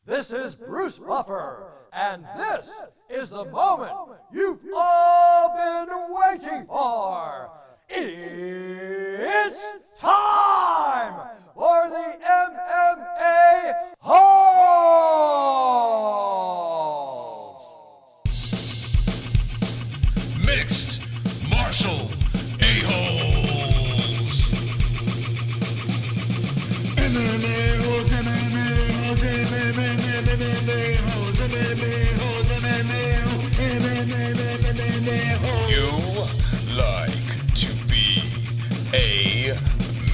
This is Bruce Buffer, and this is the moment you've all been waiting for. It's time for the MMA-Holes! Mixed martial a-holes. MMA-Holes, MMA-Holes, MMA-Holes, MMA-Holes, MMA-Holes. You like to be a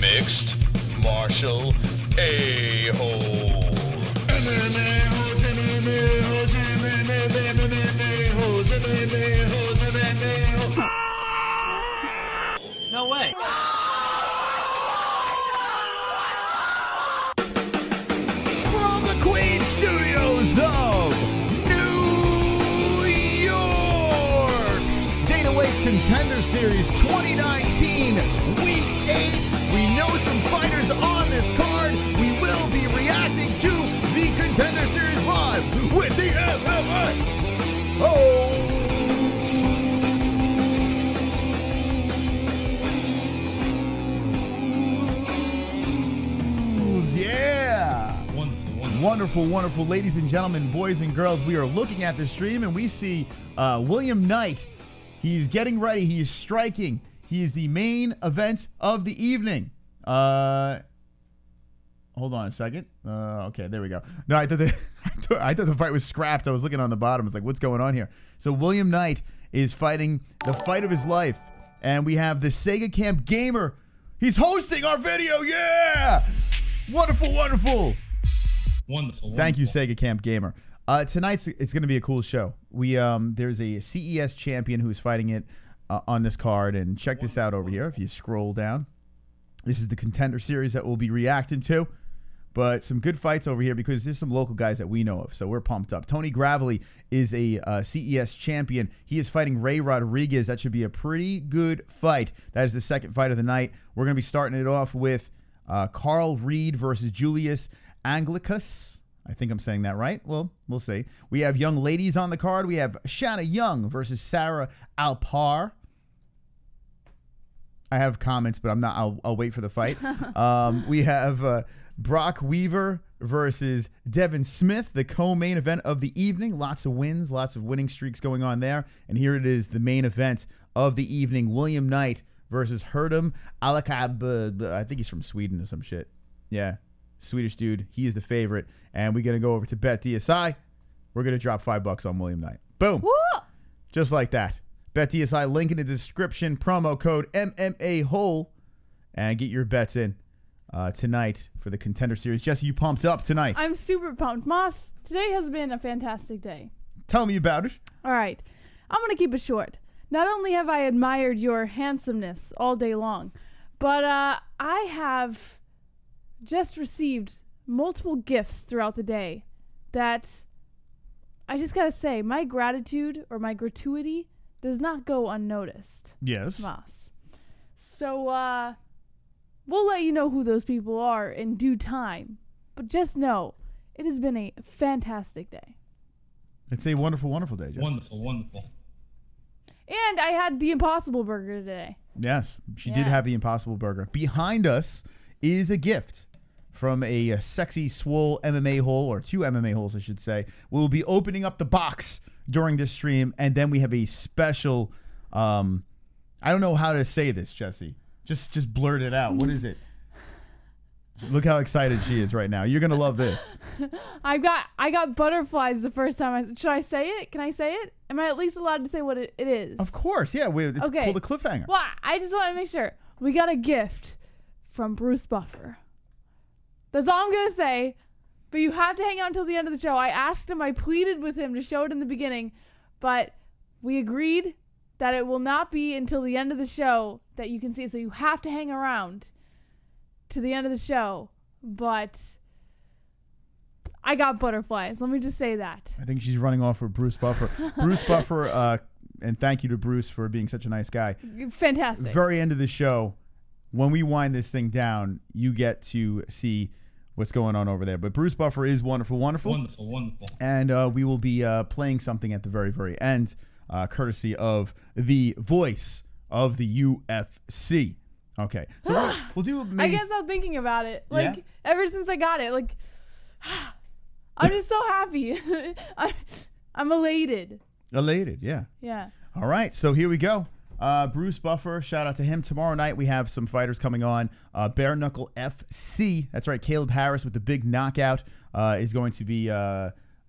mixed martial a-hole. MMA-Holes, MMA-Holes, MMA-Holes, MMA-Holes, MMA-Holes. No way. From the Queen Studios of New York, Dana White's Contender Series 2019, Week 8. We know some fighters on this card. We will be reacting to the Contender Series live with the MMA-Holes. Yeah. Wonderful, wonderful. Ladies and gentlemen, boys and girls, we are looking at the stream and we see William Knight. He's getting ready. He is striking. He is the main event of the evening. Hold on a second. Okay, there we go. No, I thought the fight was scrapped. I was looking on the bottom. It's like, what's going on here? So William Knight is fighting the fight of his life. And we have the Sega Camp Gamer. He's hosting our video. Yeah! Wonderful, wonderful. Wonderful. Thank you, Sega Camp Gamer. Tonight's it's going to be a cool show. We there's a CES champion who's fighting it on this card, and check this out over here. If you scroll down, this is the Contender Series that we'll be reacting to. But some good fights over here because there's some local guys that we know of, so we're pumped up. Tony Gravely is a CES champion. He is fighting Ray Rodriguez. That should be a pretty good fight. That is the second fight of the night. We're going to be starting it off with Karl Reed versus Julius Anglickas. I think I'm saying that right. Well, we'll see. We have young ladies on the card. We have Shanna Young versus Sarah Alpar. I have comments, but I'm not. I'll wait for the fight. We have Brok Weaver versus Devin Smyth, the co-main event of the evening. Lots of wins, lots of winning streaks going on there. And here it is, the main event of the evening. William Knight versus Herdem Alacabek. I think he's from Sweden or some shit. Yeah, Swedish dude. He is the favorite. And we're going to go over to BetDSI. We're going to drop $5 on William Knight. Boom. Woo! Just like that. BetDSI, link in the description. Promo code MMA-Hole. And get your bets in tonight for the Contender Series. Jesse, you pumped up tonight. I'm super pumped. Moss, today has been a fantastic day. Tell me about it. All right. I'm going to keep it short. Not only have I admired your handsomeness all day long, but I have just received multiple gifts throughout the day that I just got to say, my gratitude or my gratuity does not go unnoticed. Yes. Moss. So, we'll let you know who those people are in due time. But just know, it has been a fantastic day. It's a wonderful, wonderful day, Jesse. Wonderful, wonderful. And I had the Impossible Burger today. Yes, she did have the Impossible Burger. Behind us is a gift from a sexy, swole MMA hole, or two MMA holes, I should say. We'll be opening up the box during this stream, and then we have a special, I don't know how to say this, Jesse. Just blurt it out. What is it? Look how excited she is right now. You're going to love this. I got butterflies the first time. Should I say it? Can I say it? Am I at least allowed to say what it is? Of course, yeah. It's called a cliffhanger. Well, I just want to make sure. We got a gift from Bruce Buffer. That's all I'm going to say. But you have to hang out until the end of the show. I asked him, I pleaded with him to show it in the beginning. But we agreed that it will not be until the end of the show that you can see it. So you have to hang around to the end of the show. But I got butterflies. Let me just say that. I think she's running off for Bruce Buffer. Bruce Buffer, and thank you to Bruce for being such a nice guy. Fantastic. Very end of the show, when we wind this thing down, you get to see what's going on over there. But Bruce Buffer is wonderful. Wonderful. And we will be playing something at the very, very end, courtesy of the voice of the UFC. Okay. So we'll do maybe... I guess I'm thinking about it. Like, Yeah? ever since I got it, like, I'm just so happy. I'm elated. Elated, yeah. Yeah. All right, so here we go. Bruce Buffer, shout out to him. Tomorrow night we have some fighters coming on. Bare Knuckle FC. That's right, Caleb Harris with the big knockout is going to be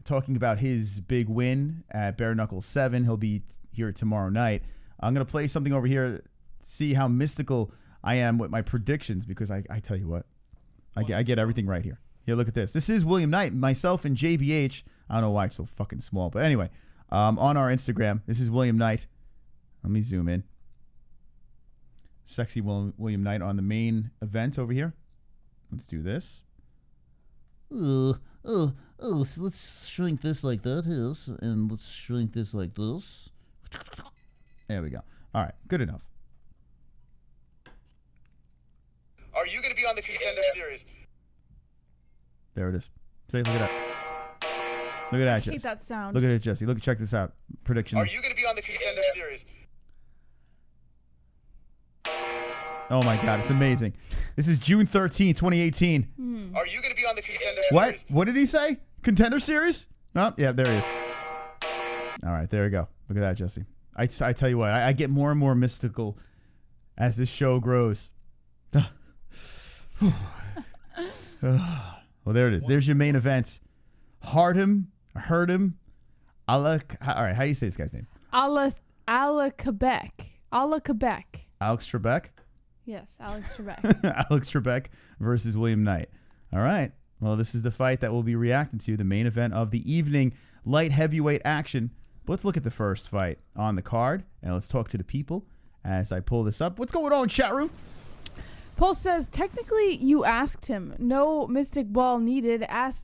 talking about his big win at Bare Knuckle 7. He'll be here tomorrow night. I'm going to play something over here, see how mystical I am with my predictions, because I tell you what, I get everything right here. Yeah, look at this. This is William Knight, myself and JBH. I don't know why it's so fucking small, but anyway, on our Instagram, this is William Knight. Let me zoom in. Sexy William Knight on the main event over here. Let's do this. So let's shrink this like that is, and let's shrink this like this. There we go. All right, good enough. Are you going to be on the Contender series? There it is. See, look at that. Look at that, I Jesse. hate that sound. Look at it, Jesse. Check this out. Prediction. Are you going to be on the Contender series? Oh my God, it's amazing. This is June 13, 2018. Are you going to be on the Contender What? series? What did he say? Contender series? Oh, yeah, there he is. All right, there we go. Look at that, Jesse. I tell you what, I get more and more mystical as this show grows. Well, there it is. There's your main event. Herdem All right, how do you say this guy's name? Alacabek. Alex Trebek? Yes, Alex Trebek. Alex Trebek versus William Knight. All right. Well, this is the fight that we'll be reacting to, the main event of the evening, light heavyweight action. But let's look at the first fight on the card, and let's talk to the people as I pull this up. What's going on, chat room? Paul says, technically, you asked him. No mystic ball needed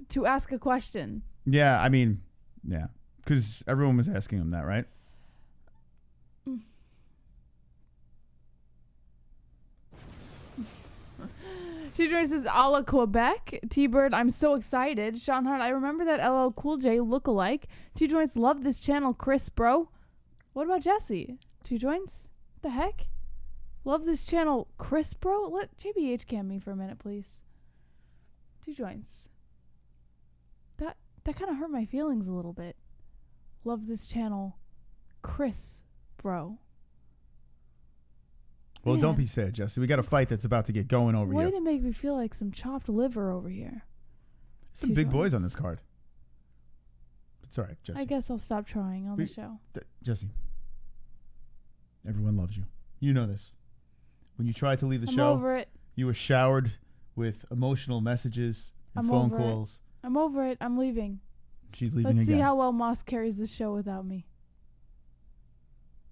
to ask a question. Yeah, I mean, yeah, because everyone was asking him that, right? T-Bird says, a la Quebec. T-Bird, I'm so excited. Sean Hart, I remember that LL Cool J look-alike. T-Joints, love this channel, Chris, bro. What about Jesse? T-Joints? What the heck? Love this channel, Chris, bro. Let JBH cam me for a minute, please. T-Joints. That kind of hurt my feelings a little bit. Love this channel, Chris, bro. Well, Man. don't be sad, Jesse. We got a fight that's about to get going over Way here. to make me feel like some chopped liver over here. Some big boys on this card. It's all right, Jesse. I guess I'll stop trying on the show. Jesse, everyone loves you. You know this. When you tried to leave the I'm show, over it. you were showered with emotional messages and phone over it. calls. I'm over it. I'm leaving. She's leaving Let's again. see how well Moss carries this show without me.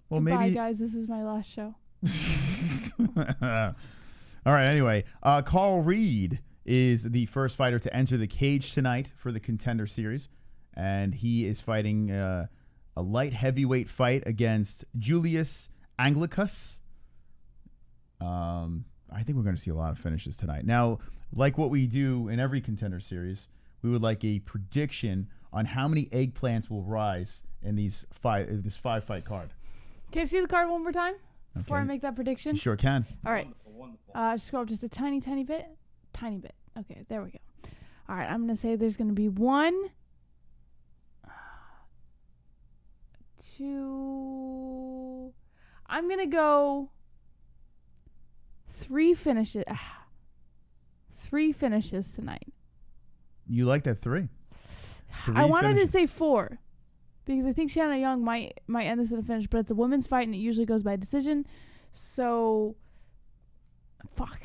Well, Goodbye, maybe. guys. This is my last show. All right. Anyway, Karl Reed is the first fighter to enter the cage tonight for the Contender Series, and he is fighting a light heavyweight fight against Julius Anglickas. I think we're going to see a lot of finishes tonight. Now, like what we do in every Contender Series, we would like a prediction on how many eggplants will rise in this 5-fight card. Can I see the card one more time before I Okay. make that prediction? You sure can. All right. Scroll up just a tiny bit. Tiny bit. Okay, there we go. All right, I'm going to say there's going to be 1, 2. I'm going to go 3 finishes. 3 finishes tonight. You like that 3? I wanted finishes. to say 4 because I think Shanna Young might end this in a finish, but it's a women's fight and it usually goes by decision. So, fuck.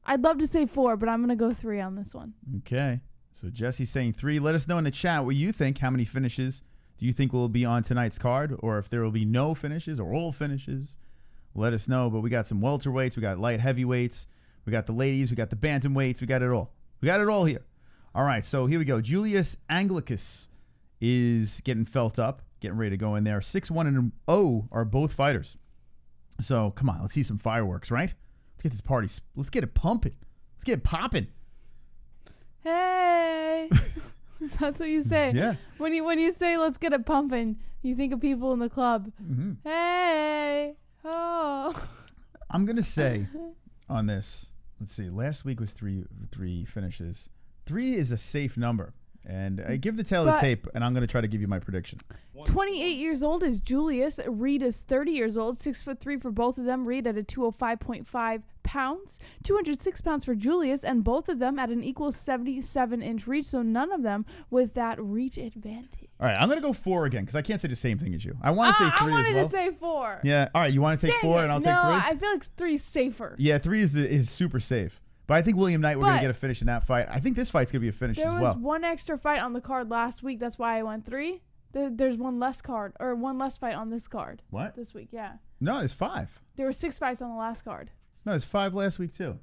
I'd love to say 4, but I'm going to go 3 on this one. Okay. So Jesse's saying 3. Let us know in the chat what you think. How many finishes do you think will be on tonight's card? Or if there will be no finishes or all finishes, let us know. But we got some welterweights. We got light heavyweights. We got the ladies. We got the bantamweights. We got it all. We got it all here. All right. So here we go. Julius Anglickas is getting felt up, getting ready to go in there. 6-1 and 0 are both fighters. So come on. Let's see some fireworks, right? Let's get this party. Let's get it pumping. Let's get popping. Hey. That's what you say. Yeah. When you say let's get it pumping, you think of people in the club. Mm-hmm. Hey. Oh. I'm going to say on this, let's see, last week was three finishes. 3 is a safe number. And I give the tail of the tape, and I'm going to try to give you my prediction. 28 years old is Julius. Reed is 30 years old, 6'3" for both of them. Reed at a 205.5 pounds, 206 pounds for Julius, and both of them at an equal 77-inch reach, so none of them with that reach advantage. All right, I'm going to go 4 again because I can't say the same thing as you. I want to say 3 as well. I wanted to say 4. Yeah, all right, you want to take 4 and I'll take 3? No, I feel like 3 is safer. Yeah, 3 is super safe. But I think William Knight, we're going to get a finish in that fight. I think this fight's going to be a finish as well. There was one extra fight on the card last week. That's why I went 3. There's one less fight on this card. What? This week, yeah. No, it's 5. There were 6 fights on the last card. No, it's 5 last week too.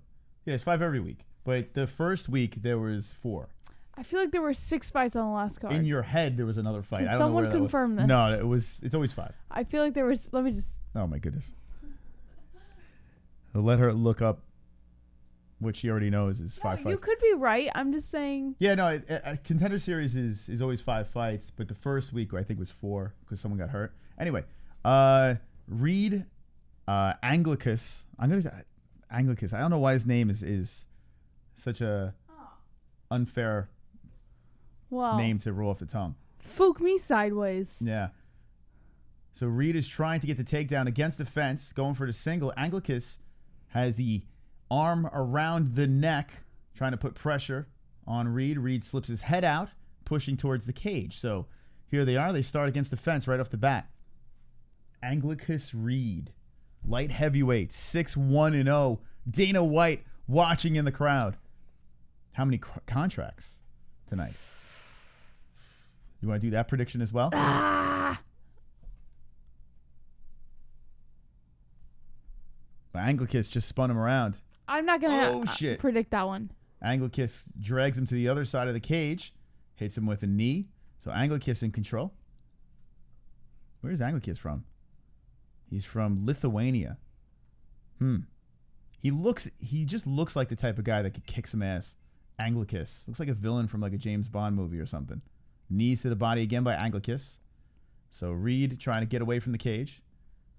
Yeah, it's 5 every week. But the first week there was 4. I feel like there were 6 fights on the last card. In your head there was another fight. Can I don't know someone where that confirm was. this? No, it's always 5. I feel like there was. Let me just. Oh my goodness. I'll let her look up what she already knows is 5 fights. You could be right. I'm just saying. Yeah, no, a Contender Series is always 5 fights, but the first week I think was 4 because someone got hurt. Anyway, Reed, Anglickas. I'm gonna say Anglickas. I don't know why his name is such a unfair name to roll off the tongue. Fook me sideways. Yeah. So Reed is trying to get the takedown against the fence, going for the single. Anglickas has the arm around the neck, trying to put pressure on Reed. Reed slips his head out, pushing towards the cage. So here they are. They start against the fence right off the bat. Anglickas Reed, light heavyweight, 6-1-0. Dana White watching in the crowd. How many contracts tonight? You want to do that prediction as well? Anglickas just spun him around. I'm not going to predict that one. Anglickas drags him to the other side of the cage, hits him with a knee. So Anglickas in control. Where's Anglickas from? He's from Lithuania. He just looks like the type of guy that could kick some ass. Anglickas. Looks like a villain from like a James Bond movie or something. Knees to the body again by Anglickas. So Reed trying to get away from the cage.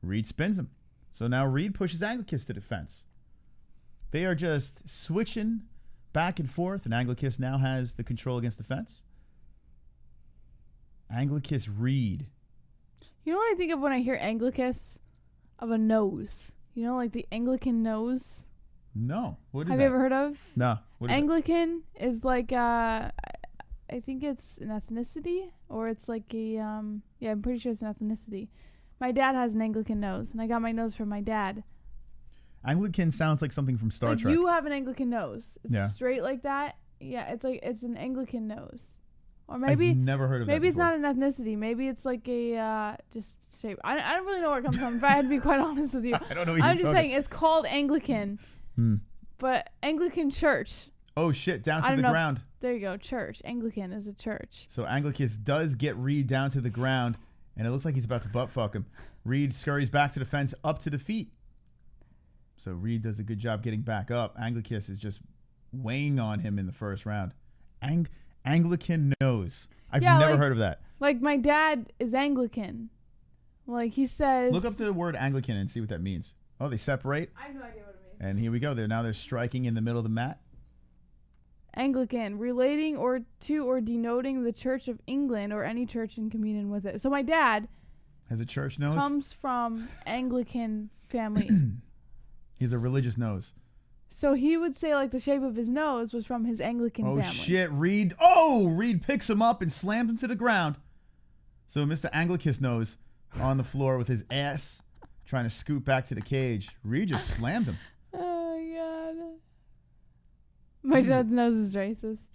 Reed spins him. So now Reed pushes Anglickas to the fence. They are just switching back and forth, and Anglickas now has the control against the fence. Anglickas Reed. You know what I think of when I hear Anglickas? Of a nose. You know, like the Anglican nose? No. What is that? Have you ever heard of? No. What is Anglican is like, I think it's an ethnicity, or it's like a, I'm pretty sure it's an ethnicity. My dad has an Anglican nose, and I got my nose from my dad. Anglican sounds like something from Star Trek. You have an Anglican nose. It's straight like that. Yeah, it's an Anglican nose. Or maybe I've never heard of that. Maybe it's before. not an ethnicity. Maybe it's like a just shape. I don't really know where it comes from. If I had to be quite honest with you, I don't know. I'm just saying it's called Anglican, but Anglican Church. Oh shit! Down to the ground. There you go. Church. Anglican is a church. So Anglickas does get Reed down to the ground, and it looks like he's about to butt fuck him. Reed scurries back to the fence, up to the feet. So Reed does a good job getting back up. Anglickas is just weighing on him in the first round. Anglican nose. I've never heard of that. Like my dad is Anglican. Like he says. Look up the word Anglican and see what that means. Oh, they separate. I have no idea what it means. And here we go. They're striking in the middle of the mat. Anglican, relating or to or denoting the Church of England or any church in communion with it. So my dad has a church nose. Comes from Anglican family. He's a religious nose. So he would say like the shape of his nose was from his Anglican family. Oh shit, Reed. Oh, Reed picks him up and slams him to the ground. So Mr. Anglickas nose on the floor with his ass trying to scoot back to the cage. Reed just slammed him. Oh god. My dad's nose is racist.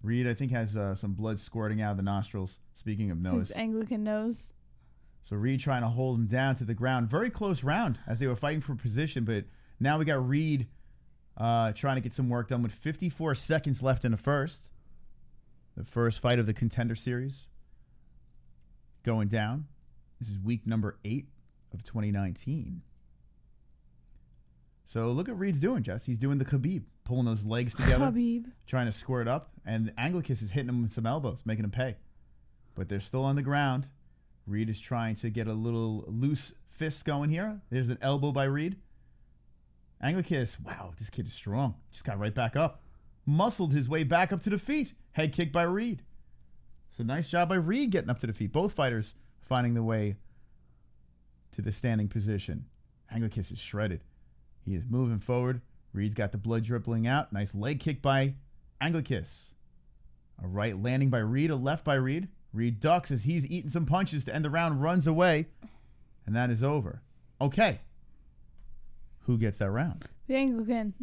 Reed, I think, has some blood squirting out of the nostrils. Speaking of nose. His Anglican nose. So Reed trying to hold him down to the ground. Very close round as they were fighting for position, but now we got Reed trying to get some work done with 54 seconds left in the first. The first fight of the Contender Series going down. This is week number 8 of 2019. So look at Reed's doing, Jess. He's doing the Khabib. pulling those legs together, Khabib. trying to square it up. And Anglickas is hitting him with some elbows, making him pay. But they're still on the ground. Reed is trying to get a little loose fist going here. There's an elbow by Reed. Anglickas, wow, this kid is strong. Just got right back up. Muscled his way back up to the feet. Head kick by Reed. So nice job by Reed getting up to the feet. Both fighters finding the way to the standing position. Anglickas is shredded. He is moving forward. Reed's got the blood dribbling out. Nice leg kick by Anglickas. A right landing by Reed, a left by Reed. Reed ducks as he's eating some punches to end the round, runs away, and that is over. Okay. Who gets that round? The Anglican.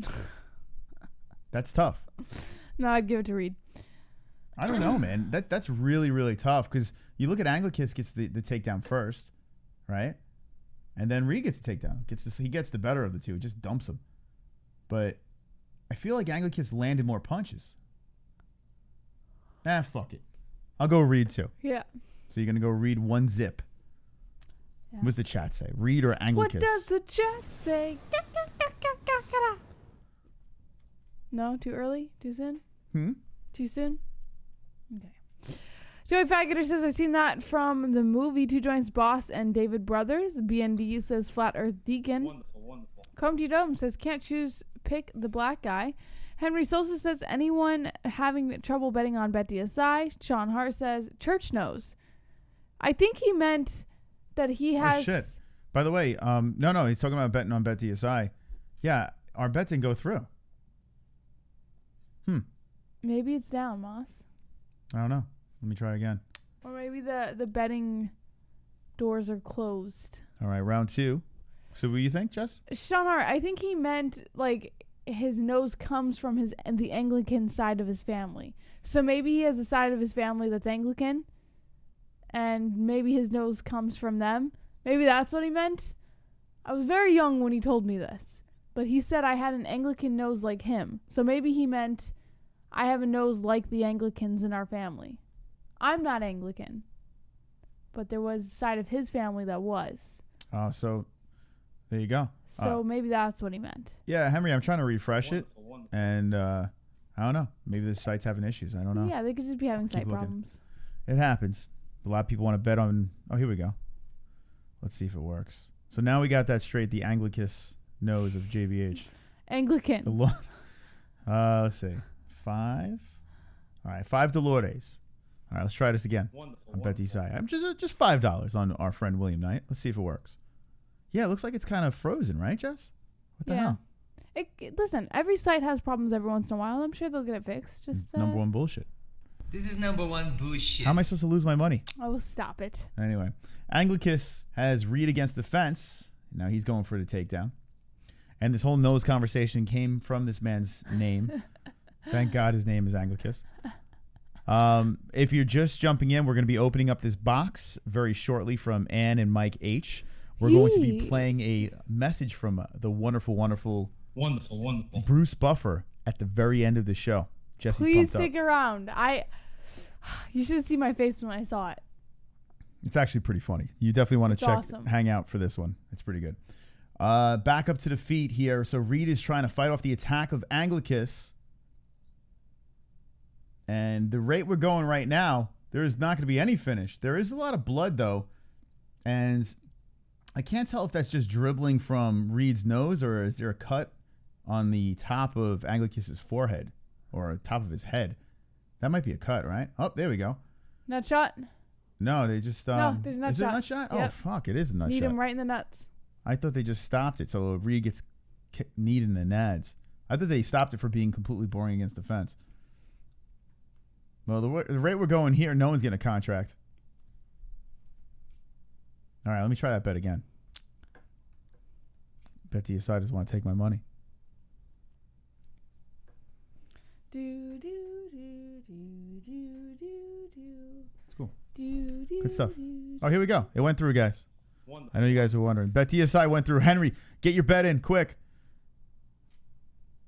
That's tough. No, I'd give it to Reed. I don't know, man. That's really, really tough because you look at Anglickas gets the takedown first, right? And then Reed gets the takedown. He gets the better of the two. Just dumps him. But I feel like Anglickas landed more punches. Fuck it. I'll go Reed too. Yeah. So you're going to go Reed 1-zip. Yeah. What's the chat say? Reed or Anglickas? What does the chat say? No? Too early? Too soon? Too soon? Okay. Joey Faggoter says, I've seen that from the movie Two Joints Boss and David Brothers. BND says, Flat Earth Deacon. Wonderful. Comte Dome says, can't choose, pick the black guy. Henry Sosa says, anyone having trouble betting on BetDSI. Sean Hart says, Church knows. I think he meant that he has... Oh, shit. By the way, no, he's talking about betting on BetDSI. Yeah, our bet didn't go through. Maybe it's down, Moss. I don't know. Let me try again. Or maybe the betting doors are closed. All right, round 2. So what do you think, Jess? Sean Hart, I think he meant, like, his nose comes from the Anglican side of his family. So maybe he has a side of his family that's Anglican, and maybe his nose comes from them. Maybe that's what he meant. I was very young when he told me this, but he said I had an Anglican nose like him. So maybe he meant I have a nose like the Anglicans in our family. I'm not Anglican, but there was a side of his family that was. So there you go. So maybe that's what he meant. Yeah, Henry, I'm trying to refresh Wonderful. it, and I don't know. Maybe the site's having issues. I don't know. Yeah, they could just be having site looking. problems. It happens. A lot of people want to bet on... Oh, here we go. Let's see if it works. So now we got that straight. The Anglickas nose of JVH. Anglican. Let's see. 5. All right, 5 Dolores. All right, let's try this again. Wonderful. On BetDSI. I'm just $5 on our friend William Knight. Let's see if it works. Yeah, it looks like it's kind of frozen, right, Jess? What the hell? Listen, every site has problems every once in a while. I'm sure they'll get it fixed. Just Number one bullshit. This is number one bullshit. How am I supposed to lose my money? I will stop it. Anyway, Anglickas has Reed against the fence. Now he's going for the takedown. And this whole nose conversation came from this man's name. Thank God his name is Anglickas. If you're just jumping in, we're going to be opening up this box very shortly from Ann and Mike H. We're going to be playing a message from the wonderful Bruce Buffer at the very end of the show. Jesse's Please pumped stick around. You should see my face when I saw it. It's actually pretty funny. You definitely want to hang out for this one. It's pretty good. Back up to the feet here. So Reed is trying to fight off the attack of Anglickas. And the rate we're going right now, there is not going to be any finish. There is a lot of blood, though. And I can't tell if that's just dribbling from Reed's nose or is there a cut on the top of Anglickas' forehead or top of his head. That might be a cut, right? Oh, there we go. Nut shot? No, they just... no, there's a nut is shot. Is it a nut shot? Yep. Oh, fuck, it is a nut Need shot. him right in the nuts. I thought they just stopped it, so Reed gets kneed in the nads. I thought they stopped it for being completely boring against the fence. Well, the rate we're going here, no one's getting a contract. All right, let me try that bet again. BetDSI doesn't want to take my money. It's cool. Good stuff. Oh, here we go. It went through, guys. I know you guys were wondering. BetDSI went through. Henry, get your bet in quick.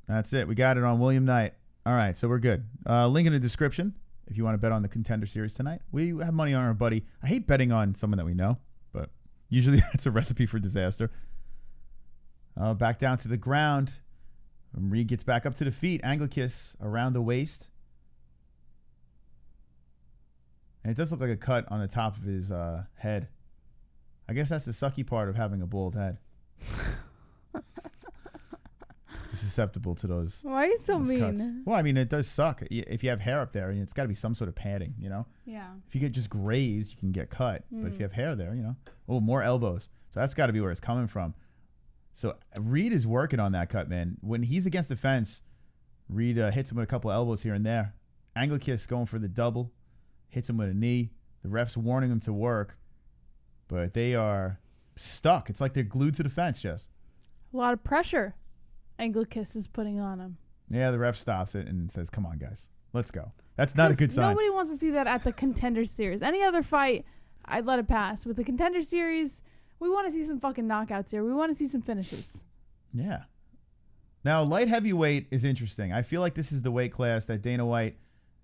That's it. We got it on William Knight. All right, so we're good. Link in the description if you want to bet on the Contender Series tonight. We have money on our buddy. I hate betting on someone that we know, but usually that's a recipe for disaster. Back down to the ground. And Reed gets back up to the feet. Anglickas around the waist. And it does look like a cut on the top of his head. I guess that's the sucky part of having a bald head. Susceptible to those. Why are you so those mean? cuts. Well, I mean, it does suck. If you have hair up there, it's got to be some sort of padding, you know? Yeah. If you get just grazed, you can get cut. But if you have hair there, you know? Oh, more elbows. So that's got to be where it's coming from. So Reed is working on that cut, man. When he's against the fence, Reed hits him with a couple of elbows here and there. Anglickas going for the double. Hits him with a knee. The ref's warning him to work. But they are stuck. It's like they're glued to the fence, Jess. A lot of pressure Anglickas is putting on him. Yeah, the ref stops it and says, come on, guys. Let's go. That's not a good sign. Nobody wants to see that at the Contender Series. Any other fight, I'd let it pass. With the Contender Series, we want to see some fucking knockouts here. We want to see some finishes. Yeah. Now, light heavyweight is interesting. I feel like this is the weight class that Dana White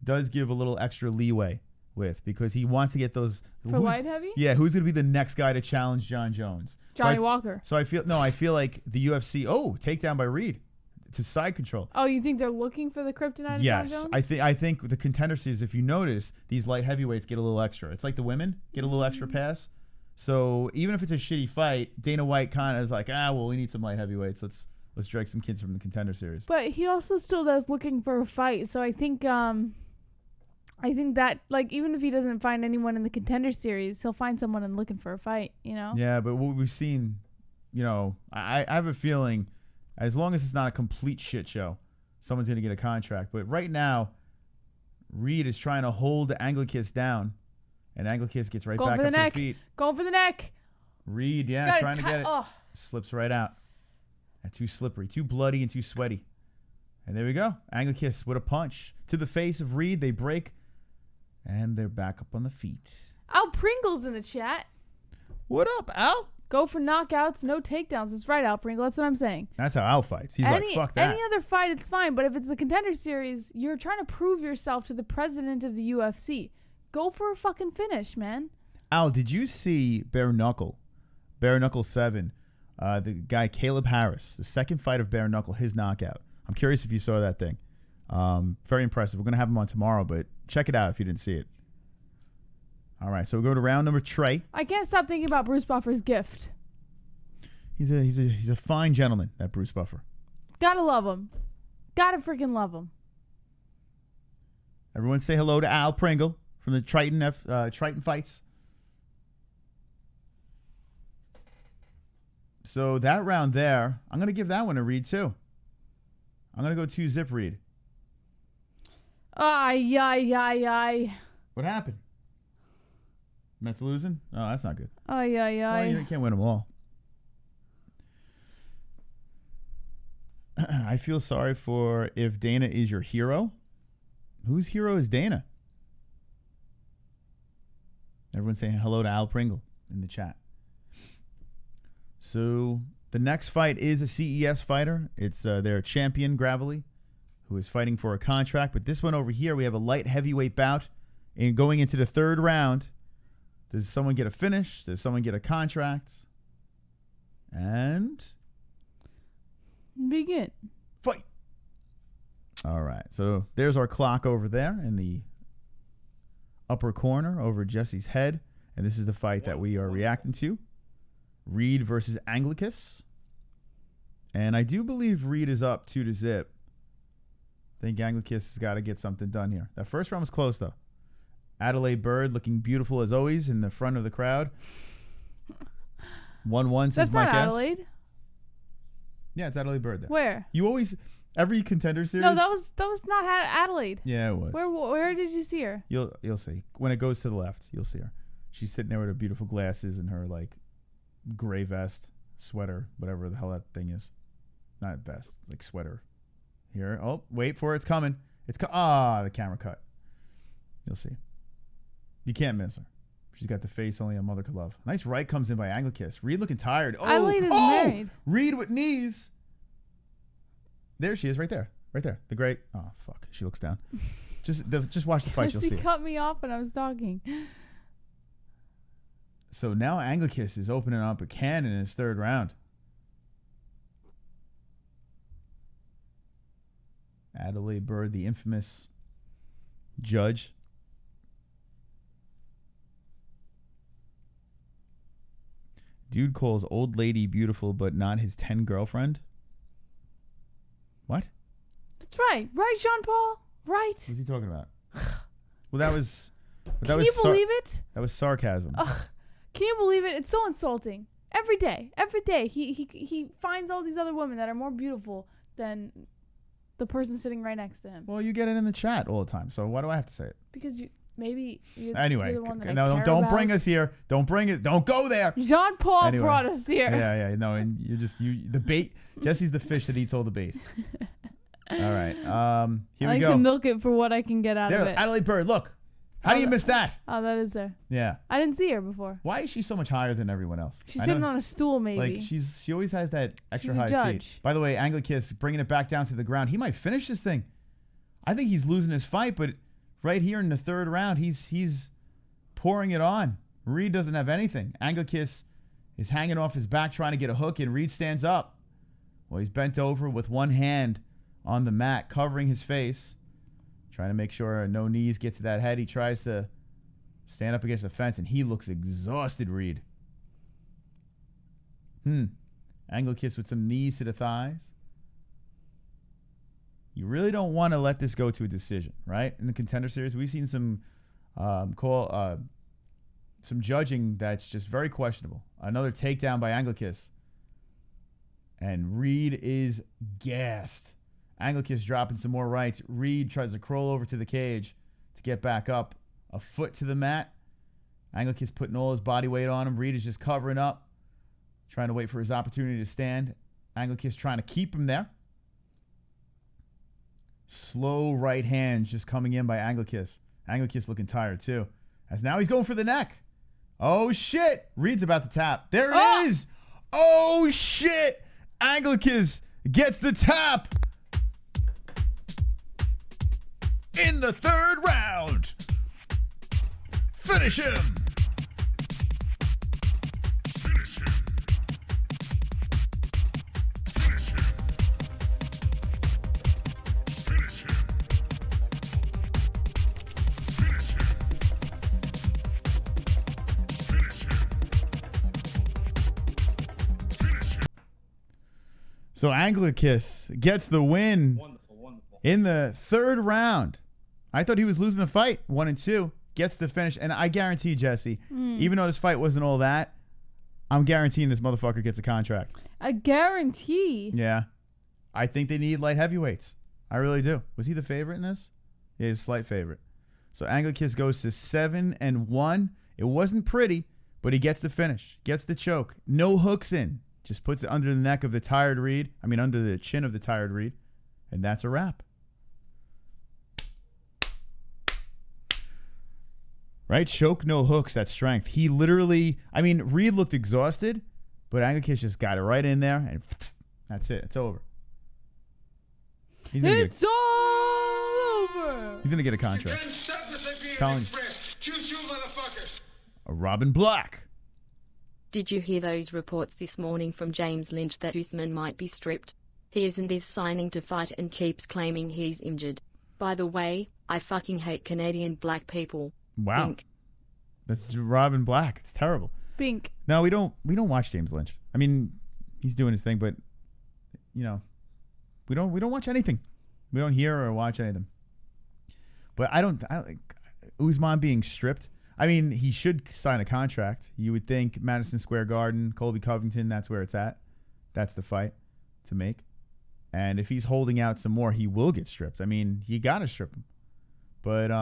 does give a little extra leeway with because he wants to get those. For light heavy? Yeah, who's going to be the next guy to challenge John Jones? Johnny Walker. So I feel like the UFC, takedown by Reed. It's a side control. Oh, you think they're looking for the kryptonite of Yes, John Jones? I think the Contender Series, if you notice, these light heavyweights get a little extra. It's like the women get a little extra pass. So even if it's a shitty fight, Dana White kind of is like, we need some light heavyweights. Let's drag some kids from the Contender Series. But he also still does looking for a fight. So I think that, like, even if he doesn't find anyone in the Contender Series, he'll find someone and looking for a fight, you know? Yeah, but what we've seen, I have a feeling, as long as it's not a complete shit show, someone's going to get a contract. But right now, Reed is trying to hold Anglickas down, and Anglickas gets right back up to the feet. Going for the neck. Reed, trying to get it. Oh. Slips right out. Too slippery, too bloody, and too sweaty. And there we go. Anglickas with a punch to the face of Reed. They break, and they're back up on the feet. Al Pringle's in the chat. What up, Al? Go for knockouts, no takedowns. That's right, Al Pringle. That's what I'm saying. That's how Al fights. He's like, fuck that. Any other fight, it's fine. But if it's the Contender Series, you're trying to prove yourself to the president of the UFC. Go for a fucking finish, man. Al, did you see Bare Knuckle 7, the guy Caleb Harris, the second fight of Bare Knuckle, his knockout? I'm curious if you saw that thing. Very impressive. We're going to have him on tomorrow, but check it out if you didn't see it. All right, so we go to round number 3. I can't stop thinking about Bruce Buffer's gift. He's a fine gentleman, that Bruce Buffer. Gotta love him. Gotta freaking love him. Everyone say hello to Al Pringle from the Triton fights. So that round there, I'm going to give that one a Reed too. I'm going to go 2-zip Reed. Ay. What happened? Mets losing? Oh, that's not good. Ay. Well, you can't win them all. I feel sorry for if Dana is your hero. Whose hero is Dana? Everyone's saying hello to Al Pringle in the chat. So the next fight is a CES fighter. It's their champion, Gravely, who is fighting for a contract. But this one over here, we have a light heavyweight bout. And going into the third round, does someone get a finish? Does someone get a contract? And begin. Fight. All right. So there's our clock over there in the upper corner over Jesse's head. And this is the fight that we are reacting to. Reed versus Anglickas. And I do believe Reed is up 2-0. I think Anglickas has got to get something done here. That first round was close, though. Adelaide Bird looking beautiful as always in the front of the crowd. 1-1 says Mike S. That's not Adelaide. Yeah, it's Adelaide Bird there. Where? You always, every Contender Series. No, that was not Adelaide. Yeah, it was. Where did you see her? You'll see. When it goes to the left, you'll see her. She's sitting there with her beautiful glasses and her like gray vest, sweater, whatever the hell that thing is. Not vest, like sweater. Here. Oh, wait for it. It's coming. The camera cut. You'll see. You can't miss her. She's got the face only a mother could love. Nice right comes in by Anglickas. Reed looking tired. Adelaide is married. Reed with knees. There she is, right there. Right there. The great. Oh, fuck. She looks down. Just watch the fight. You'll see. She cut me off when I was talking. So now Anglickas is opening up a can in his third round. Adelaide Bird, the infamous judge. Dude calls old lady beautiful, but not his 10 girlfriend. What? That's right. Right, Jean Paul? Right. What's he talking about? Well, that was... Can you believe it? That was sarcasm. Ugh. Can you believe it? It's so insulting. Every day, he finds all these other women that are more beautiful than the person sitting right next to him. Well, you get it in the chat all the time, so why do I have to say it? Because you're Anyway, the one that I no, care don't about. bring us here. Don't bring it. Don't go there. Jean Paul Anyway. brought us here. Yeah, no, and the bait. Jesse's the fish that eats all the bait. All right, here I we like go. to milk it for what I can get out There, of it. Adelaide Bird, look. How do you miss that? Oh, that is her. Yeah. I didn't see her before. Why is she so much higher than everyone else? She's I know- sitting on a stool, maybe. Like she always has that extra She's a high judge. seat. By the way, Anglickas bringing it back down to the ground. He might finish this thing. I think he's losing his fight, but right here in the third round, he's pouring it on. Reed doesn't have anything. Anglickas is hanging off his back trying to get a hook, and Reed stands up. Well, he's bent over with one hand on the mat, covering his face, trying to make sure no knees get to that head. He tries to stand up against the fence, and he looks exhausted, Reed. Anglickas with some knees to the thighs. You really don't want to let this go to a decision, right? In the Contender Series, we've seen some some judging that's just very questionable. Another takedown by Anglickas. And Reed is gassed. Anglickas dropping some more rights. Reed tries to crawl over to the cage to get back up. A foot to the mat. Anglickas putting all his body weight on him. Reed is just covering up, trying to wait for his opportunity to stand. Anglickas trying to keep him there. Slow right hand just coming in by Anglickas. Anglickas looking tired too. As now he's going for the neck. Oh shit! Reed's about to tap. There it is! Oh shit! Anglickas gets the tap in the third round. Finish him. Finish him. Finish him. Finish him. Finish him. Finish him. Finish him. So Anglickas gets the win in the third round. I thought he was losing the fight, 1 and 2. Gets the finish, and I guarantee, Jesse, even though this fight wasn't all that, I'm guaranteeing this motherfucker gets a contract. A guarantee? Yeah. I think they need light heavyweights. I really do. Was he the favorite in this? Yeah, he's a slight favorite. So Anglickas goes to 7-1. It wasn't pretty, but he gets the finish. Gets the choke. No hooks in. Just puts it under the neck of the tired Reed. Under the chin of the tired Reed. And that's a wrap. Right? Choke, no hooks. That's strength. He literally, Reed looked exhausted, but Anglickas just got it right in there, and that's it. It's over. It's all over. He's going to get a contract. Telling you. Robin Black. Did you hear those reports this morning from James Lynch that Usman might be stripped? He is signing to fight and keeps claiming he's injured. By the way, I fucking hate Canadian black people. Wow. Bink. That's Robin Black. It's terrible. Bink. No, we don't watch James Lynch. He's doing his thing, but we don't watch anything. We don't hear or watch anything. But I like Usman being stripped. He should sign a contract. You would think Madison Square Garden, Colby Covington, that's where it's at. That's the fight to make. And if he's holding out some more, he will get stripped. You got to strip him. But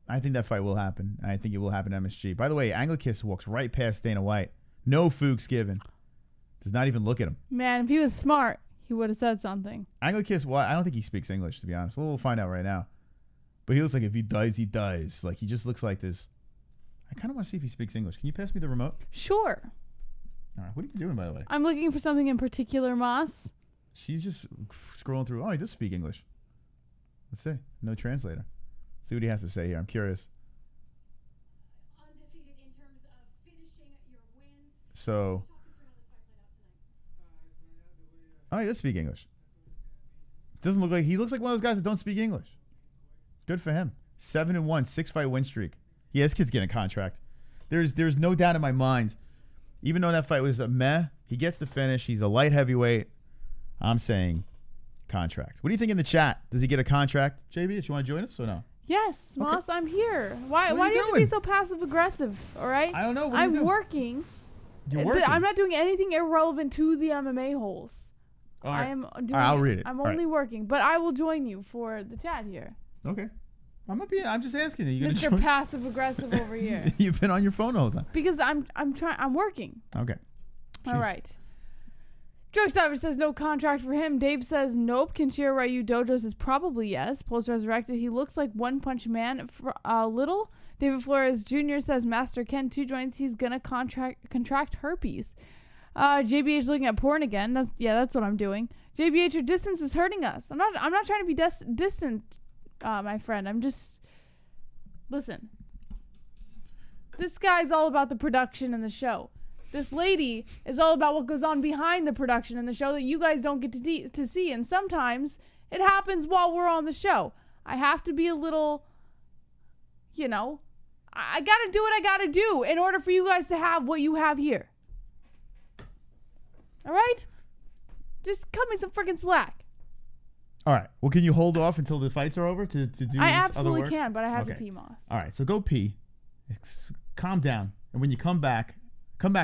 I think that fight will happen. I think it will happen at MSG. By the way, Anglickas walks right past Dana White. No fuchs given. Does not even look at him. Man, if he was smart, he would have said something. Anglickas, I don't think he speaks English, to be honest. We'll find out right now. But he looks like if he does, he does. Like, he just looks like this. I kind of want to see if he speaks English. Can you pass me the remote? Sure. All right. What are you doing, by the way? I'm looking for something in particular, Moss. She's just scrolling through. Oh, he does speak English. Let's see. No translator. See what he has to say here. I'm curious. Undefeated in terms of finishing your wins. So, Talk us through how this fight played out tonight. oh, he does speak English. Doesn't look like he looks like one of those guys that don't speak English. Good for him. 7-1, 6-fight win streak. Yeah, this kid's getting a contract. There's no doubt in my mind. Even though that fight was a meh, he gets the finish. He's a light heavyweight. I'm saying contract. What do you think in the chat? Does he get a contract? JB, do you want to join us or no? Yes, Okay. Moss, I'm here. Why What are do you you have to be doing? so passive aggressive? All right. I don't know. What are you I'm doing? working. You're working. I'm not doing anything irrelevant to the MMA-Holes. All right. I am doing. All right, I'll read it. I'm All right. only working, but I will join you for the chat here, Okay. I'm just asking you. You gonna Mr. join? Passive Aggressive over here. You've been on your phone all the time. Because I'm working. Okay. All Jeez. right. Drug Savage says no contract for him. Dave says nope. Kenshiro Ryu Dojo says probably yes. Post Resurrected, he looks like One Punch Man for a little. David Flores Jr. says Master Ken 2 joints. He's gonna contract herpes. JBH looking at porn again. That's what I'm doing. JBH, your distance is hurting us. I'm not trying to be distant, my friend. I'm just listen. This guy's all about the production and the show. This lady is all about what goes on behind the production and the show that you guys don't get to see. And sometimes it happens while we're on the show. I have to be a little, I got to do what I got to do in order for you guys to have what you have here. All right? Just cut me some freaking slack. All right. Well, can you hold off until the fights are over to do I this absolutely other work? can, but I have to Okay. pee, Moss. All right. So go pee. Calm down. And when you come back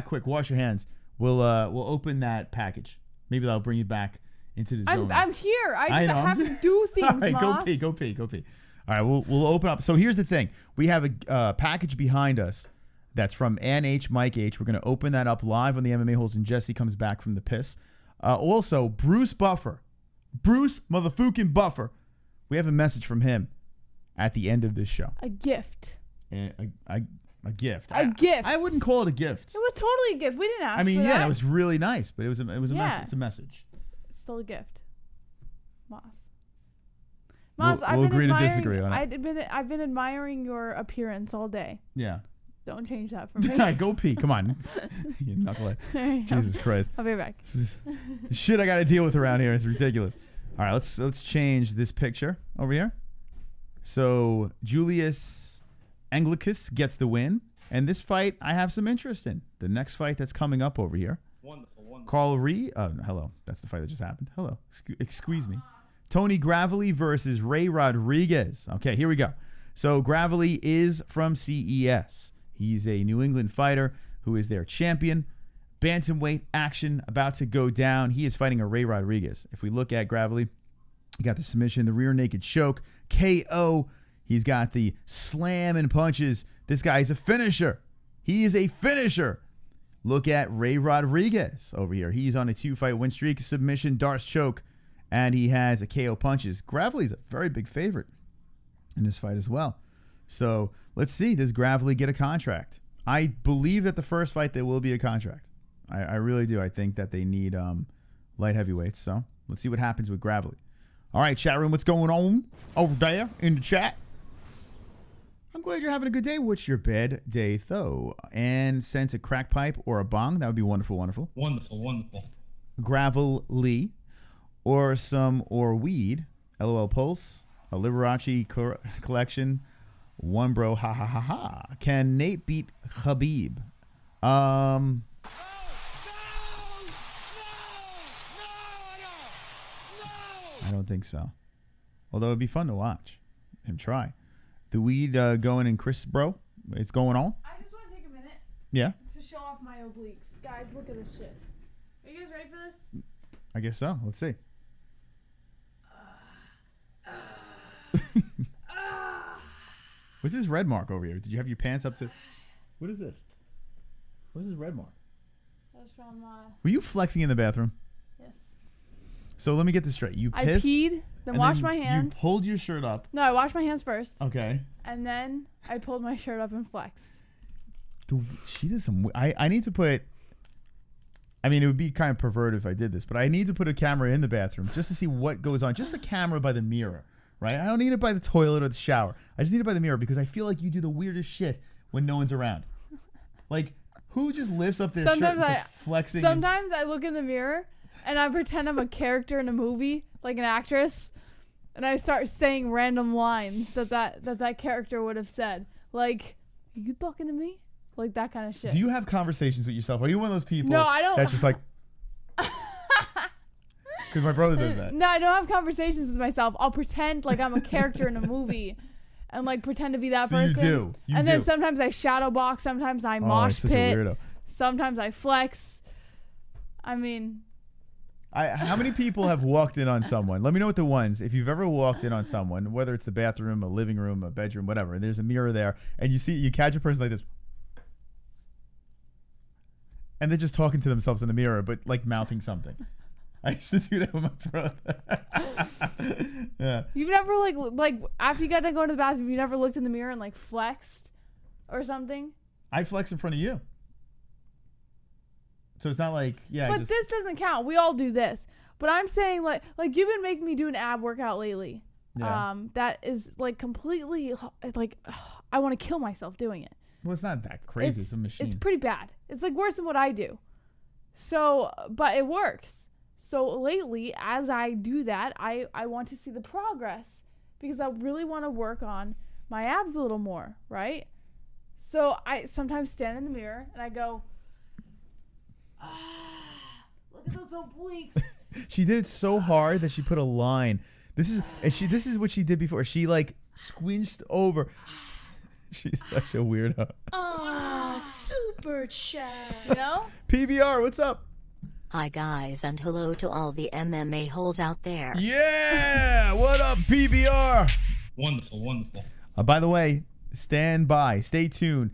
quick. Wash your hands. We'll open that package. Maybe that'll bring you back into the zone. I'm here. I just know. have to do things, All right, Moss. go pee. All right, we'll open up. So here's the thing. We have a package behind us that's from NH Mike H. We're going to open that up live on the MMA Holes when Jesse comes back from the piss. Also, Bruce motherfucking Buffer. We have a message from him at the end of this show. A gift. A gift. A gift. I wouldn't call it a gift. It was totally a gift. We didn't ask I mean, for yeah, that. it was really nice, but it was a Yeah. message. It's a message. It's still a gift. Moss. We'll agree to disagree on it. I've been admiring your appearance all day. Yeah. Don't change that for me. Go pee. Come on. You knucklehead. There you go. Jesus Christ. I'll be back. Shit I got to deal with around here. It's ridiculous. All right, let's change this picture over here. So Julius Anglickas gets the win. And this fight I have some interest in. The next fight that's coming up over here. Wonderful. Karl Reed. Hello. That's the fight that just happened. Hello. Excuse me. Tony Gravely versus Ray Rodriguez. Okay, here we go. So Gravely is from CES. He's a New England fighter who is their champion. Bantamweight action about to go down. He is fighting a Ray Rodriguez. If we look at Gravely, he got the submission, the rear naked choke, KO. He's got the slam and punches. This guy's a finisher. He is a finisher. Look at Ray Rodriguez over here. He's on a 2-fight win streak, submission, darts choke, and he has a KO punches. Gravely's a very big favorite in this fight as well. So let's see. Does Gravely get a contract? I believe that the first fight there will be a contract. I really do. I think that they need light heavyweights. So let's see what happens with Gravely. All right, chat room, what's going on over there in the chat? I'm glad you're having a good day. What's your bad day, though? And sent a crack pipe or a bong. That would be wonderful, wonderful. Wonderful. Gravely or weed. LOL Pulse. A Liberace collection. One bro. Ha ha ha ha. Can Nate beat Khabib? I don't think so. Although it'd be fun to watch him try. The weed going in Chris, bro. It's going on. I just want to take a minute Yeah, to show off my obliques. Guys, look at this shit. Are you guys ready for this? I guess so. Let's see. What's this red mark over here? Did you have your pants up to? What is this? What is this red mark? That was from, Were you flexing in the bathroom? yes. So let me get this straight. You I pissed. peed, then and washed then my hands. You pulled your shirt up. No, I washed my hands first. Okay. And then I pulled my shirt up and flexed. Dude, she does some. I need to put. I mean, it would be kind of perverted if I did this, but I need to put a camera in the bathroom just to see what goes on. Just the camera by the mirror, right? I don't need it by the toilet or the shower. I just need it by the mirror because I feel like you do the weirdest shit when no one's around. Like, who just lifts up their shirt and starts flexing? Sometimes I look in the mirror and I pretend I'm a character in a movie like an actress, and I start saying random lines that character would have said. Like, are you talking to me? Like that kind of shit. Do you have conversations with yourself? Are you one of those people No, I don't. that's just like... Because my brother does that. No, I don't have conversations with myself. I'll pretend like I'm a character in a movie and like pretend to be that person. You do. And then sometimes I shadow box, sometimes I mosh such pit. a weirdo. Sometimes I flex. I mean, how many people have walked in on someone? Let me know what the ones. If you've ever walked in on someone, whether it's the bathroom, a living room, a bedroom, whatever, and there's a mirror there, and you catch a person like this, and they're just talking to themselves in the mirror, but like mouthing something. I used to do that with my brother. Yeah. you've never like after you got done going to the bathroom, you never looked in the mirror and like flexed or something? I flex in front of you. So it's not like, But this doesn't count. We all do this. But I'm saying like you've been making me do an ab workout lately. Yeah. That is like completely like I want to kill myself doing it. Well, it's not that crazy. It's a machine. It's pretty bad. It's like worse than what I do. So, but it works. So lately, as I do that, I want to see the progress because I really want to work on my abs a little more, right? So I sometimes stand in the mirror and I go, look at those obliques. She did it so hard that she put a line. This is what she did before. She like squinched over. She's such a weirdo. Oh, super chat. You know? PBR, what's up? Hi guys, and hello to all the MMA-Holes out there. Yeah! What up, PBR? Wonderful. By the way, stand by. Stay tuned.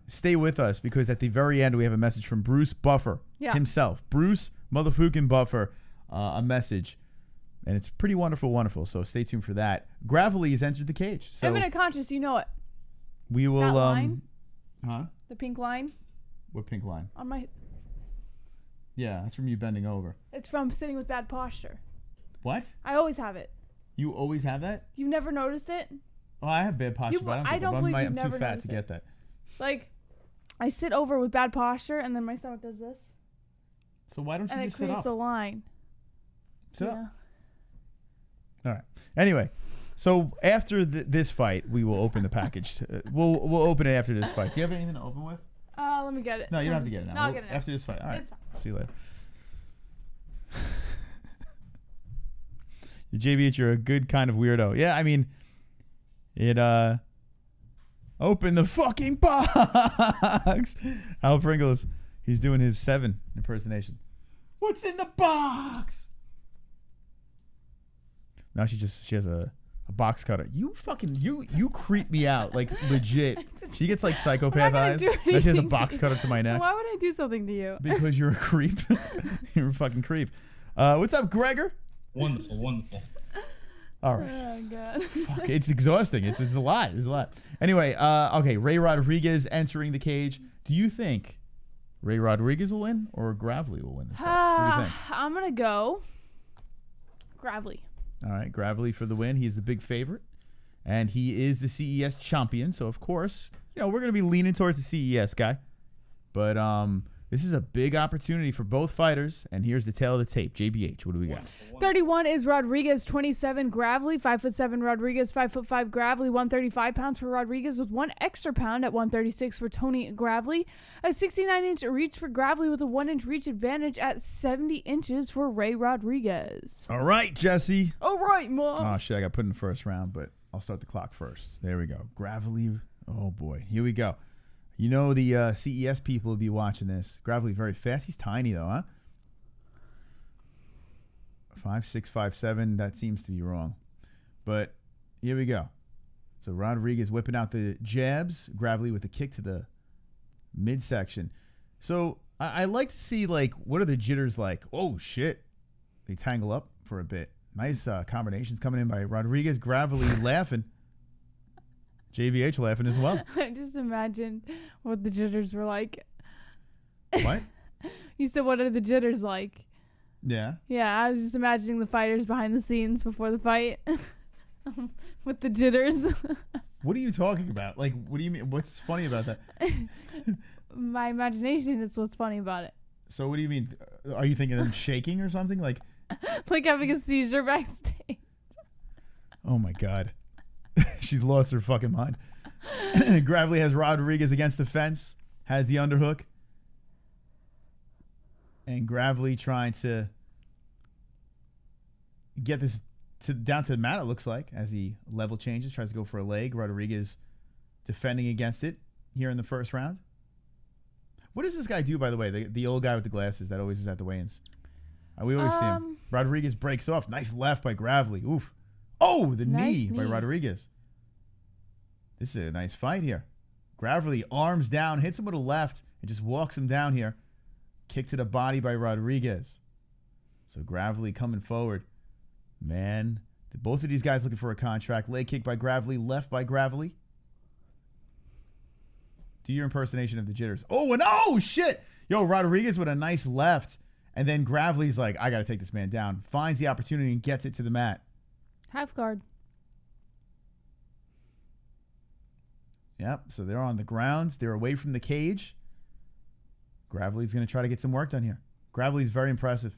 Stay with us because at the very end we have a message from Bruce Buffer himself. Bruce motherfucking Buffer, a message. And it's pretty wonderful. So stay tuned for that. Gravely has entered the cage. So Infinite Conscious, you know it. we will... That line? Huh? The pink line What pink line? on my... Yeah, that's from you bending over. It's from sitting with bad posture. What? I always have it. You always have that? You've never noticed it? Oh, I have bad posture, but I don't believe you've I'm never too fat noticed to it. get that. Like, I sit over with bad posture, and then my stomach does this. So why don't you And it just sit creates up? a line. Sit Yeah. up. All right. Anyway, so after this fight, we will open the package. We'll open it after this fight. Do you have anything to open with? Let me get it. No, you don't have to get it now. No, I'll get it now. After this fight. All right. It's fine. See you later. JBH, you're a good kind of weirdo. Yeah, I mean, it open the fucking box. Al Pringles, he's doing his 7 impersonation. What's in the box? Now she has a box cutter. You creep me out, like legit. She gets like psychopath eyes. Now she has a box cutter to my neck. Why would I do something to you? Because you're a creep. You're a fucking creep. What's up, Gregor? Wonderful. All right. Oh god. Fuck, it's exhausting. It's a lot. It's a lot. Anyway, okay. Ray Rodriguez entering the cage. Do you think Ray Rodriguez will win or Gravely will win this fight? What do you think? I'm gonna go Gravely. All right, Gravely for the win. He's the big favorite, and he is the CES champion. So of course, we're gonna be leaning towards the CES guy. But this is a big opportunity for both fighters. And here's the tail of the tape. JBH, what do we got? 31 is Rodriguez, 27 Gravely, 5'7" Rodriguez, 5'5" Gravely, 135 pounds for Rodriguez with 1 extra pound at 136 for Tony Gravely, a 69-inch reach for Gravely with a 1-inch reach advantage at 70 inches for Ray Rodriguez. All right, Jesse. All right, Moss. Oh shit, I got put in the first round, but I'll start the clock first. There we go. Gravely. Oh boy, here we go. The CES people will be watching this. Gravely very fast. He's tiny though, huh? 5'6", 5'7". That seems to be wrong. But here we go. So Rodriguez whipping out the jabs. Gravely with a kick to the midsection. So I like to see, like, what are the jitters like? Oh, shit. They tangle up for a bit. Nice combinations coming in by Rodriguez. Gravely laughing. JBH laughing as well. I just imagined what the jitters were like. What? You said, what are the jitters like? Yeah. Yeah, I was just imagining the fighters behind the scenes before the fight with the jitters. What are you talking about? Like, what do you mean? What's funny about that? My imagination is what's funny about it. So what do you mean? Are you thinking of them shaking or something? Like, Like having a seizure backstage. Oh my God. She's lost her fucking mind. Gravely has Rodriguez against the fence, has the underhook. And Gravely trying to get this down to the mat, it looks like, as he level changes, tries to go for a leg. Rodriguez defending against it here in the first round. What does this guy do, by the way? The old guy with the glasses that always is at the weigh-ins. We always see him. Rodriguez breaks off. Nice left by Gravely. Oof. Oh, the knee by Rodriguez. This is a nice fight here. Gravely arms down, hits him with a left, and just walks him down here. Kick to the body by Rodriguez. So Gravely coming forward. Man, both of these guys looking for a contract. Leg kick by Gravely, left by Gravely. Do your impersonation of the jitters. Oh, and oh, shit. Yo, Rodriguez with a nice left. And then Gravely's like, I got to take this man down. Finds the opportunity and gets it to the mat. Half guard. Yep, so they're on the ground. They're away from the cage. Gravely's going to try to get some work done here. Gravely's very impressive.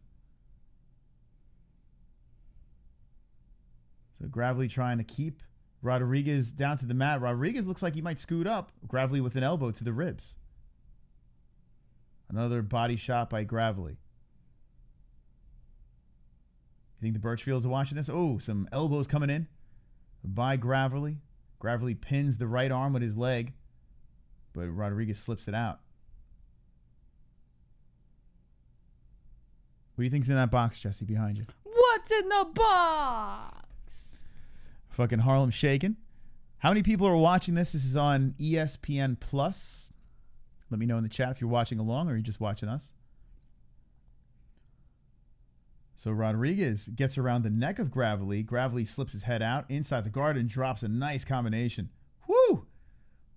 So Gravely trying to keep Rodriguez down to the mat. Rodriguez looks like he might scoot up. Gravely with an elbow to the ribs. Another body shot by Gravely. You think the Birchfields are watching this? Oh, some elbows coming in by Gravely. Gravely pins the right arm with his leg, but Rodriguez slips it out. What do you think's in that box, Jesse, behind you? What's in the box? Fucking Harlem shaking. How many people are watching this? This is on ESPN Plus. Let me know in the chat if you're watching along or you're just watching us. So Rodriguez gets around the neck of Gravely. Gravely slips his head out inside the guard and drops a nice combination. Woo!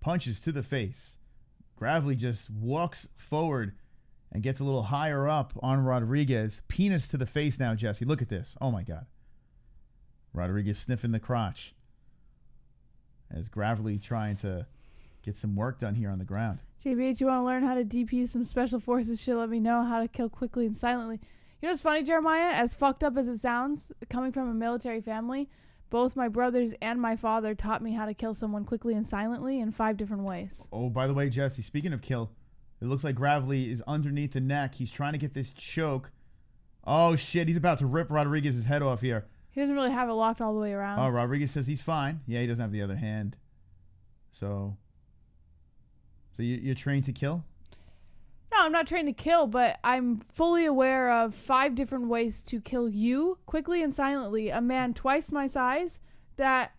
Punches to the face. Gravely just walks forward and gets a little higher up on Rodriguez. Penis to the face now, Jesse. Look at this. Oh, my God. Rodriguez sniffing the crotch as Gravely trying to get some work done here on the ground. JBH, you want to learn how to DP some special forces shit? Let me know how to kill quickly and silently. You know what's funny, Jeremiah? As fucked up as it sounds, coming from a military family, both my brothers and my father taught me how to kill someone quickly and silently in 5 different ways. Oh, by the way, Jesse, speaking of kill, it looks like Gravely is underneath the neck. He's trying to get this choke. Oh, shit. He's about to rip Rodriguez's head off here. He doesn't really have it locked all the way around. Oh, Rodriguez says he's fine. Yeah, he doesn't have the other hand. So you're trained to kill? No, I'm not trained to kill, but I'm fully aware of 5 different ways to kill you quickly and silently. A man twice my size that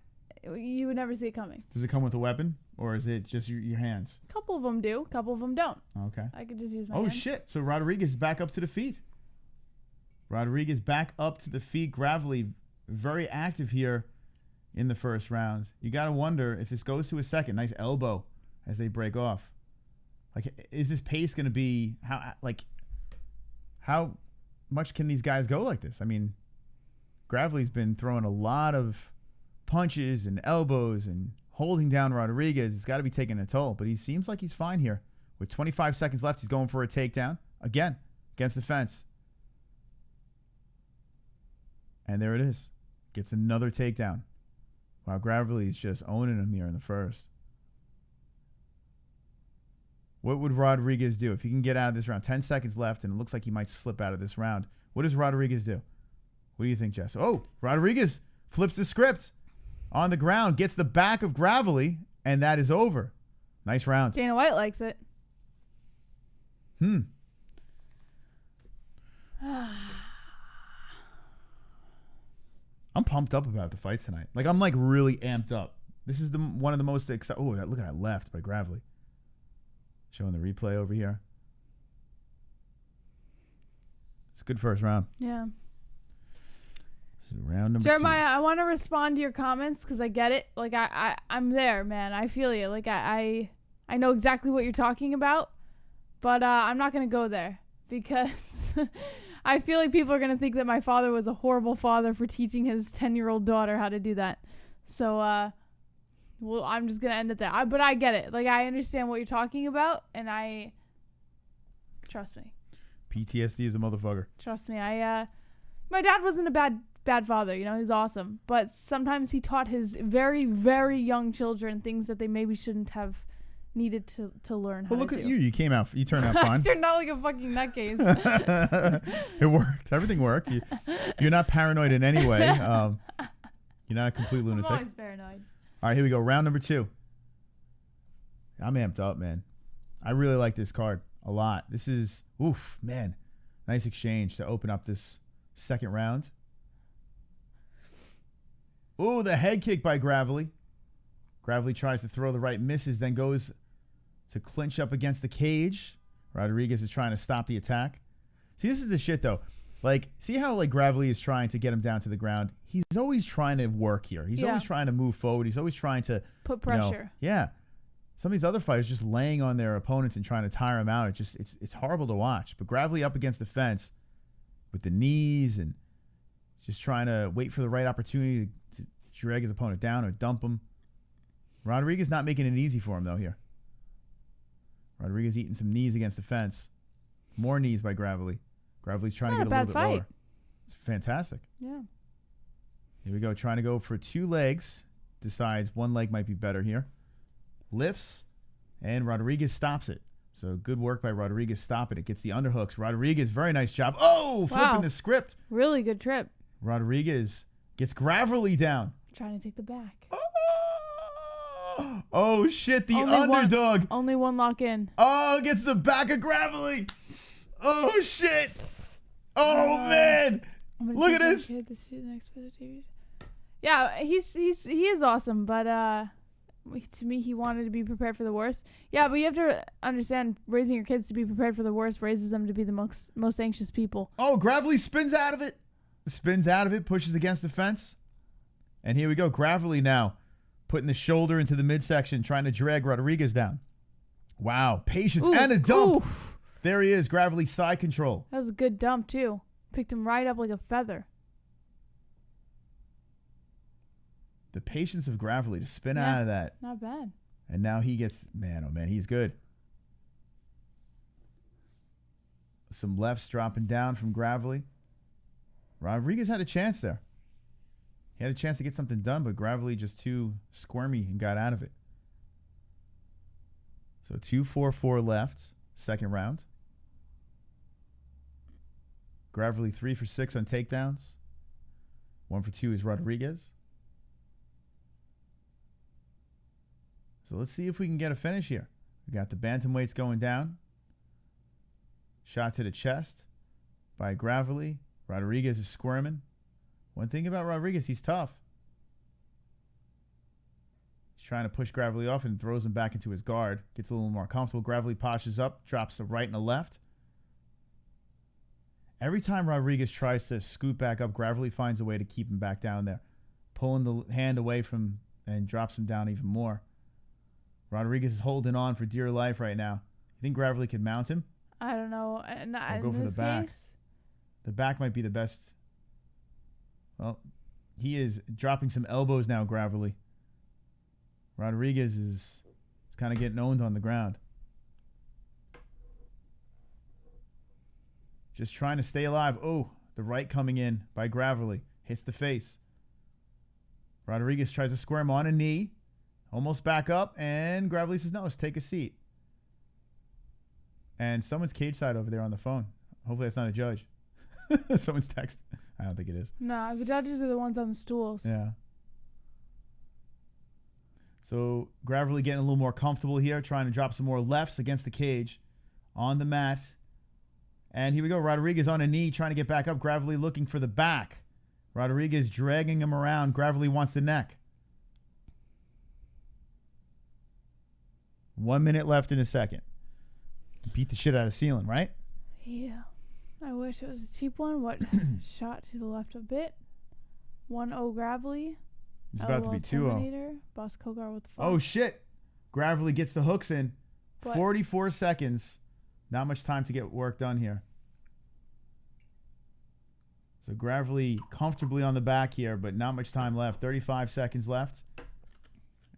you would never see it coming. Does it come with a weapon, or is it just your hands? A couple of them do. A couple of them don't. Okay. I could just use my hands. Oh, shit. So Rodriguez is back up to the feet. Rodriguez back up to the feet. Gravely very active here in the first round. You got to wonder if this goes to a second. Nice elbow as they break off. Like, is this pace going to be how much can these guys go like this? I mean, Gravely's been throwing a lot of punches and elbows and holding down Rodriguez. It's got to be taking a toll, but he seems like he's fine here. With 25 seconds left, he's going for a takedown again against the fence. And there it is. Gets another takedown. Wow, Gravely's just owning him here in the first. What would Rodriguez do if he can get out of this round? 10 seconds left, and it looks like he might slip out of this round. What does Rodriguez do? What do you think, Jess? Oh, Rodriguez flips the script on the ground, gets the back of Gravely, and that is over. Nice round. Dana White likes it. I'm pumped up about the fights tonight. Like, I'm like really amped up. This is one of the most exciting. Oh, look at that left by Gravely. Showing the replay over here. It's a good first round. Yeah. So round number Jeremiah, 2. I want to respond to your comments because I get it. Like, I'm there, man. I feel you. Like, I know exactly what you're talking about, but I'm not going to go there because I feel like people are going to think that my father was a horrible father for teaching his 10-year-old daughter how to do that. So, well, I'm just going to end it there. But I get it. Like, I understand what you're talking about, and trust me. PTSD is a motherfucker. Trust me. My dad wasn't a bad father, you know, he was awesome. But sometimes he taught his very, very young children things that they maybe shouldn't have needed to learn how Well, look to at do. you. You turned out I fine. turned out like a fucking nutcase. It worked. Everything worked. You're not paranoid in any way. You're not a complete I'm lunatic. always paranoid. All right, here we go. Round number 2. I'm amped up, man. I really like this card a lot. This is, oof, man. Nice exchange to open up this second round. Ooh, the head kick by Gravely. Gravely tries to throw the right, misses, then goes to clinch up against the cage. Rodriguez is trying to stop the attack. See, this is the shit, though. Like, see how, like, Gravely is trying to get him down to the ground? He's always trying to work here. He's always trying to move forward. He's always trying to put pressure. You know, yeah. Some of these other fighters just laying on their opponents and trying to tire them out. It's horrible to watch. But Gravely up against the fence with the knees and just trying to wait for the right opportunity to drag his opponent down or dump him. Rodriguez not making it easy for him, though, here. Rodriguez eating some knees against the fence. More knees by Gravely. Gravely's trying to get a little bit lower. It's fantastic. Yeah. Here we go. Trying to go for 2 legs. Decides one leg might be better here. Lifts. And Rodriguez stops it. So good work by Rodriguez stopping it. Gets the underhooks. Rodriguez, very nice job. Oh, flipping the script. Really good trip. Rodriguez gets Gravely down. Trying to take the back. Oh, shit. The Only underdog. Only one lock in. Oh, gets the back of Gravely. Oh, shit. Oh, man. Look at this. Yeah, he is awesome, but to me, he wanted to be prepared for the worst. Yeah, but you have to understand, raising your kids to be prepared for the worst raises them to be the most anxious people. Oh, Gravely spins out of it. Pushes against the fence. And here we go. Gravely now putting the shoulder into the midsection, trying to drag Rodriguez down. Wow. Patience and a dump. Oof. There he is. Gravely side control. That was a good dump, too. Picked him right up like a feather. The patience of Gravely to spin out of that. Not bad. And now he gets, man, oh man, he's good. Some lefts dropping down from Gravely. Rodriguez had a chance there. He had a chance to get something done, but Gravely just too squirmy and got out of it. So 2-4-4 left, second round. Gravely 3 for 6 on takedowns. 1 for 2 is Rodriguez. So let's see if we can get a finish here. We got the bantamweights going down. Shot to the chest by Gravely. Rodriguez is squirming. One thing about Rodriguez, he's tough. He's trying to push Gravely off and throws him back into his guard. Gets a little more comfortable. Gravely poshes up, drops a right and a left. Every time Rodriguez tries to scoot back up, Gravely finds a way to keep him back down there. Pulling the hand away from and drops him down even more. Rodriguez is holding on for dear life right now. You think Gravely could mount him? I don't know. I'll go for the back. The back might be the best. Well, he is dropping some elbows now, Gravely. Rodriguez is kind of getting owned on the ground. Just trying to stay alive. Oh, the right coming in by Gravely. Hits the face. Rodriguez tries to square him on a knee. Almost back up, and Gravely says, no, let's take a seat. And someone's cage side over there on the phone. Hopefully that's not a judge. Someone's text. I don't think it is. No, the judges are the ones on the stools. Yeah. So Gravely getting a little more comfortable here, trying to drop some more lefts against the cage on the mat. And here we go. Rodriguez on a knee, trying to get back up. Gravely looking for the back. Rodriguez dragging him around. Gravely wants the neck. 1 minute left in a second. Beat the shit out of the ceiling, right? Yeah. I wish it was a cheap one. What? Shot to the left a bit. 1-0 Gravely. It's about to be 2-0. Boss Kogar with the fuck. Oh, shit. Gravely gets the hooks in. What? 44 seconds. Not much time to get work done here. So Gravely comfortably on the back here, but not much time left. 35 seconds left.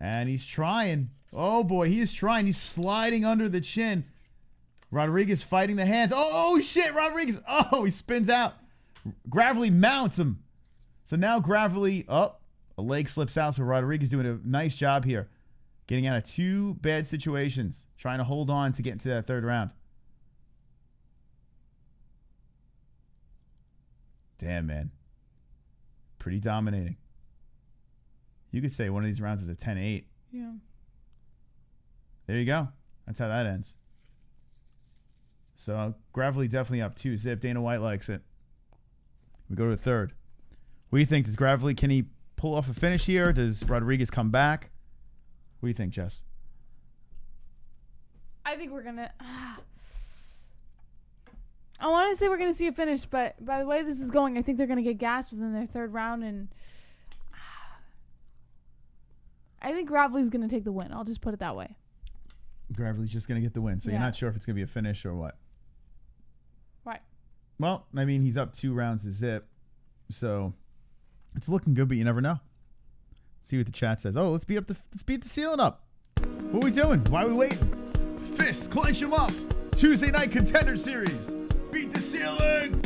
And he's trying. Oh, boy, he is trying. He's sliding under the chin. Rodriguez fighting the hands. Oh, shit, Rodriguez. Oh, he spins out. Gravely mounts him. So now Gravely, a leg slips out. So Rodriguez doing a nice job here. Getting out of two bad situations. Trying to hold on to get into that third round. Damn, man. Pretty dominating. You could say one of these rounds is a 10-8. Yeah. There you go. That's how that ends. So Gravely definitely up 2-zip. Dana White likes it. We go to the third. What do you think? Does Gravely, can he pull off a finish here? Does Rodriguez come back? What do you think, Jess? I think we're going to... I want to say we're going to see a finish, but by the way this is going, I think they're going to get gassed within their third round, and I think Gravely's going to take the win. I'll just put it that way. Gravely's just going to get the win. So Yeah. you're not sure if it's going to be a finish or what? Right. Well, I mean, he's up 2 rounds to zip. So it's looking good, but you never know. See what the chat says. Oh, let's beat the ceiling up. What are we doing? Why are we waiting? Fist, clench him up. Tuesday night Contender Series. Beat the ceiling.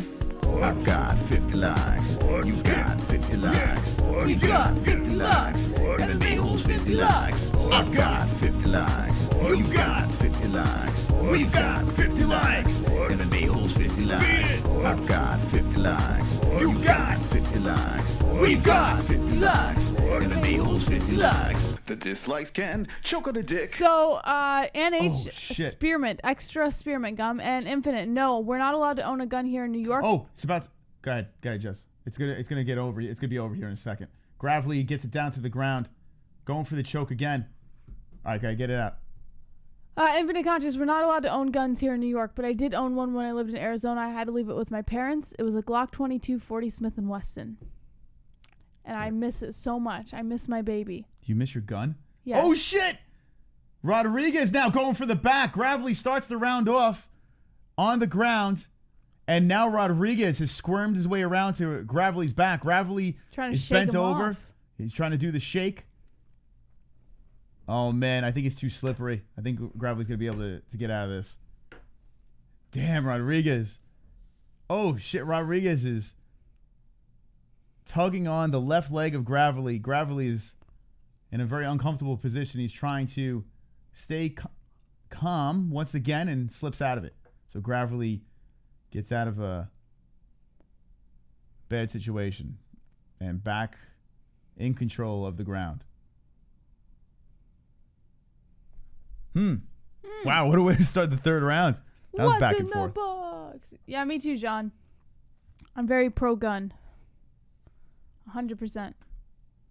I've got 50 likes. You've got 50 likes. We've got 50 likes. MMA-Holes 50 likes. I've got 50 likes. You've got 50 likes. We've got 50 likes. MMA-Holes 50 likes. I've got 50 likes. You've got 50 likes. We've got 50 likes. MMA-Holes 50 likes. The dislikes can choke on a dick. So, NH shit. Spearmint, extra spearmint gum, and Infinite. No, we're not allowed to own a gun here in New York. Oh, it's about to, go ahead, Jess. It's gonna get over. It's gonna be over here in a second. Gravely gets it down to the ground, going for the choke again. All right, guy, get it out. Infinite Conscious, we're not allowed to own guns here in New York, but I did own one when I lived in Arizona. I had to leave it with my parents. It was a Glock 22 40 Smith & Wesson. And I miss it so much. I miss my baby. Do you miss your gun? Yes. Oh, shit! Rodriguez now going for the back. Gravely starts the round off on the ground. And now Rodriguez has squirmed his way around to Gravely's back. Gravely is bent over. Off. He's trying to do the shake. Oh, man, I think it's too slippery. I think Gravely's going to be able to get out of this. Damn, Rodriguez. Oh, shit, Rodriguez is tugging on the left leg of Gravely. Gravely is in a very uncomfortable position. He's trying to stay calm once again and slips out of it. So Gravely gets out of a bad situation and back in control of the ground. Wow, what a way to start the third round. That was back and forth. Box? Yeah, me too, John. I'm very pro-gun. 100%.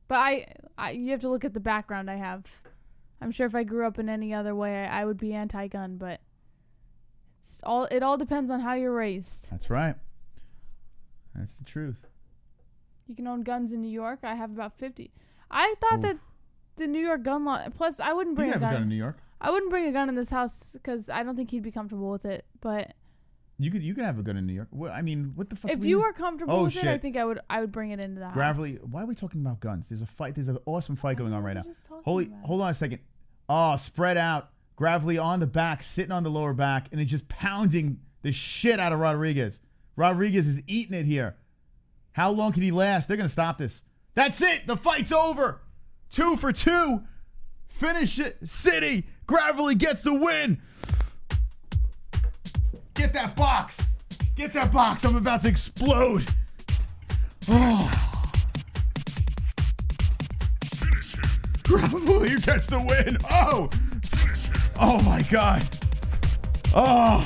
But you have to look at the background I have. I'm sure if I grew up in any other way, I would be anti-gun, but it all depends on how you're raised. That's right. That's the truth. You can own guns in New York. I have about 50. I thought that the New York gun law... Plus, I wouldn't bring a gun in New York. I wouldn't bring a gun in this house because I don't think he'd be comfortable with it, but... You could have a gun in New York. Well, I mean, what the fuck? If you were comfortable with it, I think I would bring it into the house. Gravely, why are we talking about guns? There's a fight. There's an awesome fight going on right now. Hold on a second. Oh, spread out. Gravely on the back, sitting on the lower back, and it's just pounding the shit out of Rodriguez. Rodriguez is eating it here. How long can he last? They're going to stop this. That's it. The fight's over. 2 for 2. Finish it. City. Gravely gets the win. Get that box. Get that box. I'm about to explode. Oh. Gravely gets the win. Oh. Oh my God. Oh.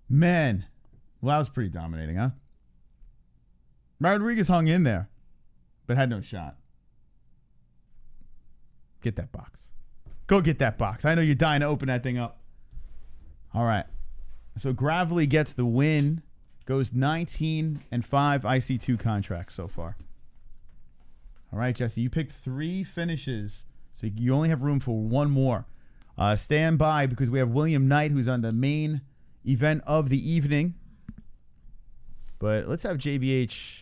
Man. Well, that was pretty dominating, huh? Rodriguez hung in there, but had no shot. Get that box. Go get that box. I know you're dying to open that thing up. All right. So Gravely gets the win. Goes 19-5 IC2 contracts so far. All right, Jesse. You picked 3 finishes, so you only have room for one more. Stand by because we have William Knight, who's on the main event of the evening. But let's have JBH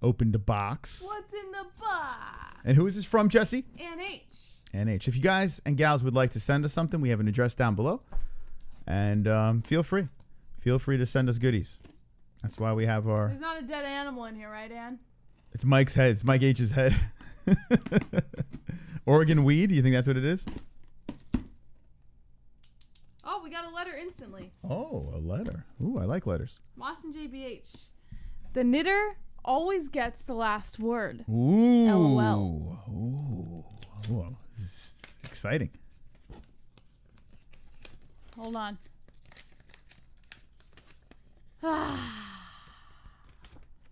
open the box. What's in the box? And who is this from, Jesse? NH. NH. If you guys and gals would like to send us something, we have an address down below. And feel free. Feel free to send us goodies. That's why we have our... There's not a dead animal in here, right, Ann? It's Mike's head. It's Mike H's head. Oregon weed? Do you think that's what it is? Oh, we got a letter instantly. Oh, a letter. Ooh, I like letters. Moss and JBH. The knitter always gets the last word. Ooh. LOL. Ooh. This is exciting. Hold on. What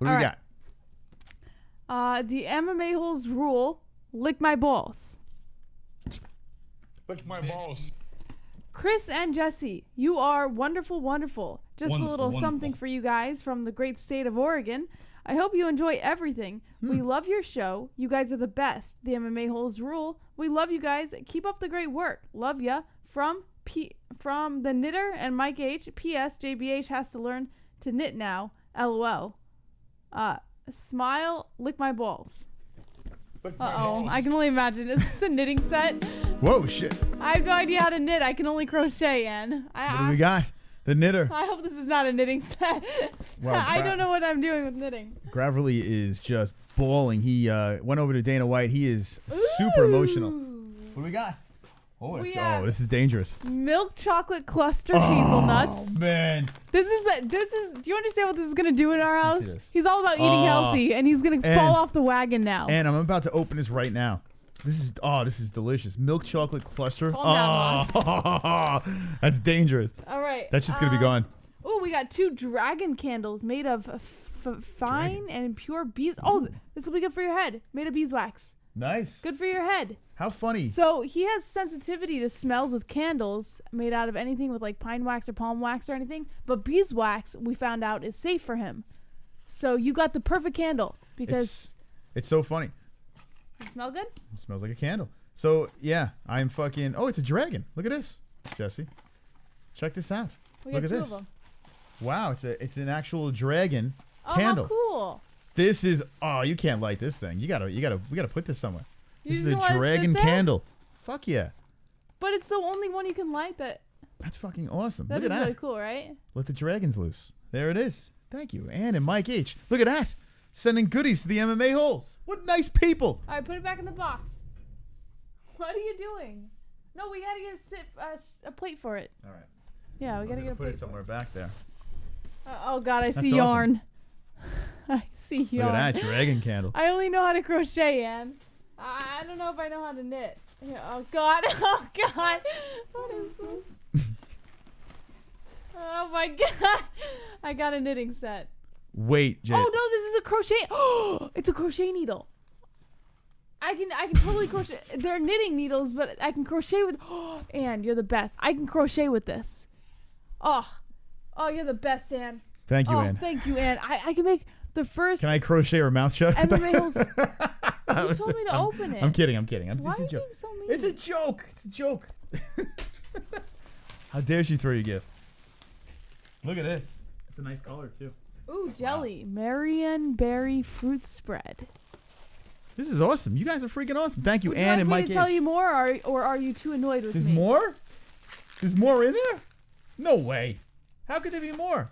do we got? The MMA-Holes rule, lick my balls. Lick my balls. Chris and Jesse, you are wonderful, wonderful. Just Wonderful, a little wonderful. something for you guys from the great state of Oregon. I hope you enjoy everything. We love your show. You guys are the best. The MMA-Holes rule. We love you guys. Keep up the great work. Love ya. From the knitter and Mike H. P.S. JBH has to learn to knit now. LOL. Smile, lick my balls. Uh-oh. I can only imagine. Is this a knitting set? Whoa, shit. I have no idea how to knit. I can only crochet, Ann. What do we got? The knitter. I hope this is not a knitting set. Well, I don't know what I'm doing with knitting. Graverly is just bawling. He went over to Dana White. He is super emotional. What do we got? Oh, this is dangerous. Milk chocolate cluster hazelnuts. Oh, man. This is. Do you understand what this is gonna do in our house? Yes. He's all about eating healthy, and he's gonna fall off the wagon now. And I'm about to open this right now. This is delicious. Milk chocolate cluster. Calm down, That's dangerous. All right. That shit's gonna be gone. Oh, we got 2 dragon candles made of fine and pure bees. Oh, this will be good for your head. Made of beeswax. Nice. Good for your head. How funny. So he has sensitivity to smells with candles made out of anything with like pine wax or palm wax or anything. But beeswax, we found out, is safe for him. So you got the perfect candle because... It's so funny. Does it smell good? It smells like a candle. So, yeah, I'm fucking... Oh, it's a dragon. Look at this, Jesse. Check this out. We Look got at 2 this. of them. Wow, it's an actual dragon Oh, candle. how cool. This is... Oh, you can't light this thing. We gotta put this somewhere. You This is just a wanna sit dragon there? candle. Fuck yeah. But it's the only one you can light that... That's fucking awesome. That Look is at that. really cool, right? Let the dragons loose. There it is. Thank you. Ann and Mike H. Look at that. Sending goodies to the MMA holes. What nice people. All right, put it back in the box. What are you doing? No, we gotta get a plate for it. All right. Yeah, we gotta get a put plate. it somewhere back there. Oh God, I see awesome. yarn. I see Look yarn. at that dragon candle. I only know how to crochet, Ann. I don't know if I know how to knit. Yeah, oh God, oh God, what is this? Oh my God, I got a knitting set. Wait, Jay. Oh no, this is a crochet. Oh, it's a crochet needle. I can totally crochet. They're knitting needles, but I can crochet with. Oh, Ann, you're the best. I can crochet with this. Oh, you're the best, Ann. Thank you, Ann. Thank you, Ann. I can make the first. Can I crochet her mouth shut? MMA holes. You told me to open it. I'm kidding. Why It's are a you joke. being so mean? It's a joke. It's a joke. How dare she throw you a gift? Look at this. It's a nice color too. Ooh, jelly. Marion berry fruit spread. This is awesome. You guys are freaking awesome. Thank you, Would Ann you and like me Mike to tell H. you more, or are you too annoyed with There's me? more? There's more in there? No way. How could there be more?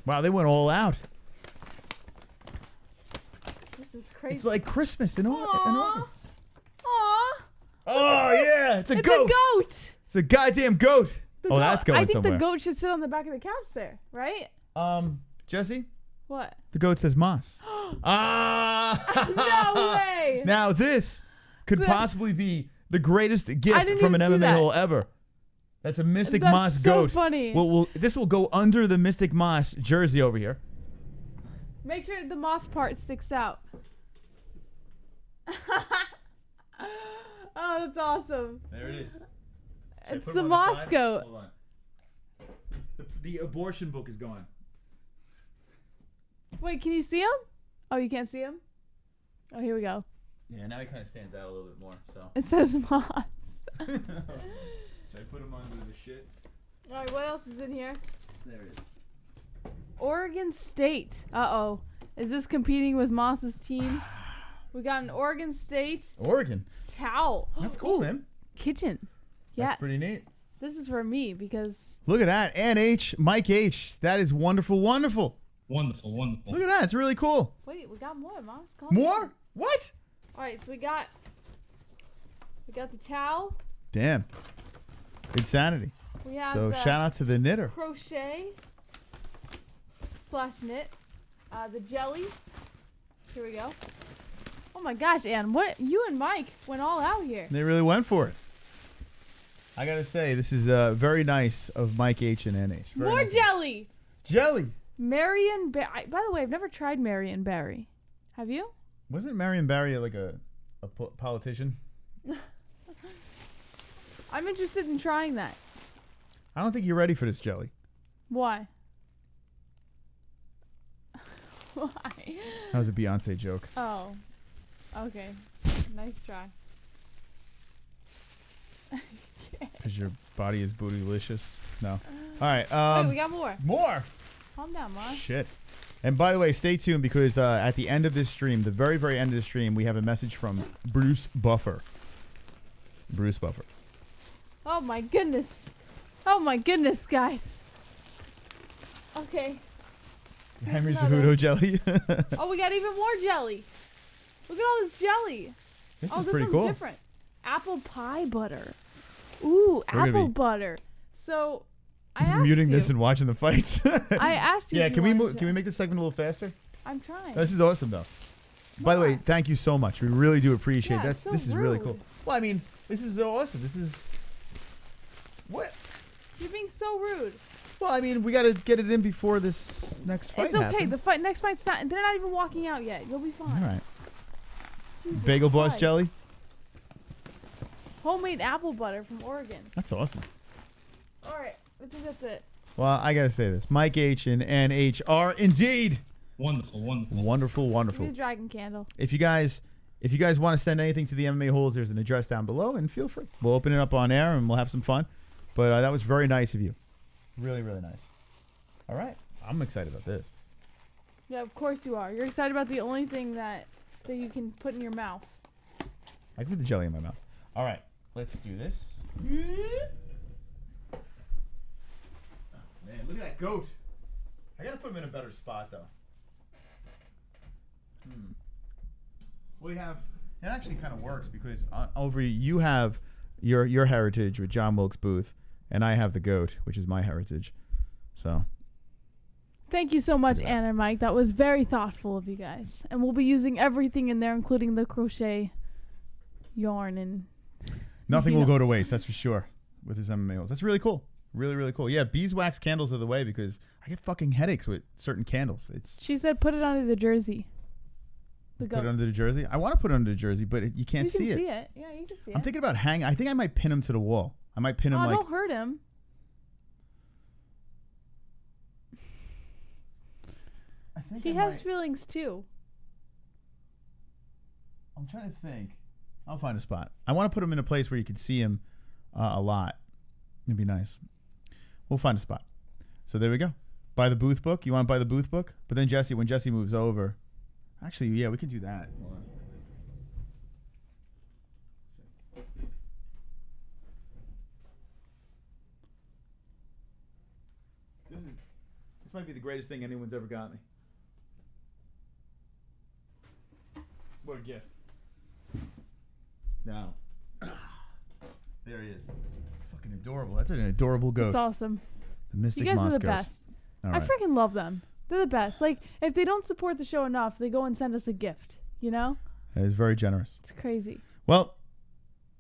Wow, they went all out. This is crazy. It's like Christmas in August. Aww. Oh, yeah. It's a It's goat. a goat. It's a goddamn goat. The Oh, goat- that's going I think somewhere. the goat should sit on the back of the couch there, right? Jesse? What? The goat says moss. No way. Now this could possibly be the greatest gift didn't from an even see MMA that. hole ever. That's a Mystic That's Moss so goat. funny. This will go under the Mystic Moss jersey over here. Make sure the moss part sticks out. Oh, that's awesome. There it is. It's the moss goat. Hold on. The abortion book is gone. Wait, can you see him? Oh, you can't see him? Oh, here we go. Yeah, now he kind of stands out a little bit more. So. It says moss. Should I put him under the shit? All right, what else is in here? There it is. Oregon State. Uh-oh. Is this competing with Moss's teams? We got an Oregon State Oregon. towel. That's cool, Ooh, man. Kitchen. Yes. That's pretty neat. This is for me because Look at that. And Mike H. That is wonderful, wonderful. Wonderful, wonderful. Look at that. It's really cool. wait, we got more, Moss. More? What? All right, so we got the towel. Damn. Insanity. We have So the shout out to the knitter. crochet/knit. The jelly. Here we go. Oh my gosh, Ann, what you and Mike went all out here. They really went for it. I gotta say, this is very nice of Mike H and NH. Very More nice. jelly. Jelly. Marion Barry. By the way, I've never tried Marion Barry. Have you? Wasn't Marion Barry like a politician? I'm interested in trying that. I don't think you're ready for this jelly. Why? Why? That was a Beyonce joke. Oh. Okay. Nice try. Because your body is bootylicious. No. All right. Wait, we got more. More. Calm down, Moss. Shit. And by the way, stay tuned because at the end of this stream, the very, very end of the stream, we have a message from Bruce Buffer. Bruce Buffer. Oh my goodness. Oh my goodness, guys. Okay. Henry another. Cejudo jelly. Oh, we got even more jelly. Look at all this jelly. This oh, is this pretty one's cool. different. Apple pie butter. Ooh, gonna apple be- butter. So, I asked Muting you. this and watching the fights. I asked you. Yeah, if can you we wanted to- can we make this segment a little faster? I'm trying. This is awesome though. By the way, thank you so much. We really do appreciate Yeah, that. it's so This is really rude. cool. Well, I mean, this is so awesome. This is what? You're being so rude. Well, I mean, we got to get it in before this next fight It's okay. happens. The next fight's not. They're not even walking out yet. You'll be fine. All right. Jesus Bagel Boss Christ. jelly. Homemade apple butter from Oregon. That's awesome. All right. I think that's it. Well, I gotta say this: Mike H and NH are indeed wonderful, wonderful, wonderful, wonderful. Give me the dragon candle. If you guys want to send anything to the MMA-Holes, there's an address down below, and feel free. We'll open it up on air, and we'll have some fun. But that was very nice of you. Really, really nice. All right, I'm excited about this. Yeah, of course you are. You're excited about the only thing that you can put in your mouth. I can put the jelly in my mouth. All right, let's do this. Oh, man, look at that goat. I gotta put him in a better spot, though. We have. It actually kind of works because over you have your heritage with John Wilkes Booth, and I have the goat, which is my heritage. So. Thank you so much, Anna and Mike. That was very thoughtful of you guys. And we'll be using everything in there, including the crochet yarn and Nothing will go to waste, that's for sure, with his MMA-Holes. That's really cool. Really, really cool. Yeah, beeswax candles are the way because I get fucking headaches with certain candles. She said put it under the jersey. Put it under the jersey? I want to put it under the jersey, but you can't see it. You can see it. Yeah, you can see it. I'm thinking about hanging. I think I might pin him to the wall. I might pin him like... don't hurt him. He has feelings too. I'm trying to think. I'll find a spot. I want to put him in a place where you can see him a lot. It'd be nice. We'll find a spot. So there we go. Buy the Booth book. You want to buy the Booth book? But then Jesse, when Jesse moves over... Actually, yeah, we can do that. Hold on. This might be the greatest thing anyone's ever got me. What a gift. Now, there he is. Fucking adorable. That's an adorable goat. It's awesome. The Mystic You guys Moss are the goat. best. All I right. freaking love them. They're the best. Like, if they don't support the show enough, they go and send us a gift. You know? That is very generous. It's crazy. Well,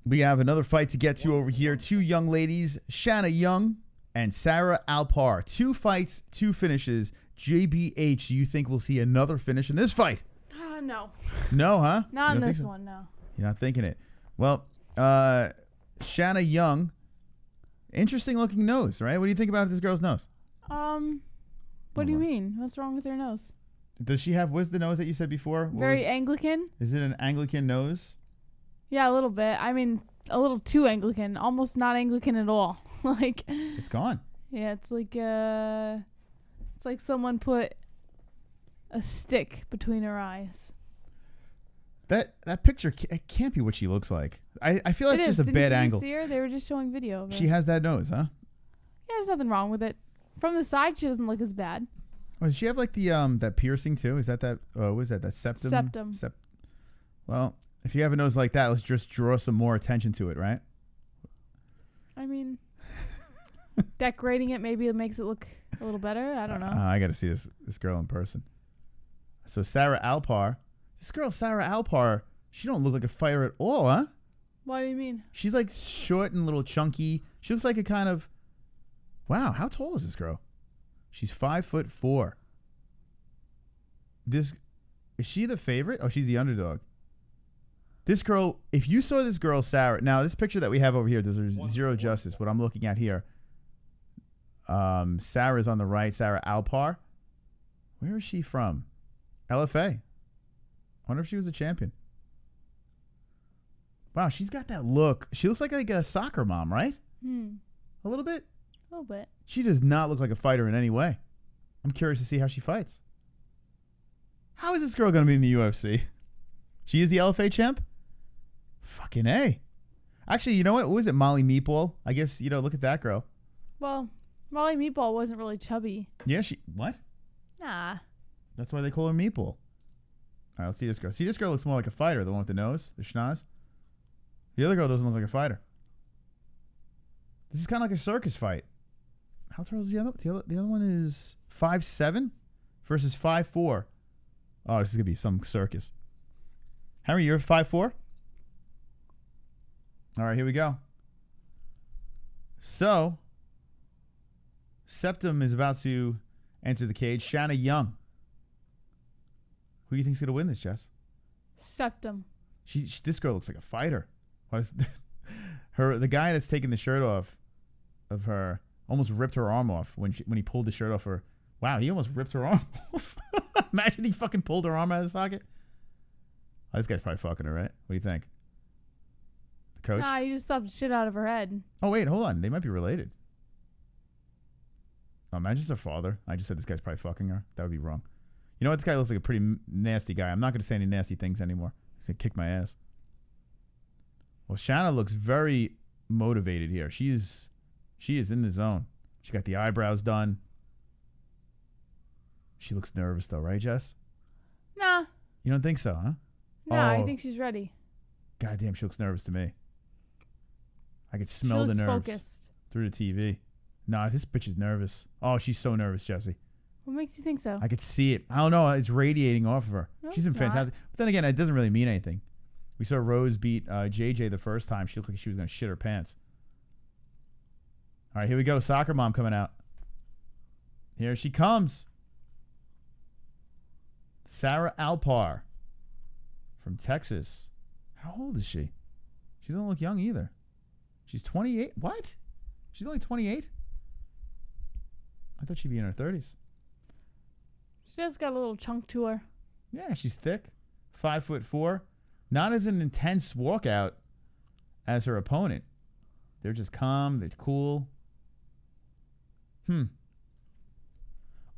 we have another fight to get to over here. Two young ladies, Shanna Young and Sarah Alpar. 2 fights, 2 finishes. JBH, do you think we'll see another finish in this fight? No. No, huh? Not You in don't this think so? one, no. You're not thinking it. Well, Shanna Young, interesting looking nose, right? What do you think about this girl's nose? What do you mean? What's wrong with her nose? Does she have, what's the nose that you said before? What Very was- Anglican? Is it an Anglican nose? Yeah, a little bit. I mean, a little too Anglican. Almost not Anglican at all. Like, It's gone. yeah, it's like someone put a stick between her eyes. That picture it can't be what she looks like. I feel like it's just a bad angle. See her? They were just showing video of her. She has that nose, huh? Yeah, there's nothing wrong with it. From the side, she doesn't look as bad. Oh, does she have like the that piercing too? Is that what is that? That septum? Septum. Well, if you have a nose like that, let's just draw some more attention to it, right? I mean, decorating it maybe it makes it look a little better. I don't know. I got to see this girl in person. So Sarah Alpar. This girl, Sarah Alpar, she don't look like a fighter at all, huh? What do you mean? She's like short and a little chunky. She looks like a kind of... Wow, how tall is this girl? She's 5'4". Is she the favorite? Oh, she's the underdog. This girl, if you saw this girl, Sarah... Now, this picture that we have over here does zero justice. What I'm looking at here. Sarah's on the right, Sarah Alpar. Where is she from? LFA. I wonder if she was a champion. Wow, she's got that look. She looks like a soccer mom, right? A little bit? A little bit. She does not look like a fighter in any way. I'm curious to see how she fights. How is this girl going to be in the UFC? She is the LFA champ? Fucking A. Actually, you know what? What was it? Molly Meatball? I guess, look at that girl. Well, Molly Meatball wasn't really chubby. Yeah, what? Nah. That's why they call her Meatball. All right, let's see this girl. See, this girl looks more like a fighter, the one with the nose, the schnoz. The other girl doesn't look like a fighter. This is kind of like a circus fight. How tall is the other? The other one is 5'7" versus 5'4". Oh, this is gonna be some circus. Henry, you're 5'4". All right, here we go. So, Septum is about to enter the cage. Shanna Young. Who do you think's gonna win this, Jess? Septum. This girl looks like a fighter. The guy that's taking the shirt off of her almost ripped her arm off when he pulled the shirt off her. Wow, he almost ripped her arm off. Imagine he fucking pulled her arm out of the socket. Oh, this guy's probably fucking her, right? What do you think? The coach? Nah, you just slapped the shit out of her head. Oh, wait, hold on. They might be related. Oh, imagine it's her father. I just said this guy's probably fucking her. That would be wrong. You know what? This guy looks like a pretty nasty guy. I'm not going to say any nasty things anymore. He's going to kick my ass. Well, Shanna looks very motivated here. She is in the zone. She got the eyebrows done. She looks nervous, though, right, Jess? Nah. You don't think so, huh? Nah, I think she's ready. Goddamn, she looks nervous to me. I could smell the nerves focused through the TV. Nah, this bitch is nervous. Oh, she's so nervous, Jesse. What makes you think so? I could see it. I don't know. It's radiating off of her. No, She's been fantastic. But then again, it doesn't really mean anything. We saw Rose beat JJ the first time. She looked like she was going to shit her pants. All right, here we go. Soccer mom coming out. Here she comes. Sarah Alpar from Texas. How old is she? She doesn't look young either. She's 28. What? She's only 28? I thought she'd be in her 30s. She just got a little chunk to her. Yeah, she's thick. 5'4". Not as an intense walkout as her opponent. They're just calm. They're cool.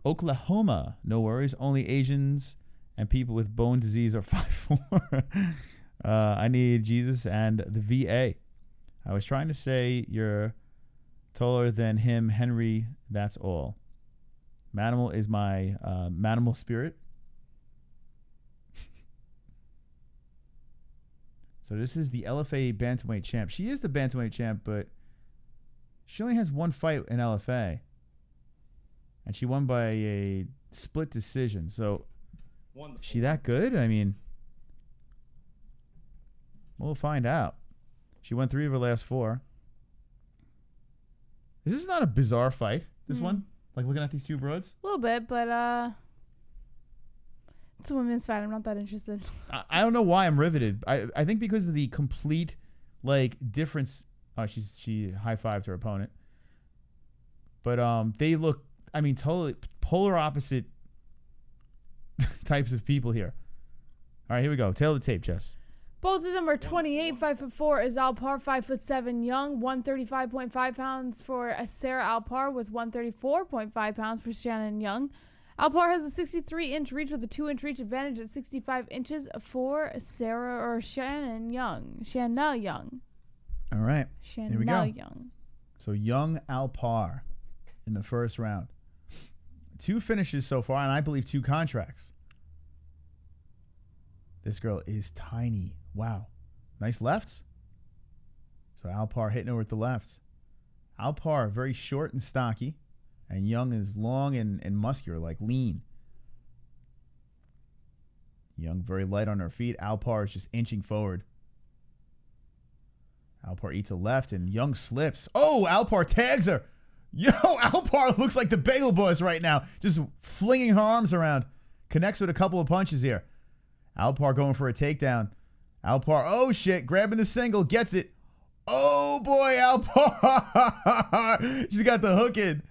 Oklahoma. No worries. Only Asians and people with bone disease are 5'4". I need Jesus and the VA. I was trying to say you're taller than him, Henry. That's all. Manimal is my manimal spirit. So this is the LFA bantamweight champ. She is the bantamweight champ, but she only has one fight in LFA. And she won by a split decision. So, is she that good? I mean, we'll find out. She won 3 of her last 4. Is this not a bizarre fight, this one? Like looking at these two broads? A little bit, but it's a women's fight. I'm not that interested. I don't know why I'm riveted. I think because of the complete, difference. Oh, she high-fived her opponent. But they look, totally polar opposite types of people here. All right, here we go. Tail of the tape, Jess. Both of them are 28. 5'4" is Alpar. 5'7" Young. 135.5 pounds for Sarah Alpar with 134.5 pounds for Shanna Young. Alpar has a 63-inch reach with a 2-inch reach advantage at 65 inches for Shanna Young. All right. Here we go. Shanna Young. So Young Alpar in the first round. 2 finishes so far, and I believe 2 contracts. This girl is tiny. Wow. Nice lefts. So Alpar hitting her with the left. Alpar very short and stocky, and Young is long and muscular, like lean. Young very light on her feet. Alpar is just inching forward. Alpar eats a left, and Young slips. Oh, Alpar tags her. Yo, Alpar looks like the Bagel Boss right now, just flinging her arms around. Connects with a couple of punches here. Alpar going for a takedown. Alpar, oh shit, grabbing the single, gets it. Oh boy, Alpar. She's got the hook in.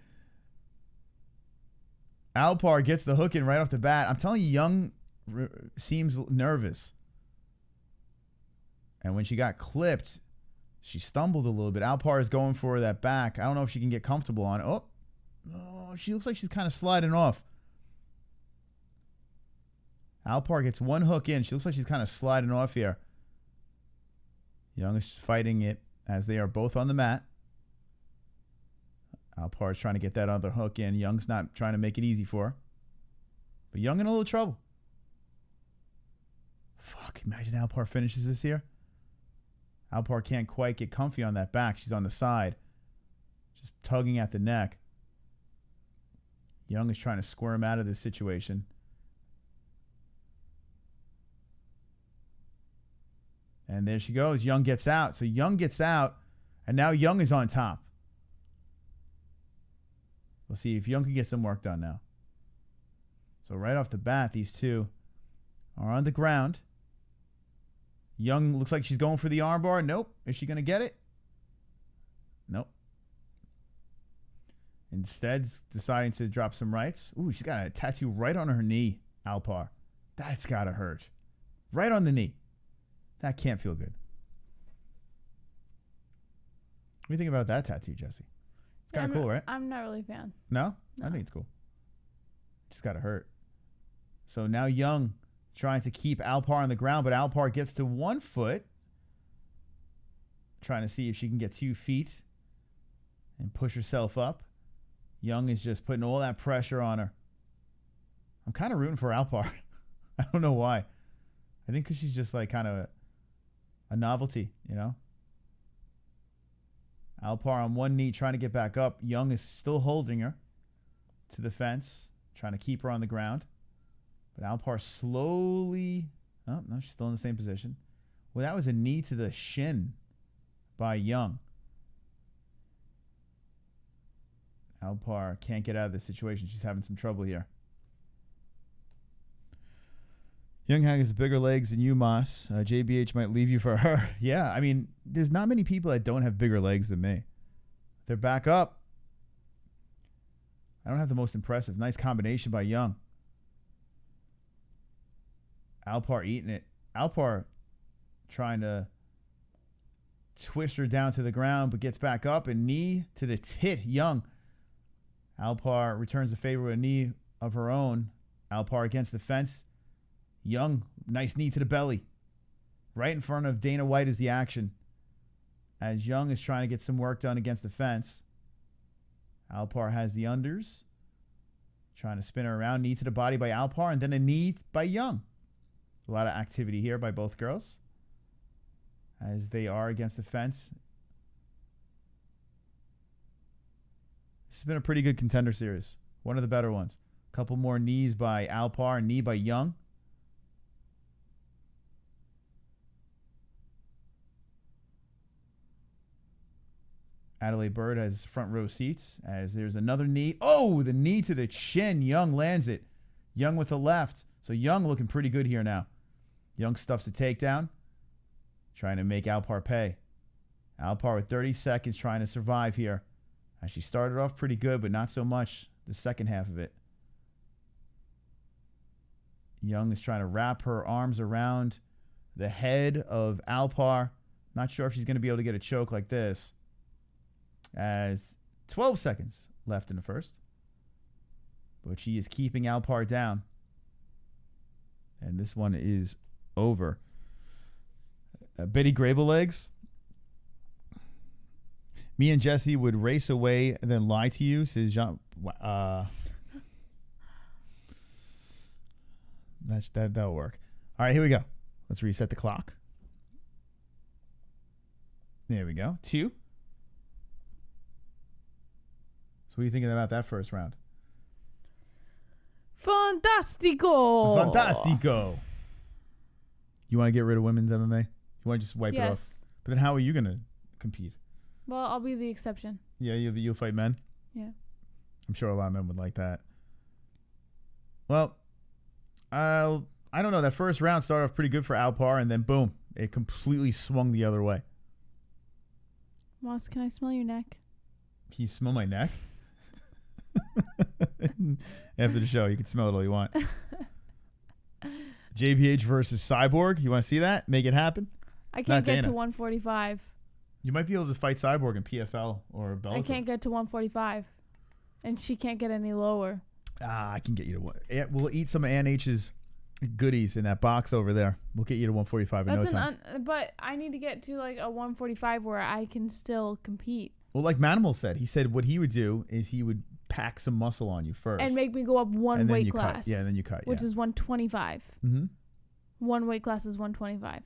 Alpar gets the hook in right off the bat. I'm telling you, Young seems nervous. And when she got clipped, she stumbled a little bit. Alpar is going for that back. I don't know if she can get comfortable on it. Oh, she looks like she's kind of sliding off. Alpar gets one hook in. She looks like she's kind of sliding off here. Young is fighting it as they are both on the mat. Alpar is trying to get that other hook in. Young's not trying to make it easy for her. But Young in a little trouble. Fuck, imagine Alpar finishes this here. Alpar can't quite get comfy on that back. She's on the side. Just tugging at the neck. Young is trying to squirm out of this situation. And there she goes. Young gets out. So Young gets out, and now Young is on top. We'll see if Young can get some work done now. So right off the bat, these two are on the ground. Young looks like she's going for the armbar. Nope. Is she going to get it? Nope. Instead, deciding to drop some rights. Ooh, she's got a tattoo right on her knee, Alpar. That's got to hurt. Right on the knee. That can't feel good. What do you think about that tattoo, Jesse? It's kind of cool, right? I'm not really a fan. No? I think it's cool. Just got to hurt. So now Young trying to keep Alpar on the ground, but Alpar gets to 1 foot. Trying to see if she can get 2 feet and push herself up. Young is just putting all that pressure on her. I'm kind of rooting for Alpar. I don't know why. I think because she's just like kind of a novelty, you know? Alpar on one knee trying to get back up. Young is still holding her to the fence, trying to keep her on the ground. But Alpar slowly... Oh, no, she's still in the same position. Well, that was a knee to the shin by Young. Alpar can't get out of this situation. She's having some trouble here. Young has bigger legs than you, Moss. JBH might leave you for her. Yeah, I mean, there's not many people that don't have bigger legs than me. They're back up. I don't have the most impressive. Nice combination by Young. Alpar eating it. Alpar trying to twist her down to the ground, but gets back up and knee to the tit. Young. Alpar returns the favor with a knee of her own. Alpar against the fence. Young, nice knee to the belly. Right in front of Dana White is the action. As Young is trying to get some work done against the fence. Alpar has the unders. Trying to spin her around. Knee to the body by Alpar, and then a knee by Young. A lot of activity here by both girls. As they are against the fence. This has been a pretty good contender series. One of the better ones. A couple more knees by Alpar and knee by Young. Adelaide Bird has front row seats as there's another knee. Oh, the knee to the chin. Young lands it. Young with the left. So Young looking pretty good here now. Young stuffs the takedown. Trying to make Alpar pay. Alpar with 30 seconds trying to survive here. As she started off pretty good, but not so much the second half of it. Young is trying to wrap her arms around the head of Alpar. Not sure if she's going to be able to get a choke like this. As 12 seconds left in the first. but she is keeping Alpar down. And this one is over. Betty Grable legs. Me and Jesse would race away and then lie to you, says Jean. That'll work. All right, here we go. Let's reset the clock. There we go. 2. So what are you thinking about that first round? Fantastico. Fantastico. You want to get rid of women's MMA? You want to just wipe it off? Yes. But then how are you going to compete? Well, I'll be the exception. Yeah, you'll fight men? Yeah. I'm sure a lot of men would like that. Well, I don't know. That first round started off pretty good for Alpar, and then boom, it completely swung the other way. Moss, can I smell your neck? Can you smell my neck? After the show, you can smell it all you want. JBH versus Cyborg. You want to see that? Make it happen? I can't get to 145. You might be able to fight Cyborg in PFL or Bellator. I can't get to 145. And she can't get any lower. I can get you to one. We'll eat some of Ann H's goodies in that box over there. We'll get you to 145 in no time. But I need to get to like a 145 where I can still compete. Well, like Manimal said, he said what he would do is he would pack some muscle on you first. And make me go up one weight class. Cut. Yeah, and then you cut. Which is 125. Mm-hmm. One weight class is 125.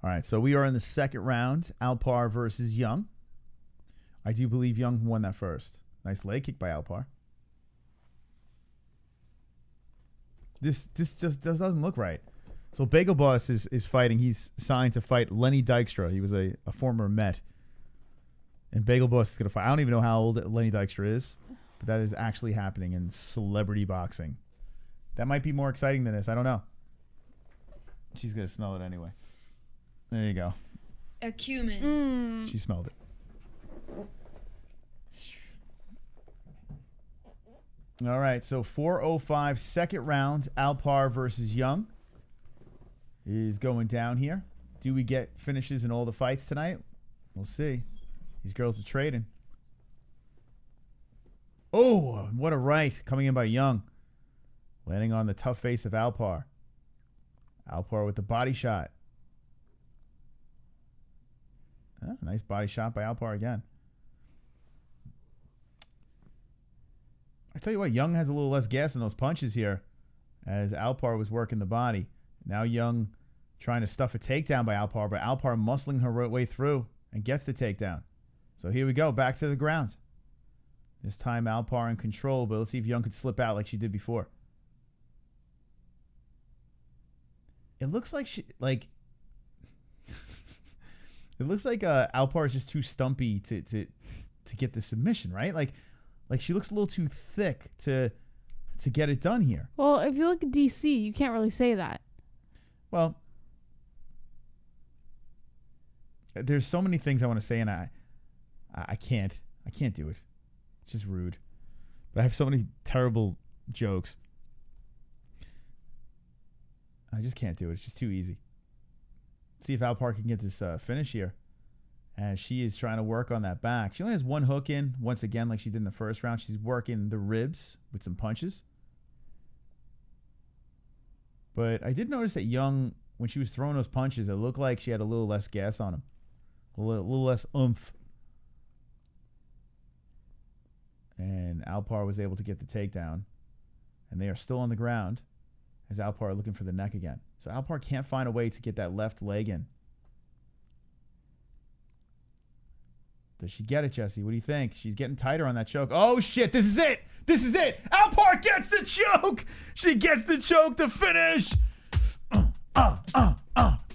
All right, so we are in the second round. Alpar versus Young. I do believe Young won that first. Nice leg kick by Alpar. This just doesn't look right. So Bagel Boss is fighting. He's signed to fight Lenny Dykstra. He was a former Met. And Bagel Boss is going to fight. I don't even know how old Lenny Dykstra is, but that is actually happening in celebrity boxing. That might be more exciting than this. I don't know. She's going to smell it anyway. There you go. A cumin. She smelled it. All right, so 4:05 second round. Alpar versus Young is going down here. Do we get finishes in all the fights tonight? We'll see. These girls are trading. Oh, what a right coming in by Young. Landing on the tough face of Alpar. Alpar with the body shot. Oh, nice body shot by Alpar again. I tell you what, Young has a little less gas in those punches here as Alpar was working the body. Now Young trying to stuff a takedown by Alpar, but Alpar muscling her way through and gets the takedown. So here we go, back to the ground. This time Alpar in control, but let's see if Young could slip out like she did before. It looks like Alpar is just too stumpy to get the submission, right? Like she looks a little too thick to get it done here. Well, if you look at DC, you can't really say that. Well, there's so many things I want to say, and I can't do it. It's just rude. But I have so many terrible jokes. I just can't do it. It's just too easy. See if Alpar can get this finish here. As she is trying to work on that back. She only has one hook in, once again, like she did in the first round. She's working the ribs with some punches. But I did notice that Young, when she was throwing those punches, it looked like she had a little less gas on him. A little less oomph. And Alpar was able to get the takedown. And they are still on the ground as Alpar looking for the neck again. So Alpar can't find a way to get that left leg in. Does she get it, Jesse? What do you think? She's getting tighter on that choke. Oh, shit. This is it. This is it. Alpar gets the choke. She gets the choke to finish.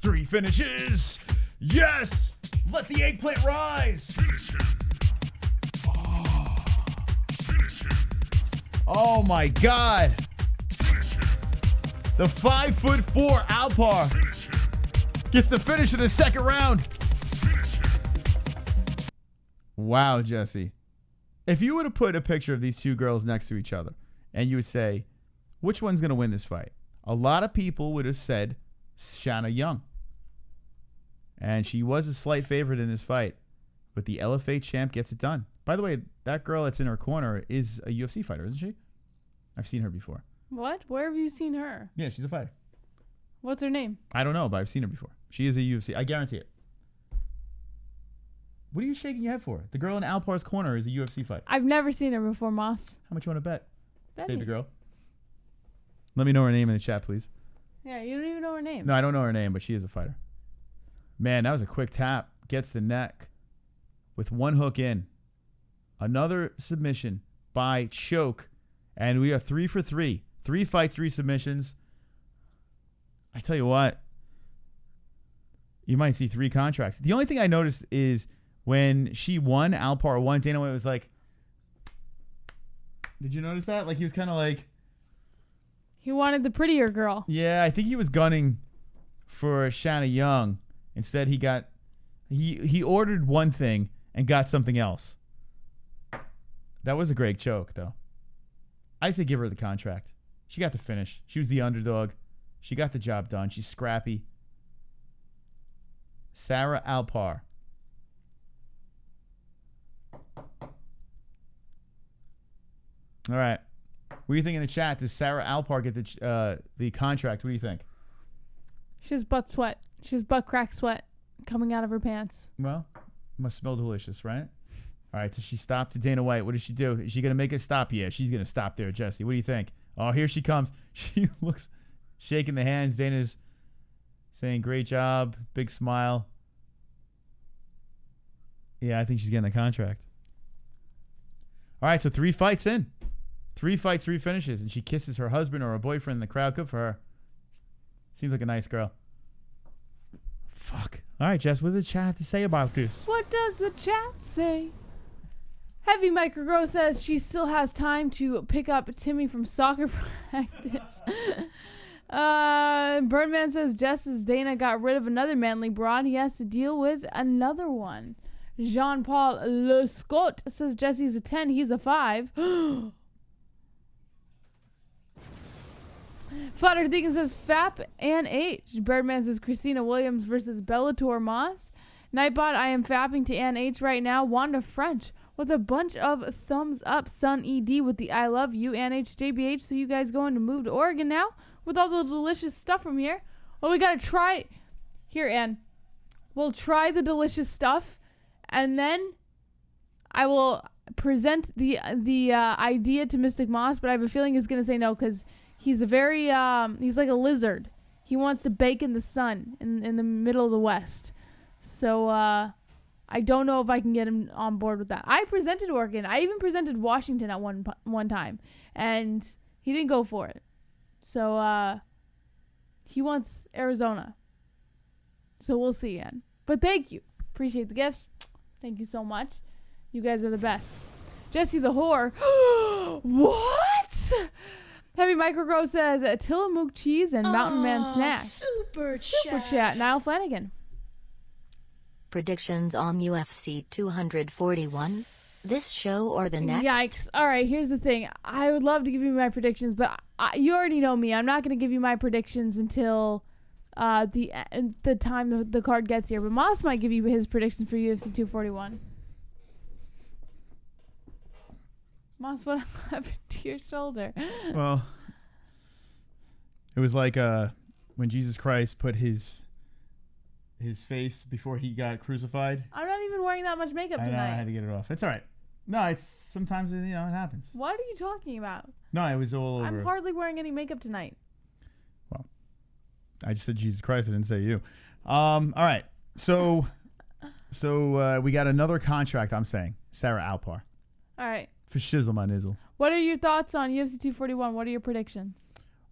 3 finishes. Yes. Let the eggplant rise. Finish him. Finish him. Oh, my God. Finish him. The 5'4" Alpar gets the finish in the second round. Wow, Jesse. If you were to put a picture of these two girls next to each other and you would say, which one's going to win this fight? A lot of people would have said Shanna Young. And she was a slight favorite in this fight. But the LFA champ gets it done By the way, that girl that's in her corner is a UFC fighter, isn't she? I've seen her before. What? Where have you seen her? Yeah, she's a fighter. What's her name? I don't know, but I've seen her before. She is a UFC. I guarantee it. What are you shaking your head for? The girl in Alpar's corner is a UFC fighter. I've never seen her before, Moss. How much you want to bet? Baby girl? Let me know her name in the chat, please. Yeah, you don't even know her name. No, I don't know her name, but she is a fighter. Man, that was a quick tap. Gets the neck with one hook in. Another submission by choke. And we are 3 for 3. 3 fights, 3 submissions. I tell you what. You might see 3 contracts. The only thing I noticed is when she won, Alpar won, Dana White was like, did you notice that? Like, he was kind of like... He wanted the prettier girl. Yeah, I think he was gunning for Shanna Young. Instead, he got... He ordered one thing and got something else. That was a great choke, though. I say give her the contract. She got the finish. She was the underdog. She got the job done. She's scrappy. Sarah Alpar. All right. What do you think in the chat? Does Sarah Alpar get the contract? What do you think? She has butt sweat. She has butt crack sweat coming out of her pants. Well, must smell delicious, right? All right, so she stopped to Dana White. What does she do? Is she going to make it stop? Yeah, she's going to stop there, Jesse. What do you think? Oh, here she comes. She looks shaking the hands. Dana's saying, great job. Big smile. Yeah, I think she's getting the contract. All right, so 3 fights in. 3 fights, 3 finishes. And she kisses her husband or her boyfriend in the crowd. Good for her. Seems like a nice girl. Fuck. All right, Jess, what does the chat have to say about this? What does the chat say? Heavy Microgrow says she still has time to pick up Timmy from soccer practice. Birdman says just as Dana got rid of another manly broad, he has to deal with another one. Jean-Paul Lescott says Jesse's a 10, he's a 5. Flutter Deacon says Fap and H. Birdman says Christina Williams versus Bellator Moss. Nightbot, I am fapping to Ann H right now. Wanda French with a bunch of thumbs up. Sun ED with the I love you. Ann H, JBH. So you guys going to move to Oregon now with all the delicious stuff from here? Well, we got to try. Here, Ann. We'll try the delicious stuff. And then I will present the idea to Mystic Moss. But I have a feeling he's going to say no because he's a very, he's like a lizard. He wants to bake in the sun in the middle of the West. So, I don't know if I can get him on board with that. I presented Oregon. I even presented Washington at one time. And he didn't go for it. So, he wants Arizona. So, we'll see, Ann. But thank you. Appreciate the gifts. Thank you so much. You guys are the best. Jesse the whore. What? Heavy Microgrow says Tillamook cheese and Mountain Man snack. Super chat. Niall Flanagan. Predictions on UFC 241? This show or the next? Yikes. All right, here's the thing. I would love to give you my predictions, but you already know me. I'm not going to give you my predictions until the time the card gets here. But Moss might give you his predictions for UFC 241. Moss, what happened to your shoulder? Well, it was like when Jesus Christ put his face before he got crucified. I'm not even wearing that much makeup tonight. I know, I had to get it off. It's all right. No, it's sometimes, it happens. What are you talking about? No, it was all over. I'm hardly wearing any makeup tonight. Well, I just said Jesus Christ. I didn't say you. All right. So we got another contract, I'm saying. Sarah Alpar. All right. For shizzle my nizzle. What are your thoughts on UFC 241? What are your predictions?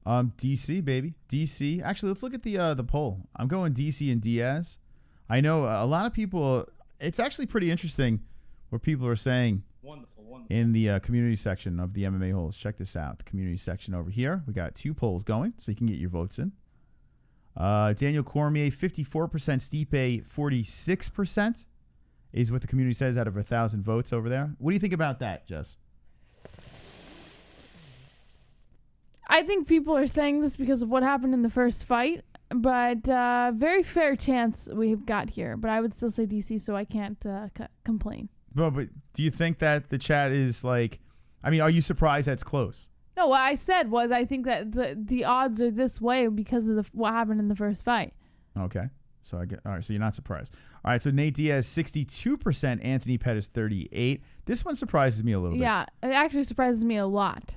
DC, baby. DC. Actually, let's look at the poll. I'm going DC and Diaz. I know a lot of people, it's actually pretty interesting what people are saying in the community section of the MMA-Holes. Check this out. The community section over here. We got 2 polls going, so you can get your votes in. Daniel Cormier, 54%. Stipe, 46%. Is what the community says out of 1,000 votes over there. What do you think about that, Jess? I think people are saying this because of what happened in the first fight, but very fair chance we've got here. But I would still say DC, so I can't complain. Well, but do you think that the chat is like, I mean, are you surprised that's close? No, what I said was I think that the odds are this way because of what happened in the first fight. Okay. So all right, so you're not surprised. All right, so Nate Diaz 62%, Anthony Pettis 38%. This one surprises me a little bit. Yeah, it actually surprises me a lot.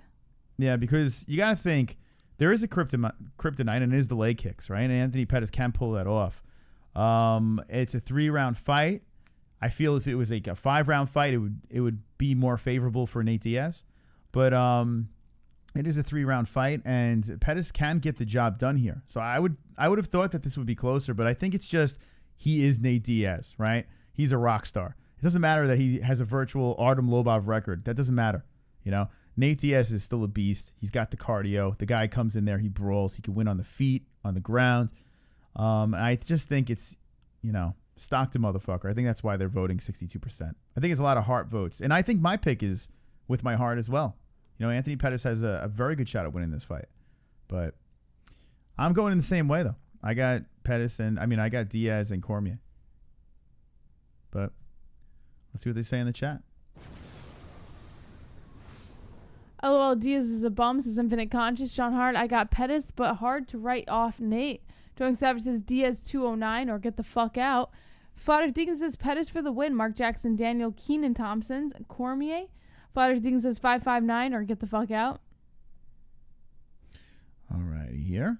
Yeah, because you got to think there is a kryptonite, and it is the leg kicks, right? And Anthony Pettis can pull that off. It's a 3-round fight. I feel if it was like a 5-round fight, it would be more favorable for Nate Diaz. But it is a 3-round fight, and Pettis can get the job done here. So I would have thought that this would be closer, but I think it's just he is Nate Diaz, right? He's a rock star. It doesn't matter that he has a virtual Artem Lobov record. That doesn't matter, you know? Nate Diaz is still a beast. He's got the cardio. The guy comes in there, he brawls. He can win on the feet, on the ground. I just think it's, Stockton motherfucker. I think that's why they're voting 62%. I think it's a lot of heart votes. And I think my pick is with my heart as well. Anthony Pettis has a very good shot at winning this fight. But I'm going in the same way, though. I got Pettis I got Diaz and Cormier. But let's see what they say in the chat. LOL, Diaz is a bum, says Infinite Conscious. Sean Hart, I got Pettis, but hard to write off Nate. Joing Savage says Diaz 209 or get the fuck out. Fodder Deacon says Pettis for the win. Mark Jackson, Daniel, Keenan Thompson, Cormier. Fodder Deacon says 559 or get the fuck out. All right, here.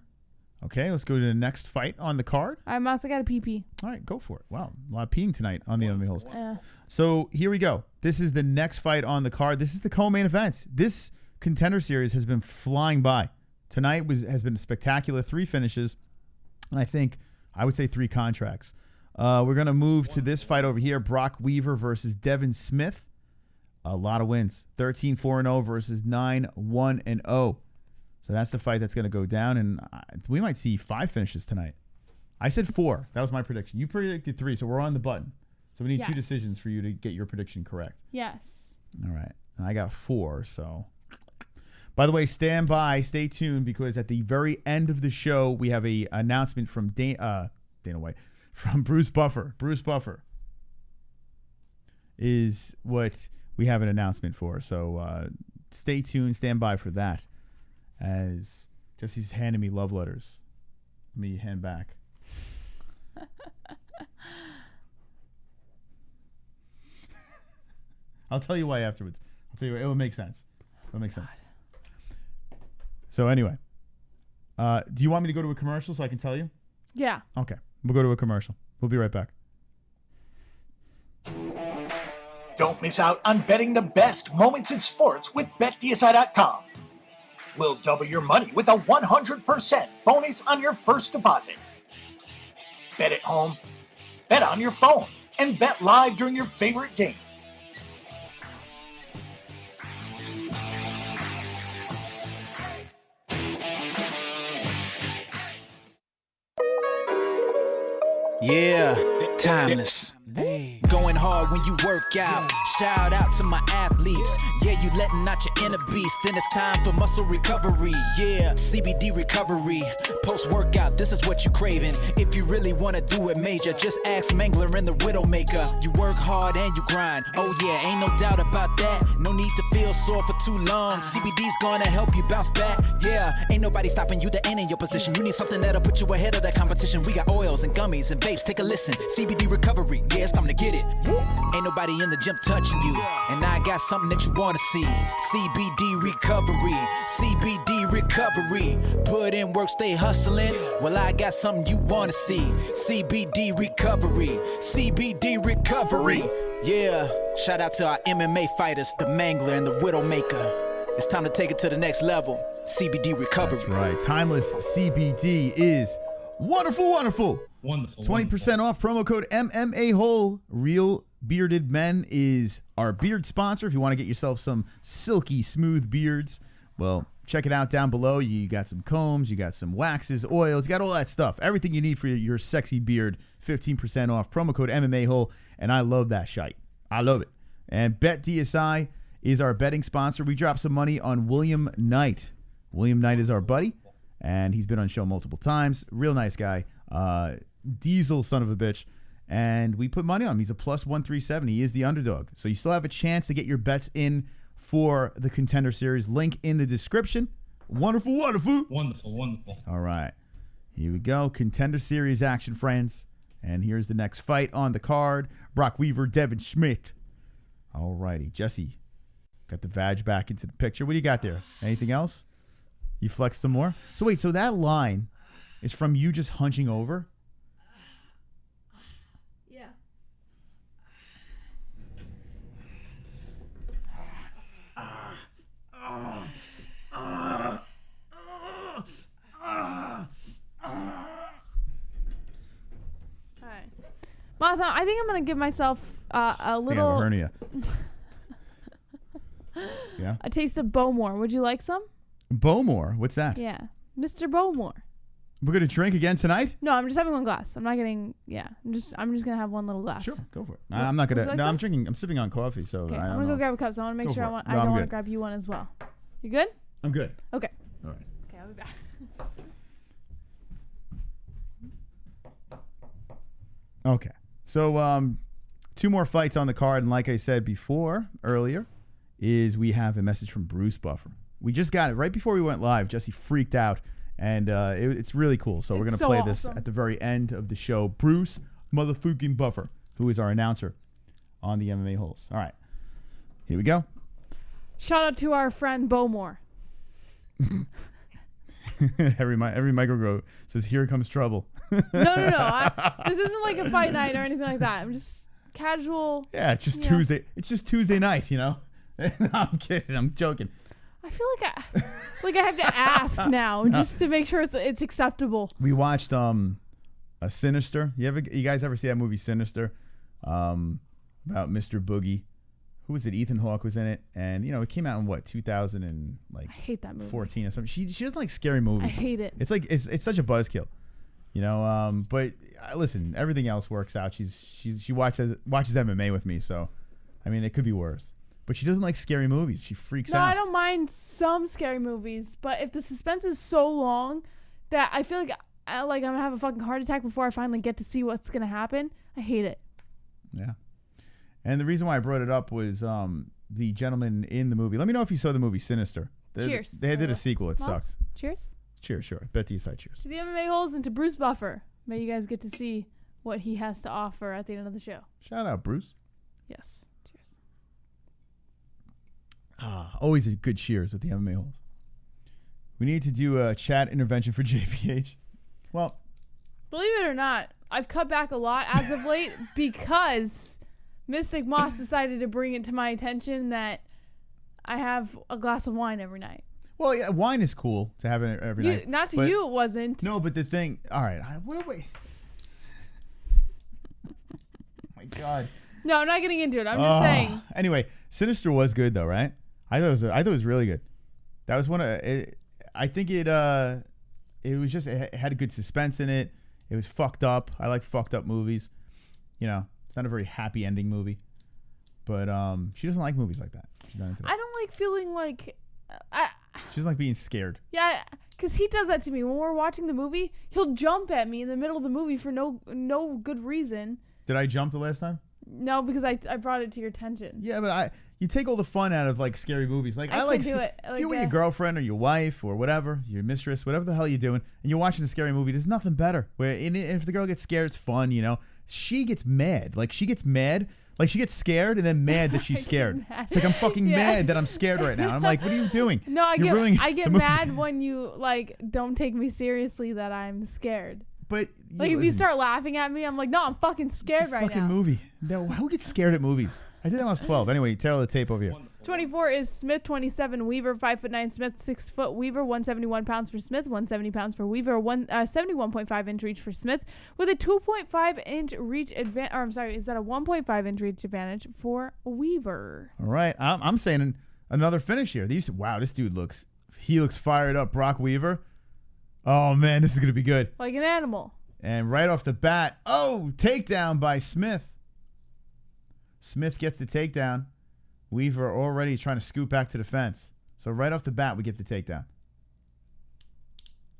Okay, let's go to the next fight on the card. All right, Moss, I got a PP. All right, go for it. Wow, a lot of peeing tonight on the MMA-Holes. Yeah. So here we go. This is the next fight on the card. This is the co-main event. This Contender series has been flying by. Tonight has been spectacular. 3 finishes, and I would say 3 contracts. We're going to move to this fight over here. Brok Weaver versus Devin Smyth. A lot of wins. 13-4-0 versus 9-1-0. So that's the fight that's going to go down, and we might see 5 finishes tonight. I said 4. That was my prediction. You predicted 3, so we're on the button. So we need 2 decisions for you to get your prediction correct. Yes. All right. And I got 4, so... By the way, stand by, stay tuned, because at the very end of the show, we have a announcement from Dana White, from Bruce Buffer. Bruce Buffer is what we have an announcement for. So stay tuned, stand by for that. As Jesse's handing me love letters. Let me hand back. I'll tell you why afterwards. I'll tell you why. It will make sense. It'll make sense. So anyway, do you want me to go to a commercial so I can tell you? Yeah. Okay. We'll go to a commercial. We'll be right back. Don't miss out on betting the best moments in sports with BetDSI.com. We'll double your money with a 100% bonus on your first deposit. Bet at home, bet on your phone, and bet live during your favorite game. Yeah, timeless. Going hard when you work out. Shout out to my athletes. Yeah, you letting out your inner beast. Then it's time for muscle recovery. Yeah, CBD recovery. Post-workout, this is what you craving. If you really want to do it major, just ask Mangler and the Widowmaker. You work hard and you grind. Oh yeah, ain't no doubt about that. No need to feel sore for too long. CBD's gonna help you bounce back. Yeah, ain't nobody stopping you to end in your position. You need something that'll put you ahead of that competition. We got oils and gummies and vapes. Take a listen. CBD recovery. Yeah, it's time to get it. Ain't nobody in the gym touching you. And I got something that you wanna see. CBD recovery. CBD recovery. Put in work, stay hustling. Well, I got something you wanna see. CBD recovery. CBD recovery. Yeah. Shout out to our MMA fighters, the Mangler and the Widowmaker. It's time to take it to the next level. CBD recovery. That's right. Timeless CBD is wonderful, wonderful. Wonderful. 20% off. Promo code MMA-Hole. Real Bearded Men is our beard sponsor. If you want to get yourself some silky smooth beards, well, check it out down below. You got some combs, you got some waxes, oils, you got all that stuff. Everything you need for your sexy beard. 15% off. Promo code MMA-Hole. And I love that shite. I love it. And BetDSI is our betting sponsor. We dropped some money on William Knight. William Knight is our buddy, and he's been on show multiple times. Real nice guy. Diesel son of a bitch. and we put money on him. He's a plus 137. He is the underdog. So you still have a chance to get your bets in for the Contender Series. Link in the description. Wonderful, wonderful. Wonderful, wonderful. All right. Here we go. Contender Series action, friends. And here's the next fight on the card. Brok Weaver, Devin Smyth. All righty. Jesse, got the vag back into the picture. What do you got there? Anything else? You flexed some more? So wait, so that line is from you just hunching over? Yeah. Masa, I think I'm gonna give myself a little. I have a hernia. Yeah. A taste of Bowmore. Would you like some? Bowmore? What's that? Yeah, Mr. Bowmore. We're gonna drink again tonight? No, I'm just having one glass. I'm not getting. Yeah, I'm just gonna have one little glass. Sure, go for it. I'm not gonna. Like no, some? I'm drinking. I'm sipping on coffee, so Okay, I don't I'm gonna know. go grab a cup. So I want to make Go sure for it. I No, I'm don't want to good. grab you one as well. You good? I'm good. Okay. All right. Okay, I'll be back. Okay. So 2 more fights on the card, and like I said earlier, is we have a message from Bruce Buffer. We just got it right before we went live. Jesse freaked out, and it's really cool. So we're gonna play this at the very end of the show. Bruce motherfucking Buffer, who is our announcer on the MMA-Holes. All right, here we go. Shout out to our friend Bowmore. every micro says, "Here comes trouble." No. This isn't like a fight night or anything like that. I'm just casual. Yeah, it's just Tuesday. It's just Tuesday night, you know. No, I'm kidding. I'm joking. I feel like I have to ask now just to make sure it's acceptable. We watched a Sinister. You guys ever see that movie Sinister? About Mr. Boogie. Who was it? Ethan Hawke was in it, and it came out in what 2000 and like I hate that movie. 14 or something. She doesn't like scary movies. I hate it. It's like it's such a buzzkill, But listen, everything else works out. She watches MMA with me, so I mean it could be worse. But she doesn't like scary movies. She freaks out. No, I don't mind some scary movies, but if the suspense is so long that I feel like I'm gonna have a fucking heart attack before I finally get to see what's gonna happen, I hate it. Yeah. And the reason why I brought it up was the gentleman in the movie. Let me know if you saw the movie Sinister. Cheers. They did a sequel. It Moss? sucks. Cheers. Cheers, sure. BetDSI, cheers. To the MMA-Holes and to Bruce Buffer. May you guys get to see what he has to offer at the end of the show. Shout out, Bruce. Yes. Cheers. Always a good cheers with the MMA-Holes. We need to do a chat intervention for JPH. Well, believe it or not, I've cut back a lot as of late because Mystic Moss decided to bring it to my attention that I have a glass of wine every night. Well, yeah, wine is cool to have it every night. Not to you, it wasn't. No, but the thing... All right. What are we... Oh, my God. No, I'm not getting into it. I'm just saying. Anyway, Sinister was good, though, right? I thought it was really good. That was one of... I think it was just... It had a good suspense in it. It was fucked up. I like fucked up movies. It's not a very happy ending movie. But she doesn't like movies like that. She's not into that. I don't like feeling like... She doesn't like being scared. Yeah, because he does that to me. When we're watching the movie, he'll jump at me in the middle of the movie for no good reason. Did I jump the last time? No, because I brought it to your attention. Yeah, but you take all the fun out of like scary movies. Like I like do it. If you're with your girlfriend or your wife or whatever, your mistress, whatever the hell you're doing, and you're watching a scary movie, there's nothing better. If the girl gets scared, it's fun, She gets mad. Like she gets mad. Like she gets scared and then mad that she's scared. It's like I'm fucking mad that I'm scared right now. I'm like, what are you doing? No, I get mad when you don't take me seriously that I'm scared. But if you start laughing at me, I'm like, no, I'm fucking scared right now. Fucking movie. No, who gets scared at movies? I did that when I was 12. Anyway, tail of the tape over here. 24 is Smith, 27 Weaver, 5'9" Smith, 6 foot Weaver, 171 pounds for Smith, 170 pounds for Weaver, 71.5 inch reach for Smith, with a 2.5 inch reach advantage. Or I'm sorry, is that a 1.5 inch reach advantage for Weaver? All right, I'm saying another finish here. This dude looks fired up. Brok Weaver. Oh man, this is gonna be good. Like an animal. And right off the bat, takedown by Smith. Smith gets the takedown. Weaver already trying to scoot back to the fence. So right off the bat, we get the takedown.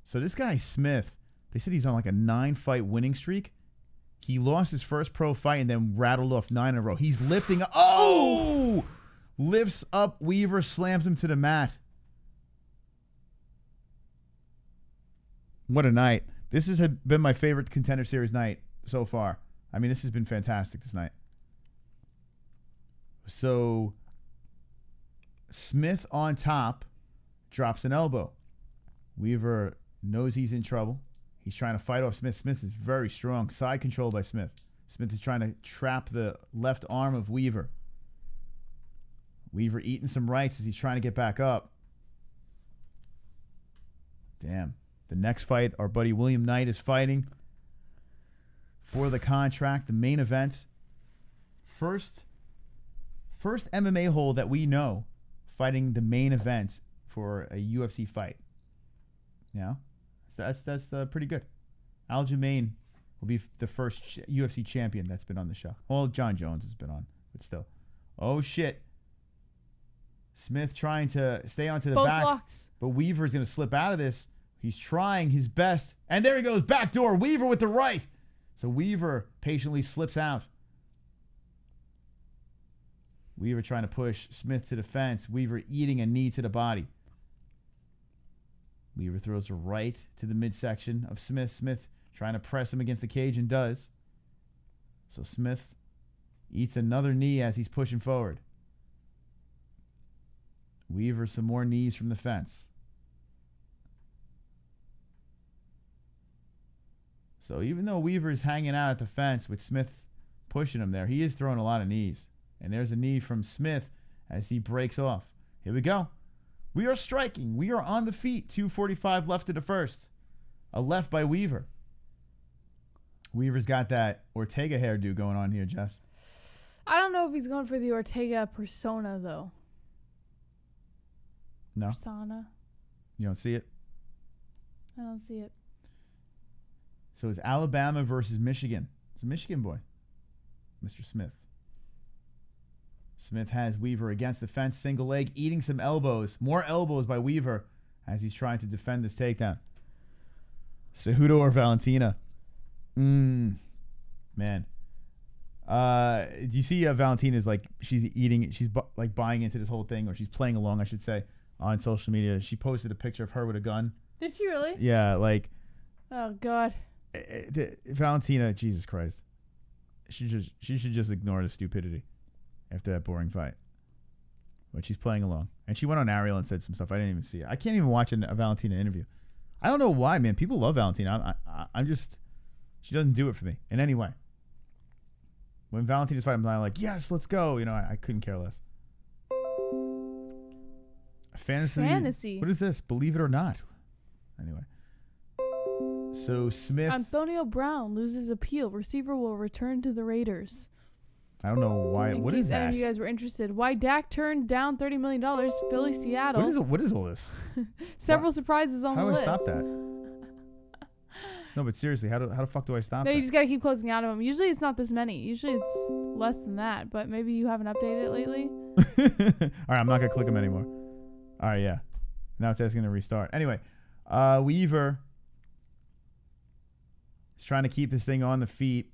So this guy, Smith, they said he's on like a 9-fight winning streak. He lost his first pro fight and then rattled off 9 in a row. He's lifting up. Oh! Lifts up Weaver, slams him to the mat. What a night. This has been my favorite Contender Series night so far. I mean, this has been fantastic this night. So, Smyth on top drops an elbow. Weaver knows he's in trouble. He's trying to fight off Smyth. Smyth is very strong. Side control by Smyth. Smyth is trying to trap the left arm of Weaver. Weaver eating some rights as he's trying to get back up. Damn. The next fight, our buddy William Knight is fighting for the contract, the main event. First MMA hole that we know fighting the main event for a UFC fight. Yeah, so that's pretty good. Aljamain will be the first UFC champion that's been on the show. Well, John Jones has been on, but still. Oh, shit. Smyth trying to stay onto the Both back. locks. But Weaver's going to slip out of this. He's trying his best. And there he goes, backdoor. Weaver with the right. So Weaver patiently slips out. Weaver trying to push Smyth to the fence. Weaver eating a knee to the body. Weaver throws a right to the midsection of Smyth. Smyth trying to press him against the cage and does. So Smyth eats another knee as he's pushing forward. Weaver some more knees from the fence. So even though Weaver is hanging out at the fence with Smyth pushing him there, he is throwing a lot of knees. And there's a knee from Smyth as he breaks off. Here we go. We are striking. We are on the feet. 2:45 left of the first. A left by Weaver. Weaver's got that Ortega hairdo going on here, Jess. I don't know if he's going for the Ortega persona, though. No? Persona. You don't see it? I don't see it. So it's Alabama versus Michigan. It's a Michigan boy, Mr. Smyth. Smyth has Weaver against the fence, single leg, eating some elbows. More elbows by Weaver as he's trying to defend this takedown. Cejudo or Valentina? Man. Do you see Valentina's like, she's eating, she's like buying into this whole thing, or she's playing along, I should say, on social media. She posted a picture of her with a gun. Did she really? Yeah, like. Oh, God. Valentina, Jesus Christ. She should just ignore the stupidity after that boring fight. But she's playing along. And she went on Ariel and said some stuff. I didn't even see it. I can't even watch a Valentina interview. I don't know why, man. People love Valentina. I'm just, she doesn't do it for me in any way. When Valentina's fighting, I'm like, yes, let's go. You know, I couldn't care less. Fantasy. What is this? Believe it or not. Anyway. So Smyth. Antonio Brown loses appeal. Receiver will return to the Raiders. I don't know why. What is that? Any of you guys were interested. Why Dak turned down $30 million. Philly, Seattle. What is all this? Several surprises on the list. How do I stop that? No, but seriously, how the fuck do I stop that? No, you just got to keep closing out of them. Usually it's not this many. Usually it's less than that. But maybe you haven't updated it lately. All right, I'm not going to click them anymore. All right, yeah. Now it's asking to restart. Anyway, Weaver is trying to keep this thing on the feet.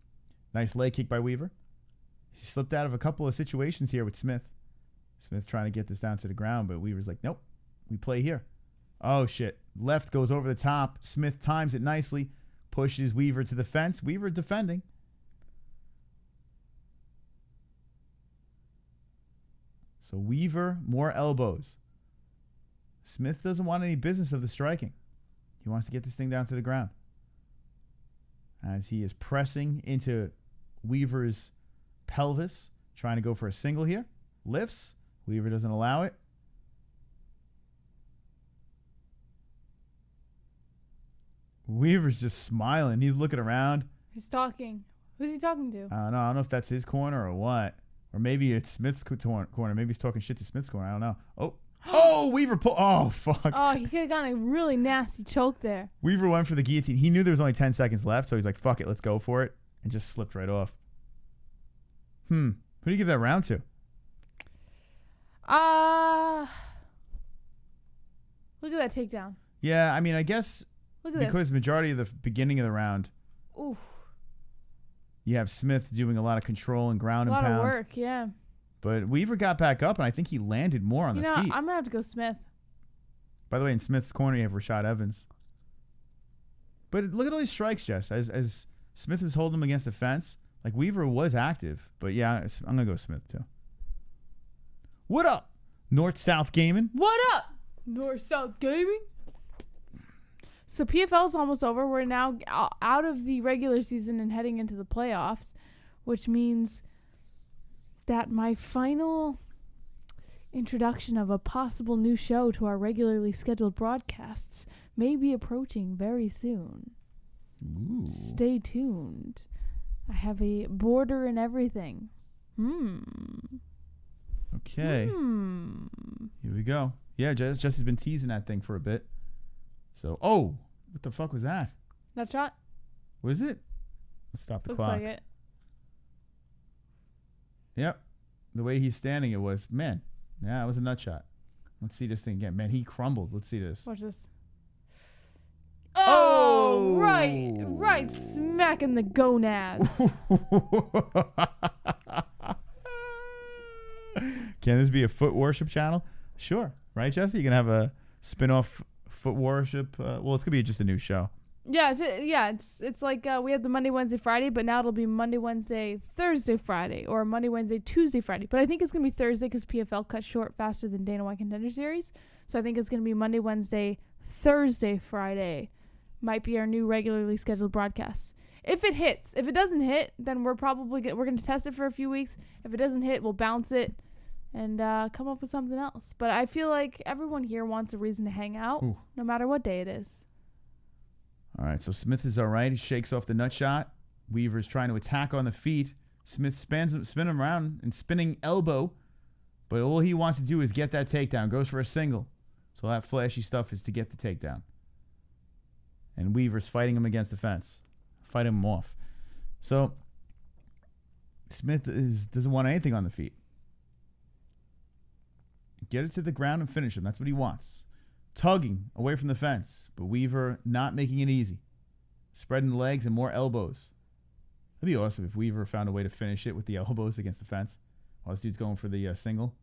Nice leg kick by Weaver. He slipped out of a couple of situations here with Smyth. Smyth trying to get this down to the ground, but Weaver's like, nope, we play here. Oh, shit. Left goes over the top. Smyth times it nicely. Pushes Weaver to the fence. Weaver defending. So Weaver, more elbows. Smyth doesn't want any business of the striking. He wants to get this thing down to the ground. As he is pressing into Weaver's pelvis, trying to go for a single here. Lifts. Weaver doesn't allow it. Weaver's just smiling. He's looking around. He's talking. Who's he talking to? I don't know. I don't know if that's his corner or what. Or maybe it's Smith's corner. Maybe he's talking shit to Smith's corner. I don't know. Oh, Weaver pulled. Oh, fuck. Oh, he could have gotten a really nasty choke there. Weaver went for the guillotine. He knew there was only 10 seconds left, so he's like, fuck it, let's go for it. And just slipped right off. Who do you give that round to? Look at that takedown. Yeah, I mean, I guess Look at because this. Majority of the beginning of the round. Oof. You have Smith doing a lot of control and ground A and lot pound. of work, yeah. But Weaver got back up, and I think he landed more on the feet. I'm going to have to go Smith. By the way, in Smith's corner, you have Rashad Evans. But look at all these strikes, Jess. As Smith was holding him against the fence, like Weaver was active. But yeah, I'm going to go Smith too. What up, North-South Gaming? What up, North-South Gaming? So PFL is almost over. We're now out of the regular season and heading into the playoffs, which means that my final introduction of a possible new show to our regularly scheduled broadcasts may be approaching very soon. Ooh. Stay tuned. I have a border and everything. Okay. Here we go. Yeah, Jesse's been teasing that thing for a bit. So, what the fuck was that? That shot? What is it? Let's stop the Looks clock. like it. Yep. The way he's standing, it was, man, yeah, it was a nut shot. Let's see this thing again. Man, he crumbled. Let's see this. Watch this. Oh, right smack in the gonads. Can this be a foot worship channel? Sure. Right, Jesse? You're going to have a spin-off foot worship? It's going to be just a new show. Yeah, it's like we had the Monday, Wednesday, Friday, but now it'll be Monday, Wednesday, Thursday, Friday, or Monday, Wednesday, Tuesday, Friday. But I think it's going to be Thursday because PFL cut short faster than Dana White Contender Series. So I think it's going to be Monday, Wednesday, Thursday, Friday. Might be our new regularly scheduled broadcasts. If it hits. If it doesn't hit, then we're probably we're going to test it for a few weeks. If it doesn't hit, we'll bounce it and come up with something else. But I feel like everyone here wants a reason to hang out, no matter what day it is. All right, so Smith is all right. He shakes off the nut shot. Weaver's trying to attack on the feet. Smith spin him around and spinning elbow. But all he wants to do is get that takedown. Goes for a single. So that flashy stuff is to get the takedown. And Weaver's fighting him against the fence. Fighting him off. So Smith doesn't want anything on the feet. Get it to the ground and finish him. That's what he wants. Tugging away from the fence, but Weaver not making it easy. Spreading the legs and more elbows. That'd be awesome if Weaver found a way to finish it with the elbows against the fence while this dude's going for the single.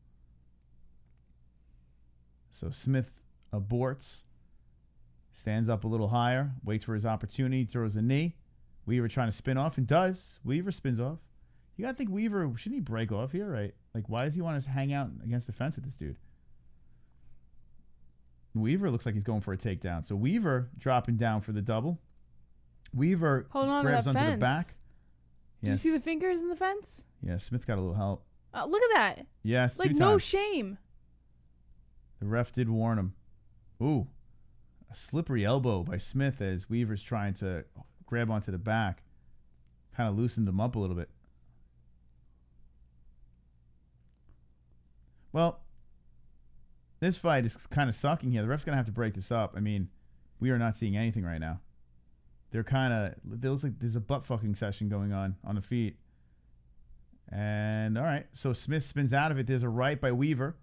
So Smith aborts. Stands up a little higher. Waits for his opportunity. Throws a knee. Weaver trying to spin off and does. Weaver spins off. You got to think Weaver, shouldn't he break off here, right? Like, why does he want to hang out against the fence with this dude? Weaver looks like he's going for a takedown. So Weaver dropping down for the double. Weaver grabs onto the back. Did you see the fingers in the fence? Yeah, Smith got a little help. Look at that. Yes, like no shame. The ref did warn him. Ooh, a slippery elbow by Smith as Weaver's trying to grab onto the back. Kind of loosened him up a little bit. Well, this fight is kind of sucking here. The ref's going to have to break this up. I mean, we are not seeing anything right now. It looks like there's a butt fucking session going on the feet. And, all right, so Smith spins out of it. There's a right by Weaver.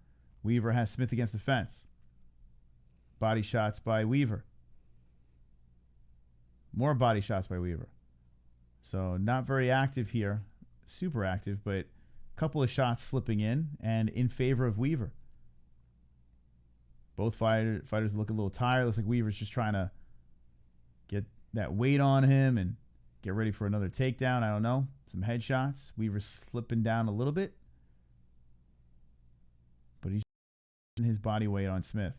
Weaver has Smith against the fence. Body shots by Weaver. More body shots by Weaver. So not very active here. Super active, but a couple of shots slipping in favor of Weaver. Both fighters look a little tired. Looks like Weaver's just trying to get that weight on him and get ready for another takedown. I don't know. Some headshots. Weaver's slipping down a little bit. But he's his body weight on Smith.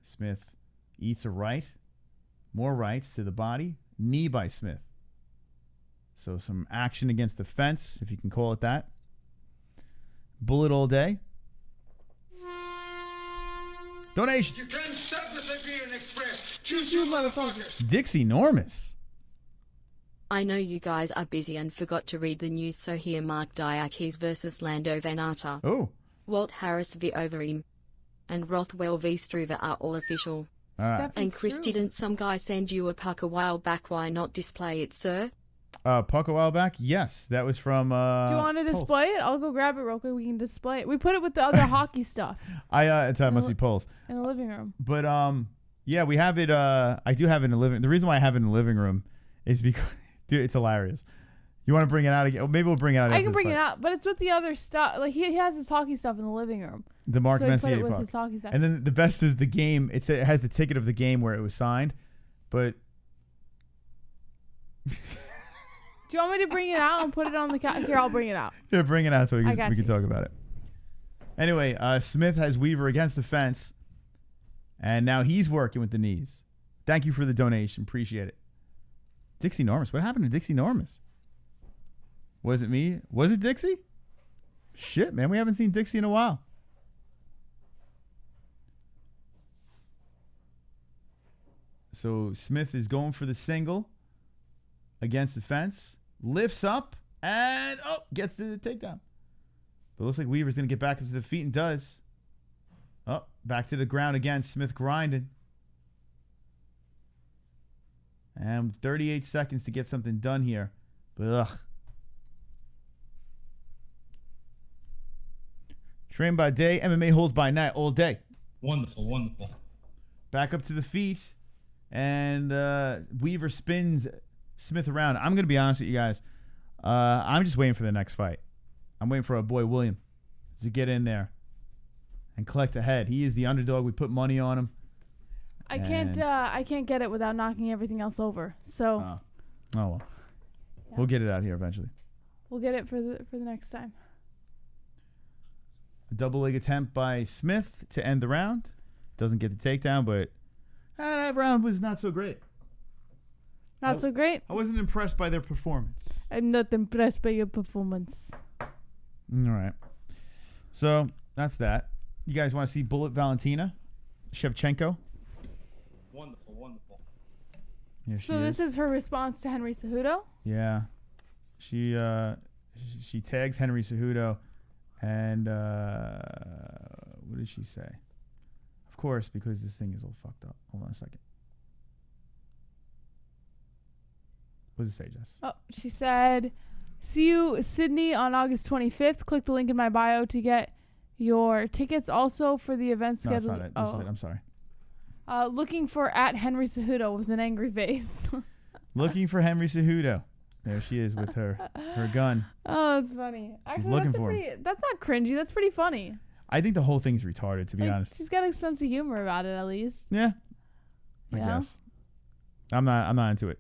Smith eats a right. More rights to the body. Knee by Smith. So some action against the fence, if you can call it that. Bullet all day. Donation. You can't stop the Siberian Express. Choo-choo, motherfuckers. Dick's enormous. I know you guys are busy and forgot to read the news, so here Mark Dwcs versus Lando Venata. Oh. Walt Harris v. Overeem. And Rothwell v. Struve are all official. And Chris, didn't some guy send you a puck a while back? Why not display it, sir? Puck a while back? Yes. That was from... Do you want to display it? I'll go grab it real quick. We can display it. We put it with the other hockey stuff. It must be Pulse. In the living room. But, yeah, we have it... I do have it in the living... The reason why I have it in the living room is because Dude, it's hilarious. You want to bring it out again? Oh, maybe we'll bring it out. I can bring it out, but it's with the other stuff. Like he has his hockey stuff in the living room. The Mark so Messier put it with puck. his hockey stuff. And then the best is the game. It has the ticket of the game where it was signed, but. Do you want me to bring it out and put it on the couch? Here, I'll bring it out. Yeah, bring it out so we can you. talk about it. Anyway, Smith has Weaver against the fence, and now he's working with the knees. Thank you for the donation. Appreciate it. Dixie Normus. What happened to Dixie Normus? Was it me? Was it Dixie? Shit, man. We haven't seen Dixie in a while. So Smith is going for the single against the fence. Lifts up and, gets to the takedown. But it looks like Weaver's going to get back up to the feet and does. Oh, back to the ground again. Smith grinding. And 38 seconds to get something done here. But ugh. Train by day, MMA-Holes by night, all day. Wonderful, wonderful. Back up to the feet. And Weaver spins Smith around. I'm going to be honest with you guys. I'm just waiting for the next fight. I'm waiting for our boy William to get in there and collect a head. He is the underdog. We put money on him. I can't get it without knocking everything else over. So. Oh well. Yeah. We'll get it out here eventually. We'll get it for the next time. A double leg attempt by Smith to end the round. Doesn't get the takedown, but that round was not so great. Not so great? I wasn't impressed by their performance. I'm not impressed by your performance. All right. So that's that. You guys want to see Bullet Valentina Shevchenko? Wonderful, wonderful. So this is her response to Henry Cejudo? Yeah. She tags Henry Cejudo, and what did she say? Of course, because this thing is all fucked up. Hold on a second. What does it say, Jess? Oh, she said, "See you, Sydney, on August 25th. Click the link in my bio to get your tickets. Also for the event schedule." No, that's not it. This is it. I'm sorry. Looking for at Henry Cejudo with an angry face. Looking for Henry Cejudo. There she is with her gun. Oh, that's funny. Actually, that's not cringy. That's pretty funny. I think the whole thing's retarded, to be honest. She's got a sense of humor about it, at least. Yeah. I guess. I'm not into it.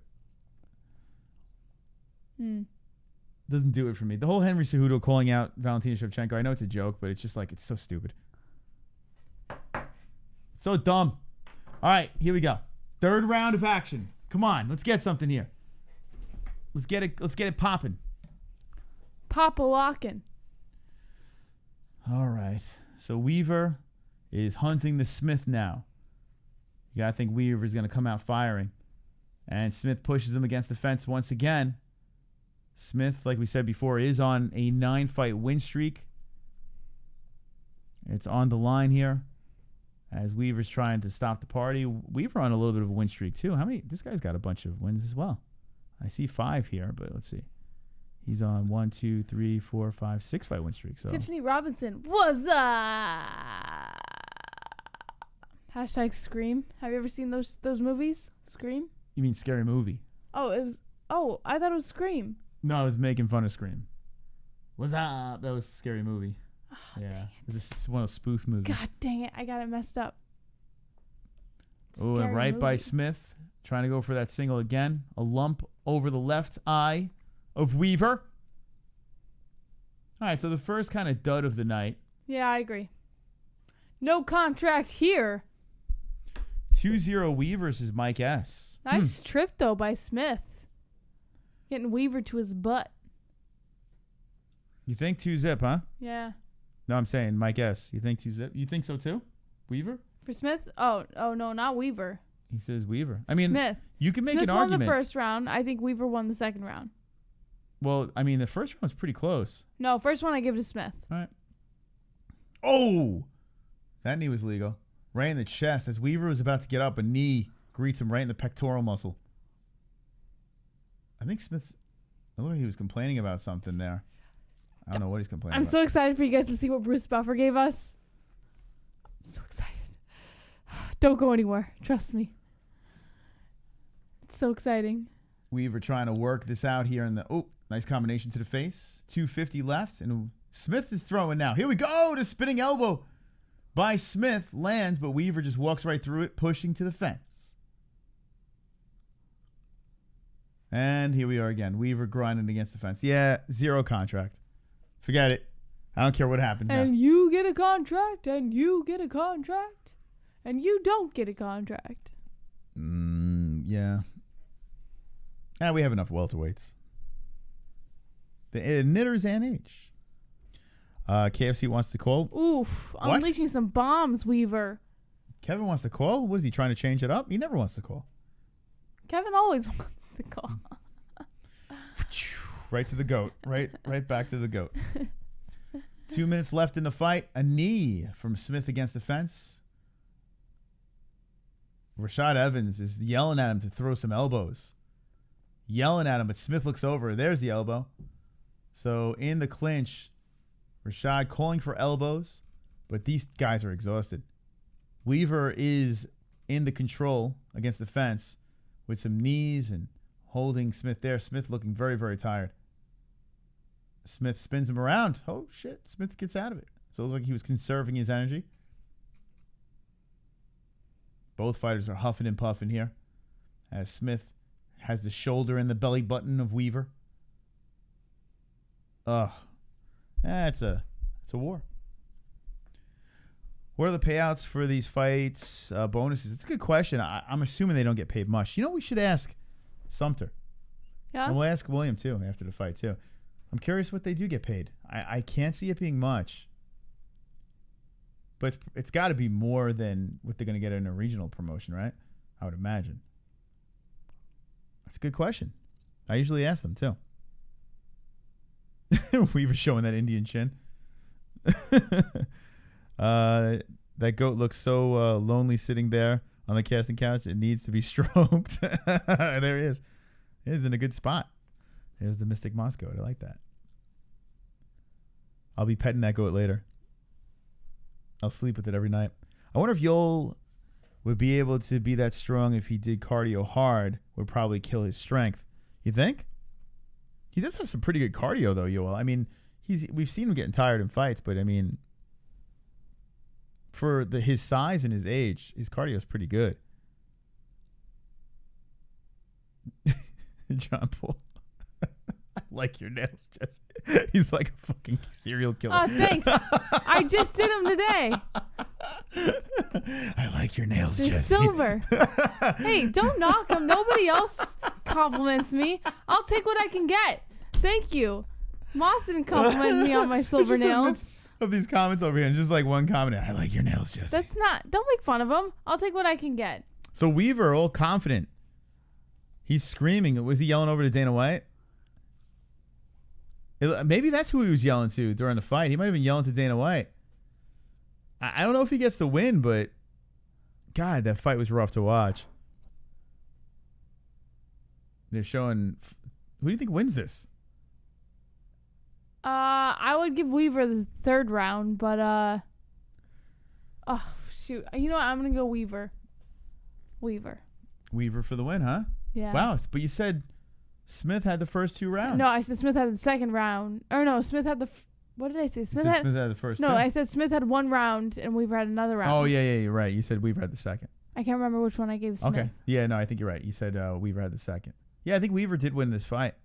Doesn't do it for me. The whole Henry Cejudo calling out Valentina Shevchenko, I know it's a joke, but it's just like, it's so stupid. So dumb. All right, here we go. Third round of action. Come on, let's get something here. Let's get it popping. Pop-a-lockin'. All right. So Weaver is hunting the Smith now. You gotta think Weaver's gonna come out firing. And Smith pushes him against the fence once again. Smith, like we said before, is on a 9-fight win streak. It's on the line here as Weaver's trying to stop the party. Weaver on a little bit of a win streak too. This guy's got a bunch of wins as well. I see 5 here, but let's see. He's on 1, 2, 3, 4, 5, 6-fight win streak. So Tiffany Robinson, what's up? Hashtag Scream. Have you ever seen those movies? Scream? You mean Scary Movie? Oh, I thought it was Scream. No, I was making fun of Scream. What's up? That was a Scary Movie. Oh, yeah, it was one of those spoof movies. God dang it, I got it messed up. Oh, and right by Smith, trying to go for that single again. A lump over the left eye of Weaver. All right, so the first kind of dud of the night. Yeah, I agree. No contract here. 2-0 Weaver versus Mike S. Nice trip, though, by Smith. Getting Weaver to his butt. You think 2-zip, huh? Yeah. No, I'm saying Mike S. You think 2-zip? You think so too? Weaver? For Smith? Oh no, not Weaver. He says Weaver. I mean, Smith. You can make Smith an argument. Smith won the first round. I think Weaver won the second round. Well, I mean, the first round was pretty close. No, first one I give to Smith. All right. Oh! That knee was legal. Right in the chest. As Weaver was about to get up, a knee greets him right in the pectoral muscle. I think Smith's... I look like he was complaining about something there. I don't know what he's complaining about. I'm so excited for you guys to see what Bruce Buffer gave us. I'm so excited. Don't go anywhere. Trust me. It's so exciting. Weaver trying to work this out here in the... Oh, nice combination to the face. 250 left, and Smyth is throwing now. Here we go. The spinning elbow by Smyth lands, but Weaver just walks right through it, pushing to the fence. And here we are again. Weaver grinding against the fence. Yeah, 0 contract. Forget it. I don't care what happens And now. you get a contract, and you get a contract, and you don't get a contract. Yeah. We have enough welterweights. The knitters and age. KFC wants to call. Oof. What? Unleashing some bombs, Weaver. Kevin wants to call? What is he trying to change it up? He never wants to call. Kevin always wants to call. Right to the goat. Right back to the goat. 2 minutes left in the fight. A knee from Smyth against the fence. Rashad Evans is yelling at him to throw some elbows. Yelling at him, but Smyth looks over. There's the elbow. So in the clinch, Rashad calling for elbows, but these guys are exhausted. Weaver is in the control against the fence with some knees and holding Smyth there. Smyth looking very, very tired. Smyth spins him around. Oh, shit. Smyth gets out of it. So it looked like he was conserving his energy. Both fighters are huffing and puffing here as Smyth has the shoulder and the belly button of Weaver. It's a war. What are the payouts for these fights? Bonuses? It's a good question. I'm assuming they don't get paid much. You know, we should ask Sumter. Yeah. And we'll ask William, too, after the fight, too. I'm curious what they do get paid. I can't see it being much. But it's got to be more than what they're going to get in a regional promotion, right? I would imagine. That's a good question. I usually ask them, too. Weaver showing that Indian chin. That goat looks so lonely sitting there on the casting couch. It needs to be stroked. There he is. It is in a good spot. There's the Mystic Moss goat. I like that. I'll be petting that goat later. I'll sleep with it every night. I wonder if Yoel would be able to be that strong if he did cardio hard. Would probably kill his strength. You think? He does have some pretty good cardio, though, Yoel. I mean, we've seen him getting tired in fights, but I mean, for his size and his age, his cardio is pretty good. John Paul. I like your nails, Jesse. He's like a fucking serial killer. Oh, thanks. I just did them today. I like your nails, They're Jesse. silver. Hey, don't knock them. Nobody else compliments me. I'll take what I can get. Thank you. Moss didn't compliment me on my silver nails. Of these comments over here, and just like one comment, I like your nails, Jesse. That's not. Don't make fun of them. I'll take what I can get. So Weaver, all confident. He's screaming. Was he yelling over to Dana White? Maybe that's who he was yelling to during the fight. He might have been yelling to Dana White. I don't know if he gets the win, but God, that fight was rough to watch. They're showing. Who do you think wins this? I would give Weaver the third round, but oh shoot. You know what? I'm gonna go Weaver. Weaver for the win, huh? Yeah. Wow, but you said Smyth had the first 2 rounds. No, I said Smyth had the second round. Or no, Smyth had the. What did I say? Smyth had the first. No, 2? I said Smyth had 1 round and Weaver had another round. Oh yeah, you're right. You said Weaver had the second. I can't remember which one I gave Smyth. Okay. Yeah, no, I think you're right. You said Weaver had the second. Yeah, I think Weaver did win this fight.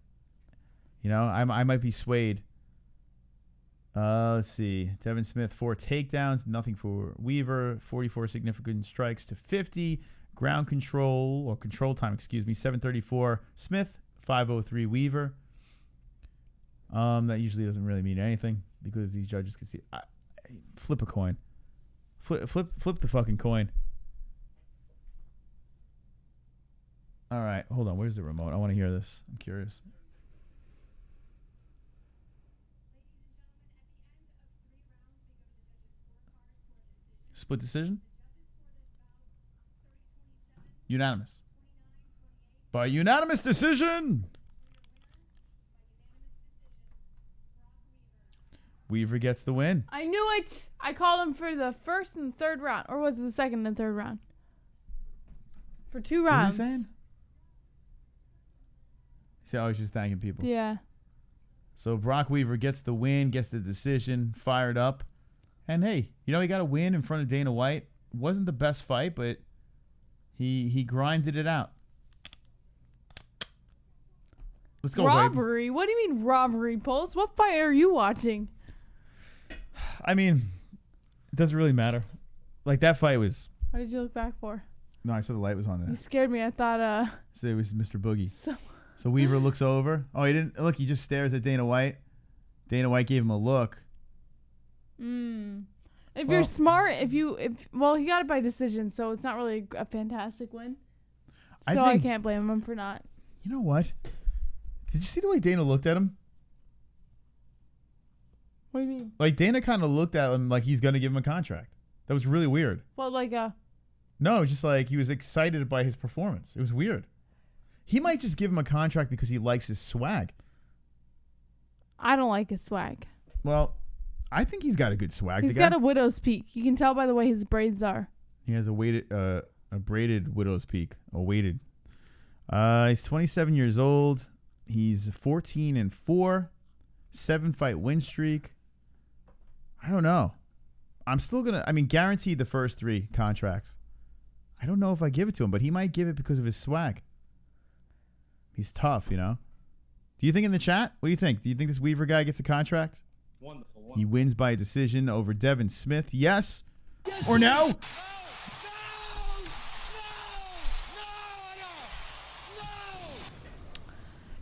You know, I might be swayed. Let's see. Devin Smyth, 4 takedowns, nothing for Weaver. 44 significant strikes to 50. Ground control, or control time, 734 Smyth, 503 Weaver. That usually doesn't really mean anything because these judges can see. Flip a coin. Flip the fucking coin. All right, hold on. Where's the remote? I want to hear this. I'm curious. Split decision? Unanimous. By unanimous decision. Weaver gets the win. I knew it. I called him for the first and third round. Or was it the second and third round? For 2 rounds. What are you saying? See, I was just thanking people. Yeah. So Brok Weaver gets the win, gets the decision, fired up. And hey, you know, he got a win in front of Dana White. Wasn't the best fight, but he grinded it out. Let's go, robbery? baby. What do you mean robbery, Pulse? What fight are you watching? I mean, it doesn't really matter. Like, that fight was... What did you look back for? No, I saw the light was on there. You scared me. I thought, So it was Mr. Boogie. So Weaver looks over. Oh, he didn't... Look, he just stares at Dana White. Dana White gave him a look. If you're smart, well, he got it by decision, so it's not really a fantastic win. So I can't blame him for not. You know what? Did you see the way Dana looked at him? What do you mean? Like, Dana kind of looked at him like he's going to give him a contract. That was really weird. Well, like No, it was just like he was excited by his performance. It was weird. He might just give him a contract because he likes his swag. I don't like his swag. Well, I think he's got a good swag. He's got a widow's peak. You can tell by the way his braids are. He has a braided widow's peak. Weighted. He's 27 years old. He's 14-4, 7-fight win streak. I don't know. I'm still gonna. I mean, guaranteed the first 3 contracts. I don't know if I give it to him, but he might give it because of his swag. He's tough, you know. Do you think in the chat? What do you think? Do you think this Weaver guy gets a contract? Wonderful. He wins by decision over Devin Smyth. Yes or no?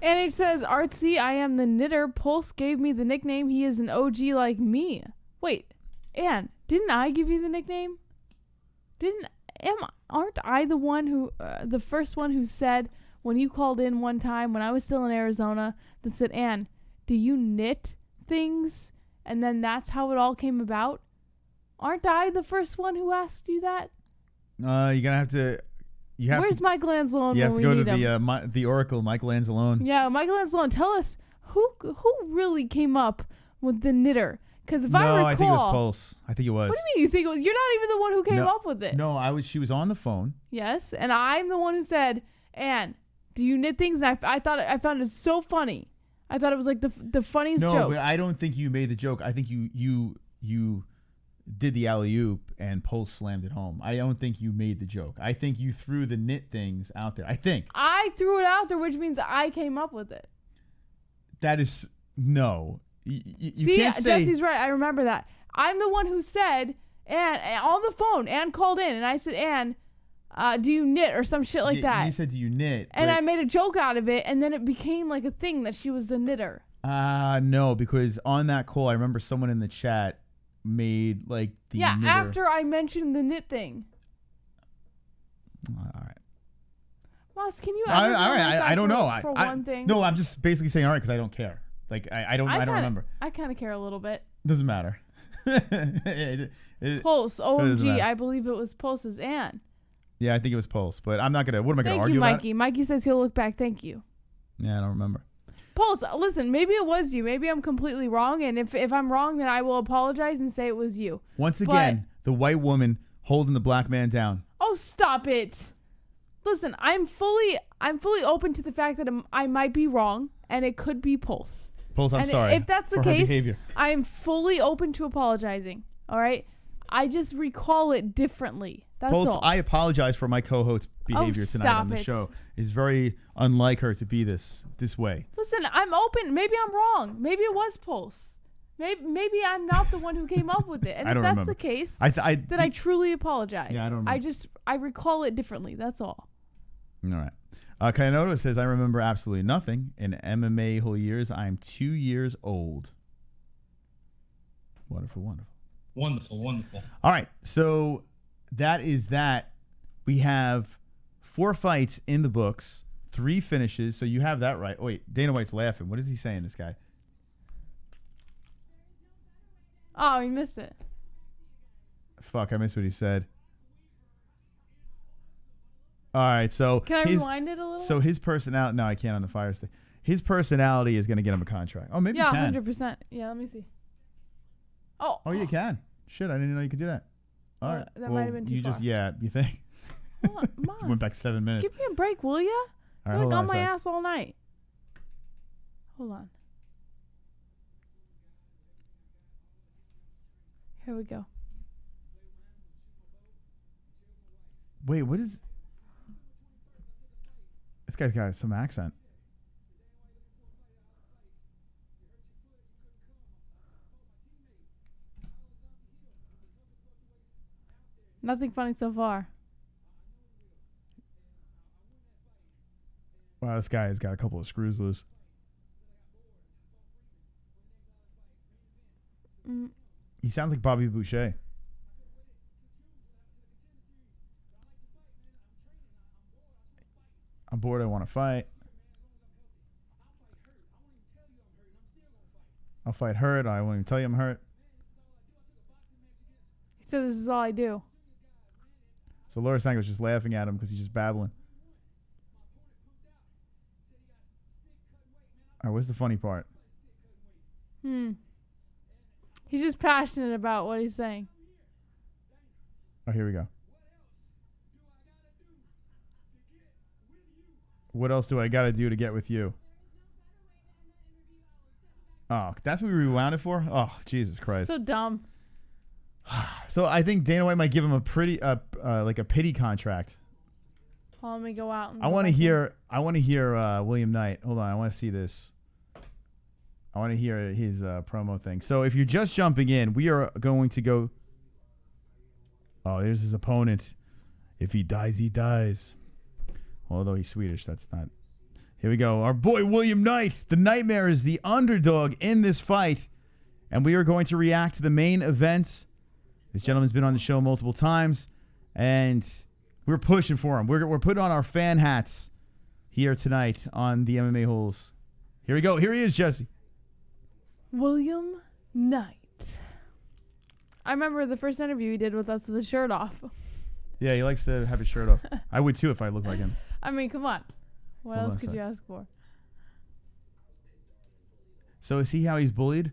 And it says, Artsy, I am the knitter. Pulse gave me the nickname. He is an OG like me. Wait, Ann, didn't I give you the nickname? Aren't I the one who, the first one who said, when you called in one time when I was still in Arizona, that said, Ann, do you knit things? And then that's how it all came about? Aren't I the first one who asked you that? You're gonna have to. Where's Michael Anzalone? You have to go to the Oracle, Michael Anzalone. Yeah, Michael Anzalone, tell us who really came up with the knitter? Because if I recall, I think it was Pulse. I think it was. What do you mean? You think it was? You're not even the one who came up with it. No, She was on the phone. Yes, and I'm the one who said, Ann, do you knit things? And I found it so funny. I thought it was like the funniest joke. No, but I don't think you made the joke. I think you did the alley-oop and Pulse slammed it home. I don't think you made the joke. I think you threw the knit things out there. I think. I threw it out there, which means I came up with it. That is, no. You See, can't say... Jesse's right. I remember that. I'm the one who said, and on the phone, Ann called in, and I said, Ann, do you knit or some shit like that? You said, do you knit? And I made a joke out of it, and then it became like a thing that she was the knitter. No, because on that call, I remember someone in the chat made like the knitter. After I mentioned the knit thing. All right. Moss, can you? All right. I don't know. For one thing. No, I'm just basically saying all right because I don't care. Like I don't remember. I kind of care a little bit. Doesn't matter. Pulse. OMG. I believe it was Pulse's Ann. Yeah, I think it was Pulse, but I'm not gonna. What am I gonna argue about? Thank you, Mikey. Mikey says he'll look back. Thank you. Yeah, I don't remember. Pulse, listen, maybe it was you. Maybe I'm completely wrong, and if I'm wrong, then I will apologize and say it was you. Once again, the white woman holding the black man down. Oh, stop it. Listen, I'm fully open to the fact that I might be wrong, and it could be Pulse. Pulse, I'm sorry. If that's the case, I am fully open to apologizing. All right? I just recall it differently. That's Pulse, all. I apologize for my co-host's behavior tonight on the show. It's very unlike her to be this way. Listen, I'm open. Maybe I'm wrong. Maybe it was Pulse. Maybe I'm not the one who came up with it. And if that's the case, then I truly apologize. Yeah, I don't remember. I recall it differently. That's all. All right. Kayanoto says, I remember absolutely nothing. In MMA-Hole years, I'm 2 years old. Wonderful, wonderful. Wonderful, wonderful. All right. So that is that. We have 4 fights in the books, 3 finishes. So you have that right. Oh, wait, Dana White's laughing. What is he saying, this guy? Oh, you missed it. Fuck, I missed what he said. All right, so... Can I rewind it a little? So his personality... No, I can't on the Fire Stick. His personality is going to get him a contract. Oh, maybe you can. 100%. Yeah, let me see. Oh, you can. Shit, I didn't know you could do that. All right. That might have been too far. You think? Hold on, Went back 7 minutes. Give me a break, will ya? All right, You're hold on my a sec. ass all night. Hold on. Here we go. Wait, what is... This guy's got some accent. Nothing funny so far. Wow, this guy has got a couple of screws loose. He sounds like Bobby Boucher. I'm bored. I want to fight. I'll fight hurt. I won't even tell you I'm hurt. He said this is all I do. So Laura Sank was just laughing at him because he's just babbling. All right, what's the funny part? He's just passionate about what he's saying. Oh, here we go. What else do I got to do to get with you? Oh, that's what we rewound it for? Oh, Jesus Christ. So dumb. So I think Dana White might give him a pretty, like a pity contract. Well, let me go out. And I want to hear William Knight. Hold on, I want to see this. I want to hear his promo thing. So if you're just jumping in, we are going to go. Oh, there's his opponent. If he dies, he dies. Although he's Swedish, that's not. Here we go. Our boy William Knight. The Nightmare is the underdog in this fight. And we are going to react to the main event. This gentleman's been on the show multiple times. And we're pushing for him. We're putting on our fan hats here tonight on the MMA-Holes. Here we go. Here he is, Jesse. William Knight. I remember the first interview he did with us with his shirt off. Yeah, he likes to have his shirt off. I would too if I looked like him. I mean, come on. What Hold on else a could you sec. ask for? So see how he's bullied?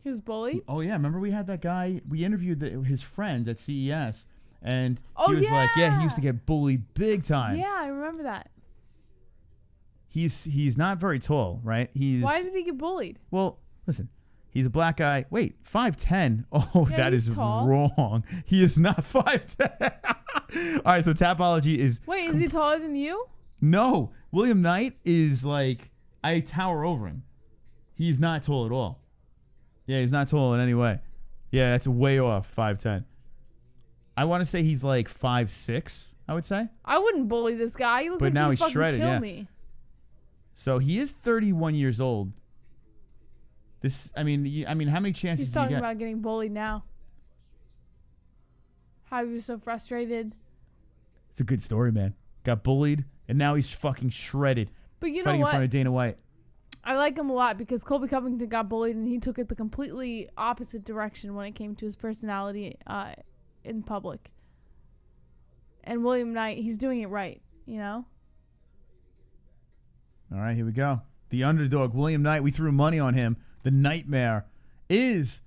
He was bullied? Oh, yeah. Remember we had that guy, we interviewed his friend at CES, and Oh, he was like, yeah, he yeah. used to get bullied big time. Yeah, I remember that. He's not very tall, right? Why did he get bullied? Well, listen, he's a black guy. Wait, 5'10"? Oh, Yeah, that he's is tall. wrong. He is not 5'10". All right, so Tapology is... Wait, is he taller than you? No, William Knight is like, I tower over him. He's not tall at all. Yeah, he's not tall in any way. Yeah, that's way off, 5'10". I want to say he's like 5'6", I would say. I wouldn't bully this guy. He looks But like now he'd he's fucking shredded, kill yeah. me. So he is 31 years old. This, I mean, how many chances He's do you talking get? about getting bullied now. How he was so frustrated. It's a good story, man. Got bullied, and now he's fucking shredded. But you know fighting in what? front of Dana White. I like him a lot because Colby Covington got bullied and he took it the completely opposite direction when it came to his personality in public. And William Knight, he's doing it right, you know? All right, here we go. The underdog, William Knight. We threw money on him. The Nightmare is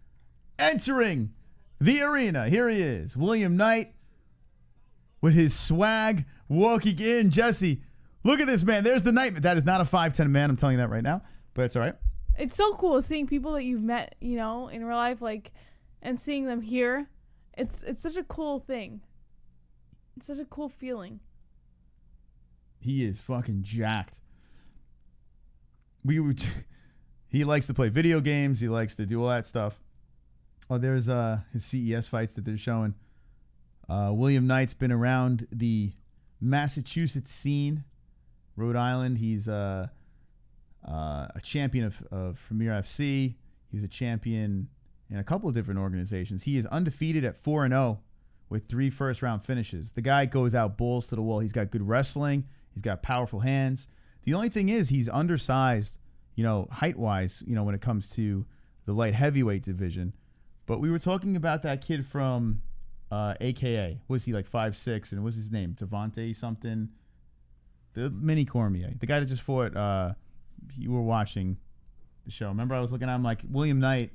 entering the arena. Here he is, William Knight, with his swag walking in. Jesse, look at this man. There's the Nightmare. That is not a 5'10" man. I'm telling you that right now, but it's all right. It's so cool seeing people that you've met, you know, in real life, like, and seeing them here. It's such a cool thing. It's such a cool feeling. He is fucking jacked. He likes to play video games. He likes to do all that stuff. Oh, there's his CES fights that they're showing. William Knight's been around the Massachusetts scene, Rhode Island. He's a champion of Premier FC. He was a champion in a couple of different organizations. He is undefeated at 4-0 with 3 first-round finishes. The guy goes out balls to the wall. He's got good wrestling. He's got powerful hands. The only thing is he's undersized, you know, height-wise, you know, when it comes to the light heavyweight division. But we were talking about that kid from AKA. Was he like 5'6", and what's his name? Devontae something? The mini Cormier. The guy that just fought, you were watching the show. Remember I was looking at him like, William Knight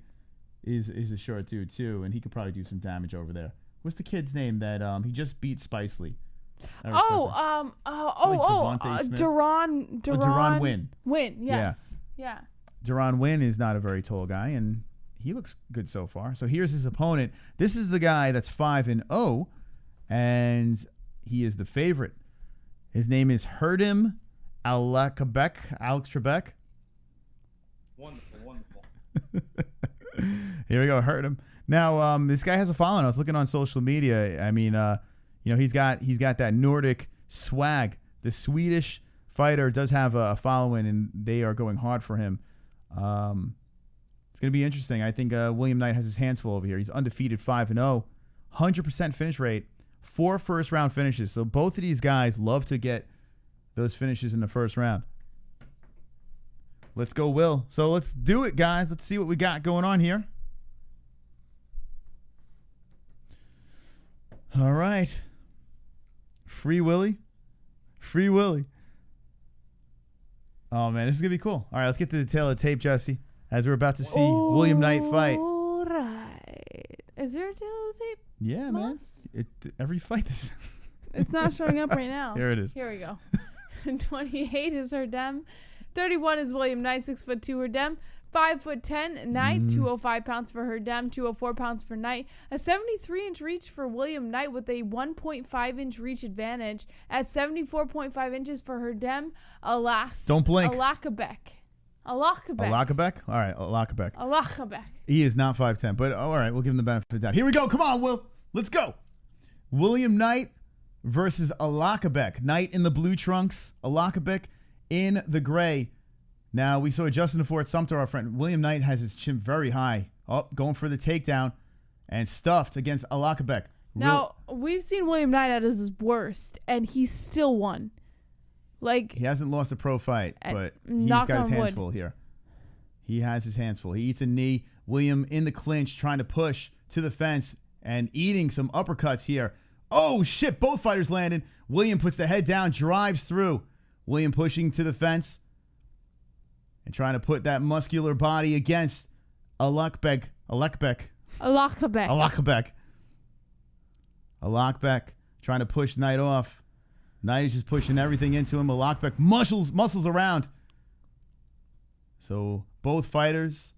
is a short dude too, and he could probably do some damage over there. What's the kid's name that he just beat Spicely? Deron Wynn. Wynn, yes. Yeah. Duran Wynn is not a very tall guy, and he looks good so far. So here's his opponent. This is the guy that's 5-0, and he is the favorite. His name is Herdem Alacabek. Alex Trebek. Wonderful. Here we go, Herdem. Now, this guy has a following. I was looking on social media. I mean, he's got that Nordic swag. The Swedish fighter does have a following, and they are going hard for him. It's going to be interesting. I think William Knight has his hands full over here. He's undefeated 5-0, 100% finish rate, 4 first-round finishes. So both of these guys love to get those finishes in the first round. Let's go, Will. So let's do it, guys. Let's see what we got going on here. All right. Free Willy. Oh, man, this is going to be cool. All right, let's get to the tail of the tape, Jesse, as we're about to see William Knight fight. All right. Is there a tail of the tape? Yeah, man. Every fight this. It's not showing up right now. Here it is. Here we go. 28 is Herdem. 31 is William Knight, 6'2" Herdem. 5'10" Knight, 205 pounds for Herdem, 204 pounds for Knight. A 73-inch reach for William Knight with a 1.5-inch reach advantage. At 74.5 inches for Herdem, Don't blink. Alacabek. Alacabek? All right, Alacabek. He is not 5'10", but all right, we'll give him the benefit of the doubt. Here we go. Come on, Will. Let's go. William Knight versus Alacabek. Knight in the blue trunks, Alacabek in the gray. Now, we saw Justin the Fort Sumter, our friend. William Knight has his chin very high. Oh, going for the takedown and stuffed against Alacabek. Now, we've seen William Knight at his worst, and he still won. Like, he hasn't lost a pro fight, but he's got his hands full here. He has his hands full. He eats a knee. William in the clinch, trying to push to the fence and eating some uppercuts here. Oh, shit. Both fighters landing. William puts the head down, drives through. William pushing to the fence and trying to put that muscular body against Alacabek. Alacabek trying to push Knight off. Knight is just pushing everything into him. Alacabek muscles around. So both fighters,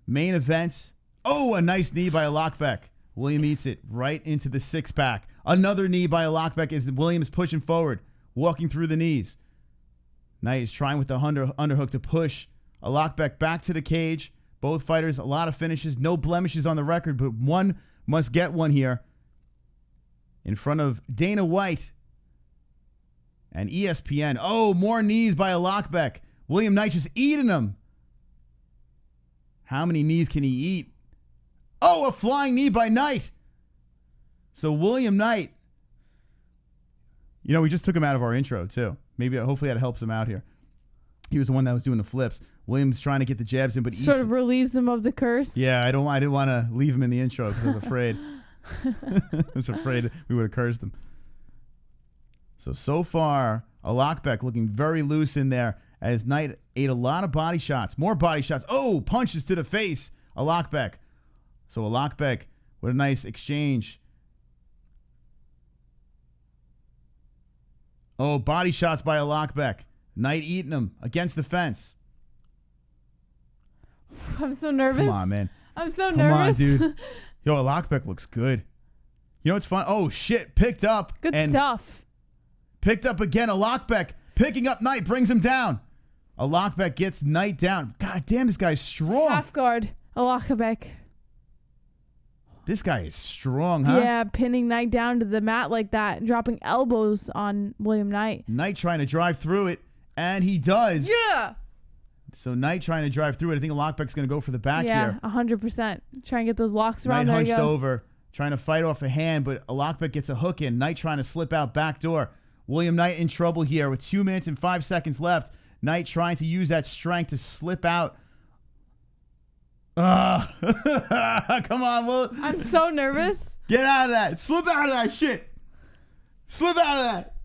main events. Oh, a nice knee by Alacabek. William eats it right into the six-pack. Another knee by Alacabek as William is pushing forward, walking through the knees. Knight is trying with the underhook to push Alacabek back to the cage. Both fighters, a lot of finishes, no blemishes on the record, but one must get one here in front of Dana White and ESPN. Oh, more knees by Alacabek. William Knight just eating them. How many knees can he eat? Oh, a flying knee by Knight. So William Knight, we just took him out of our intro too. Hopefully that helps him out here. He was the one that was doing the flips. William's trying to get the jabs in, but sort of relieves him of the curse. Yeah, I didn't want to leave him in the intro because I was afraid. I was afraid we would have cursed him. So far, Alacabek looking very loose in there as Knight ate a lot of body shots. More body shots. Oh, punches to the face. Alacabek. So Alacabek with a nice exchange. Oh, body shots by Alacabek. Knight eating him against the fence. I'm so nervous. Come on, man. I'm so nervous. Come on, dude. Yo, Alacabek looks good. You know what's fun? Oh, shit. Picked up. Good stuff. Picked up again. Alacabek picking up Knight, brings him down. Alacabek gets Knight down. God damn, this guy's strong. Half guard. Alacabek. This guy is strong, huh? Yeah, pinning Knight down to the mat like that, dropping elbows on William Knight. Knight trying to drive through it, and he does. Yeah. So Knight trying to drive through it. I think Alacabek's going to go for the back here. Yeah, 100%. Try and get those locks around. Knight there hunched over, trying to fight off a hand, but Alacabek gets a hook in. Knight trying to slip out back door. William Knight in trouble here with 2 minutes and 5 seconds left. Knight trying to use that strength to slip out. Come on, Will. I'm so nervous. Get out of that. Slip out of that shit. Slip out of that.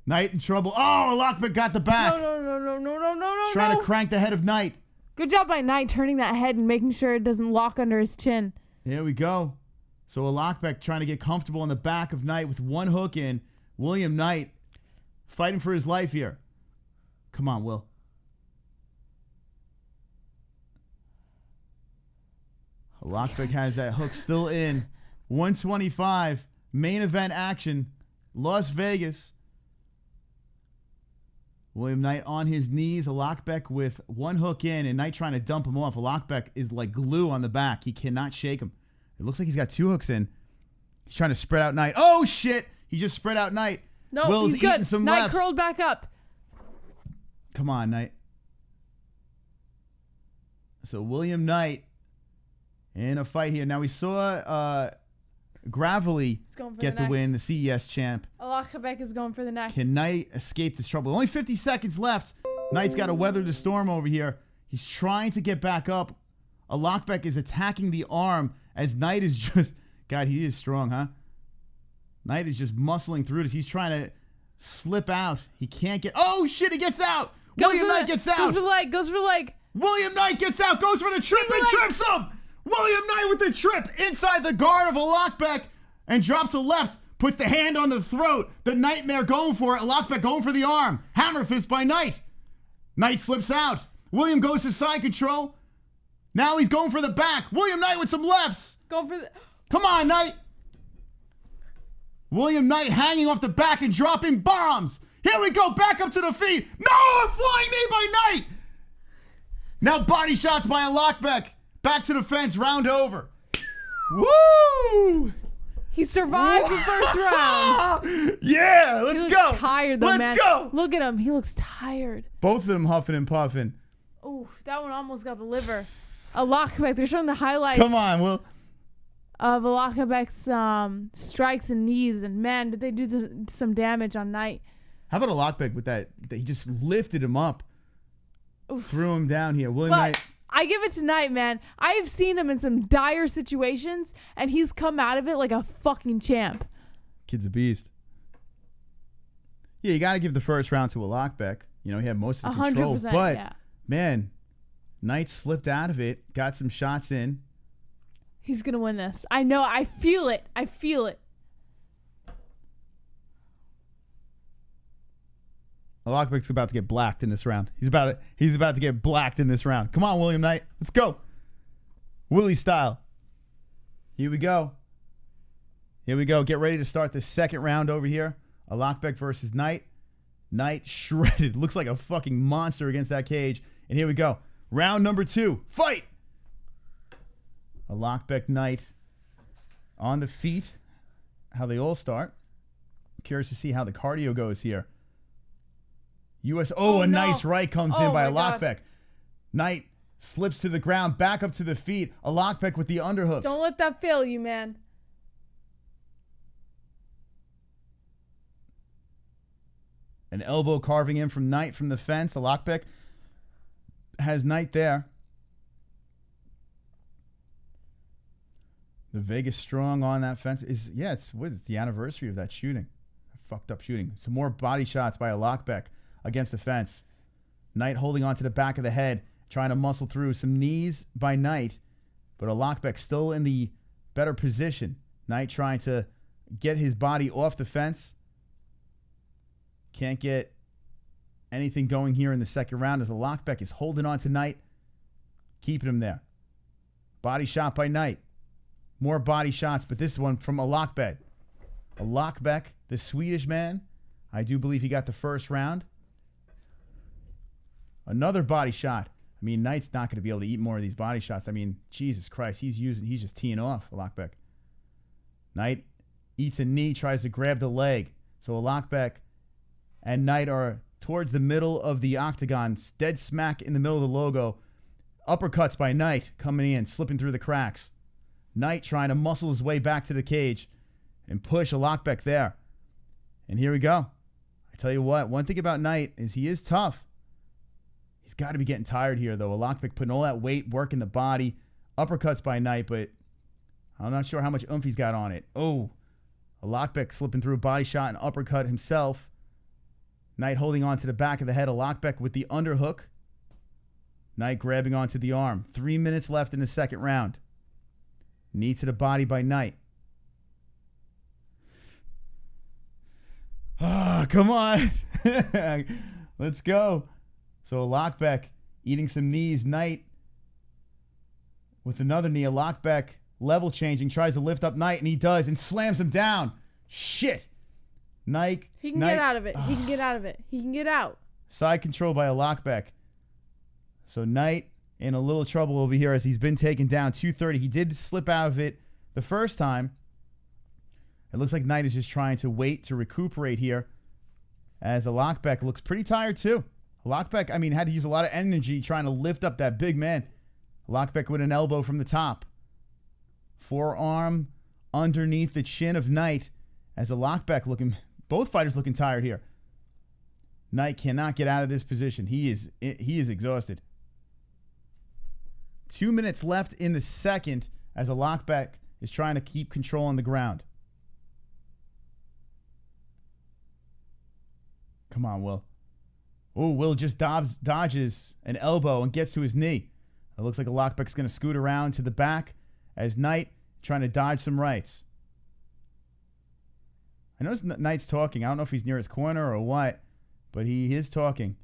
Knight in trouble. Oh, Alacabek got the back. No. Trying to crank the head of Knight. Good job by Knight turning that head and making sure it doesn't lock under his chin. There we go. So Alacabek trying to get comfortable on the back of Knight with one hook in. William Knight fighting for his life here. Come on, Will. Alacabek has that hook still in. 125. Main event action. Las Vegas. William Knight on his knees. Alacabek with one hook in, and Knight trying to dump him off. Alacabek is like glue on the back. He cannot shake him. It looks like he's got two hooks in. He's trying to spread out Knight. Oh, shit. He just spread out Knight. No, Will's he's good. eating some Knight lefts. curled back up. Come on, Knight. So William Knight in a fight here. Now we saw Gravely get the win, the CES champ. Alacabek is going for the neck. Can Knight escape this trouble? Only 50 seconds left. Knight's got to weather the storm over here. He's trying to get back up. Alacabek is attacking the arm as Knight is just... God, he is strong, huh? Knight is just muscling through this. He's trying to slip out. He can't get... Oh, shit, he gets out! William Knight gets out! Goes for the leg, goes for the leg. William Knight gets out, goes for the trip and trips him! William Knight with the trip inside the guard of Alacabek and drops a left, puts the hand on the throat. The Nightmare going for it. Alacabek going for the arm. Hammer fist by Knight. Knight slips out. William goes to side control. Now he's going for the back. William Knight with some lefts. Going for the... Come on, Knight. William Knight hanging off the back and dropping bombs. Here we go, back up to the feet. No, a flying knee by Knight. Now body shots by Alacabek. Back to the fence, round over. Woo! He survived the first round. Yeah, let's he go. Looks tired, though, Let's go. Look at him. He looks tired. Both of them huffing and puffing. Oh, that one almost got the liver. Alacabek, they're showing the highlights. Come on, Will. Of Alacabek's strikes and knees, and man, did they do some damage on Knight. How about Alacabek with that? He just lifted him up, threw him down here. William But Knight. I give it to Knight, man. I have seen him in some dire situations, and he's come out of it like a fucking champ. Kid's a beast. Yeah, you got to give the first round to Alacabek. You know, he had most of the control. 100%, But, yeah. man, Knight slipped out of it, got some shots in. He's going to win this. I know. I feel it. I feel it. Alacabek's about to get blacked in this round. He's about to get blacked in this round. Come on, William Knight. Let's go. Willie style. Here we go. Here we go. Get ready to start the second round over here. Alacabek versus Knight. Knight shredded. Looks like a fucking monster against that cage. And here we go. Round number 2. Fight! Alacabek Knight on the feet. How they all start. Curious to see how the cardio goes here. A nice right comes in by Alacabek. Knight slips to the ground, back up to the feet. Alacabek with the underhooks. Don't let that fail you, man. An elbow carving in from Knight from the fence. Alacabek has Knight there. The Vegas Strong on that fence it's the anniversary of that shooting. Fucked up shooting. Some more body shots by Alacabek against the fence. Knight holding onto the back of the head, trying to muscle through. Some knees by Knight, but Alacabek still in the better position. Knight trying to get his body off the fence. Can't get anything going here in the second round as Alacabek is holding on to Knight, keeping him there. Body shot by Knight. More body shots, but this one from Alacabek. Alacabek, the Swedish man. I do believe he got the first round. Another body shot. I mean, Knight's not going to be able to eat more of these body shots. I mean, Jesus Christ, he's just teeing off Alacabek. Knight eats a knee, tries to grab the leg. So Alacabek and Knight are towards the middle of the octagon, dead smack in the middle of the logo. Uppercuts by Knight coming in, slipping through the cracks. Knight trying to muscle his way back to the cage and push Alacabek there. And here we go. I tell you what, one thing about Knight is he is tough. He's got to be getting tired here, though. Alacabek putting all that weight, working the body. Uppercuts by Knight, but I'm not sure how much oomph he's got on it. Oh, Alacabek slipping through a body shot and uppercut himself. Knight holding on to the back of the head. Alacabek with the underhook. Knight grabbing onto the arm. 3 minutes left in the second round. Knee to the body by Knight. Ah, come on. Let's go. So Alacabek eating some knees. Knight with another knee. Alacabek level changing, tries to lift up Knight, and he does, and slams him down. Shit. Knight. He can get out of it. He can get out of it. He can get out. Side control by Alacabek. So Knight in a little trouble over here as he's been taken down. 230. He did slip out of it the first time. It looks like Knight is just trying to wait to recuperate here as Alacabek looks pretty tired too. Alacabek, had to use a lot of energy trying to lift up that big man. Alacabek with an elbow from the top. Forearm underneath the chin of Knight as Alacabek looking, both fighters looking tired here. Knight cannot get out of this position. He is exhausted. 2 minutes left in the second as Alacabek is trying to keep control on the ground. Come on, Will. Oh, Will just dodges an elbow and gets to his knee. It looks like Alacabek's going to scoot around to the back as Knight trying to dodge some rights. I notice Knight's talking. I don't know if he's near his corner or what, but he is talking.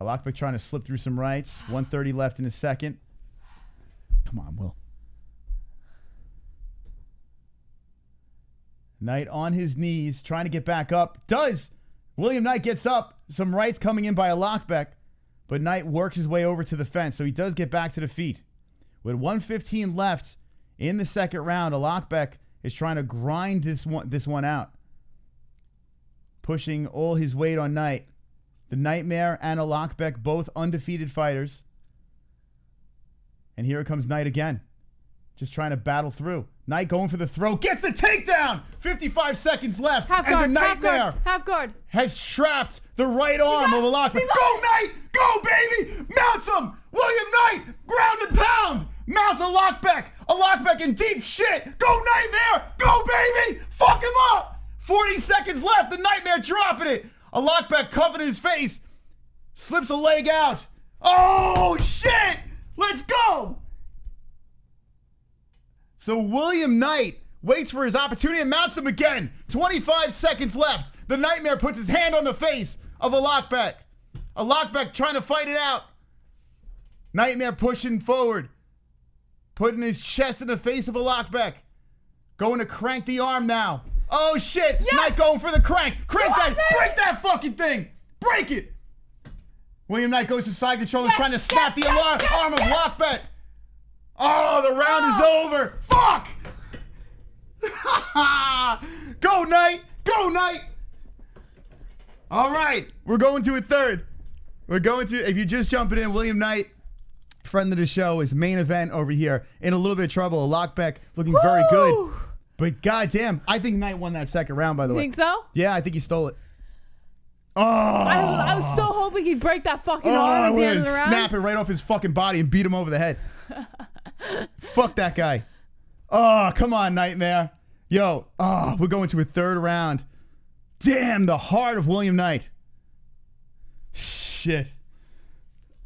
Alacabek trying to slip through some rights. 1:30 left in the second. Come on, Will. Knight on his knees, trying to get back up. Does! William Knight gets up. Some rights coming in by Alacabek, but Knight works his way over to the fence, so he does get back to the feet. With 1:15 left in the second round, Alacabek is trying to grind this one out. Pushing all his weight on Knight. The Nightmare and Alacabek, both undefeated fighters. And here comes Knight again. Just trying to battle through. Knight going for the throw. Gets the takedown! 55 seconds left. Half and guard, the Nightmare half guard. has trapped the right arm of Alacabek. Go, Knight! Go, baby! Mounts him! William Knight! Ground and pound! Mounts Alacabek! Alacabek in deep shit! Go, Nightmare! Go, baby! Fuck him up! 40 seconds left. The Nightmare dropping it. Alacabek covering his face. Slips a leg out. Oh, shit! Let's go! So William Knight waits for his opportunity and mounts him again. 25 seconds left. The Nightmare puts his hand on the face of Alacabek. Alacabek trying to fight it out. Nightmare pushing forward. Putting his chest in the face of Alacabek. Going to crank the arm now. Oh, shit. Yes! Knight going for the crank. Crank that. Break that fucking thing. Break it. William Knight goes to side control and trying to snap the arm of Alacabek. Oh, the round is over. Fuck! Go, Knight! Go, Knight! All right, we're going to a third. If you're just jumping in, William Knight, friend of the show, is main event over here. In a little bit of trouble. Alacabek looking very good. But goddamn, I think Knight won that second round, by the way. You think so? Yeah, I think he stole it. Oh! I was so hoping he'd break that fucking arm at the end of the round. Snap it right off his fucking body and beat him over the head. Fuck that guy. Oh, come on, Nightmare. Yo, we're going to a third round. Damn, the heart of William Knight. Shit.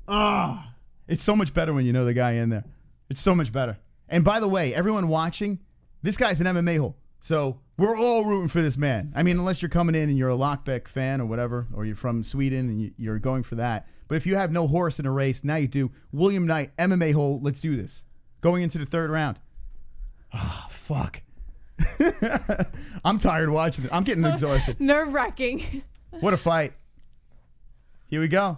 It's so much better when you know the guy in there. It's so much better. And by the way, everyone watching, this guy's an MMA-hole. So we're all rooting for this man. I mean, unless you're coming in and you're a Alacabek fan or whatever, or you're from Sweden and you're going for that. But if you have no horse in a race, now you do. William Knight, MMA-hole, let's do this. Going into the third round. Fuck. I'm tired watching it. I'm getting exhausted. Nerve-wracking. What a fight. Here we go.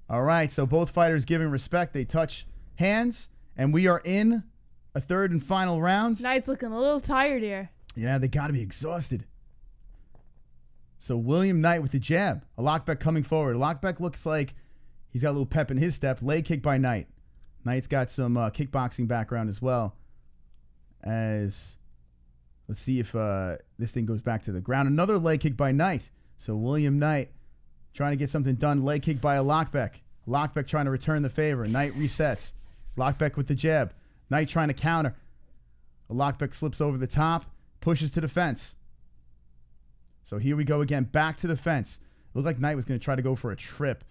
All right, so both fighters giving respect. They touch hands, and we are in a third and final round. Knight's looking a little tired here. Yeah, they got to be exhausted. So William Knight with the jab. Alacabek coming forward. Alacabek looks like he's got a little pep in his step. Leg kick by Knight. Knight's got some kickboxing background as well. Let's see if this thing goes back to the ground. Another leg kick by Knight. So William Knight trying to get something done. Leg kick by Alacabek. Alacabek trying to return the favor. Knight resets. Alacabek with the jab. Knight trying to counter. Alacabek slips over the top. Pushes to the fence. So here we go again. Back to the fence. Looked like Knight was going to try to go for a trip.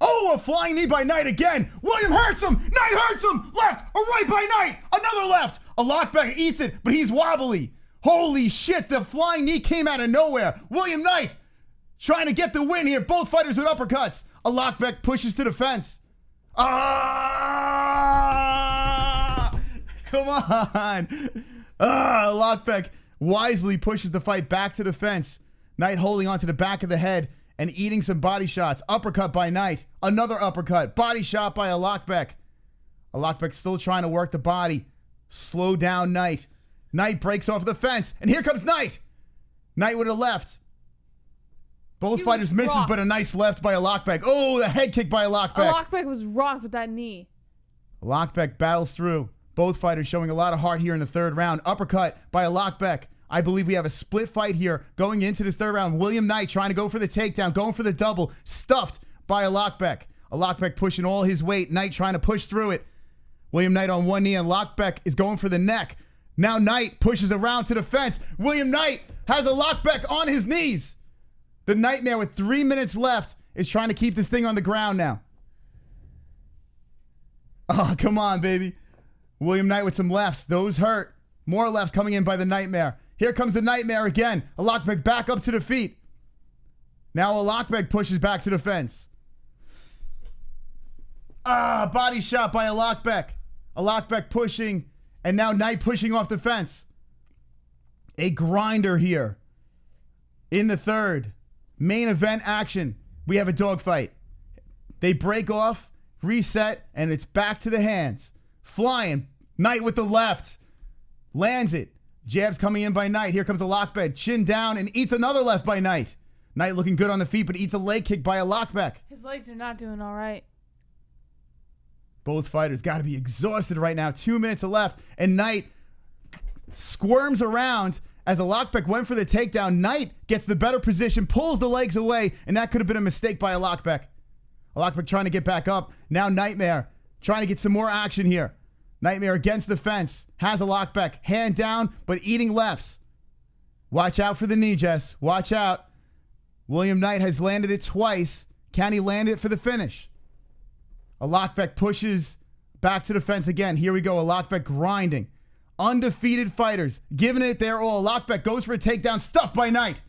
Oh, a flying knee by Knight again. William hurts him. Knight hurts him. Left, a right by Knight. Another left. Alacabek eats it, but he's wobbly. Holy shit, the flying knee came out of nowhere. William Knight trying to get the win here. Both fighters with uppercuts. Alacabek pushes to the fence. Ah! Come on. Alacabek wisely pushes the fight back to the fence. Knight holding onto the back of the head and eating some body shots. Uppercut by Knight. Another uppercut. Body shot by Alacabek. Alacabek still trying to work the body. Slow down Knight. Knight breaks off the fence. And here comes Knight. Knight with a left. Both fighters misses, rocked. but a nice left by Alacabek. Oh, the head kick by Alacabek. Alacabek was rocked with that knee. Alacabek battles through. Both fighters showing a lot of heart here in the third round. Uppercut by Alacabek. I believe we have a split fight here going into this third round. William Knight trying to go for the takedown, going for the double. Stuffed by Alacabek. Alacabek pushing all his weight. Knight trying to push through it. William Knight on one knee, and Alacabek is going for the neck. Now Knight pushes around to the fence. William Knight has Alacabek on his knees. The Nightmare with 3 minutes left is trying to keep this thing on the ground now. Oh, come on, baby. William Knight with some lefts. Those hurt. More lefts coming in by the Nightmare. Here comes the Nightmare again. Alacabek back up to the feet. Now Alacabek pushes back to the fence. Body shot by Alacabek. Alacabek pushing, and now Knight pushing off the fence. A grinder here in the third. Main event action. We have a dogfight. They break off, reset, and it's back to the hands. Flying. Knight with the left. Lands it. Jabs coming in by Knight. Here comes Alacabek. Chin down and eats another left by Knight. Knight looking good on the feet, but eats a leg kick by Alacabek. His legs are not doing all right. Both fighters got to be exhausted right now. 2 minutes left, and Knight squirms around as Alacabek went for the takedown. Knight gets the better position, pulls the legs away, and that could have been a mistake by Alacabek. Alacabek trying to get back up. Now Nightmare trying to get some more action here. Nightmare against the fence. Has Alacabek. Hand down, but eating lefts. Watch out for the knee, Jess. Watch out. William Knight has landed it twice. Can he land it for the finish? Alacabek pushes back to the fence again. Here we go. Alacabek grinding. Undefeated fighters. Giving it their all. Alacabek goes for a takedown. Stuffed by Knight.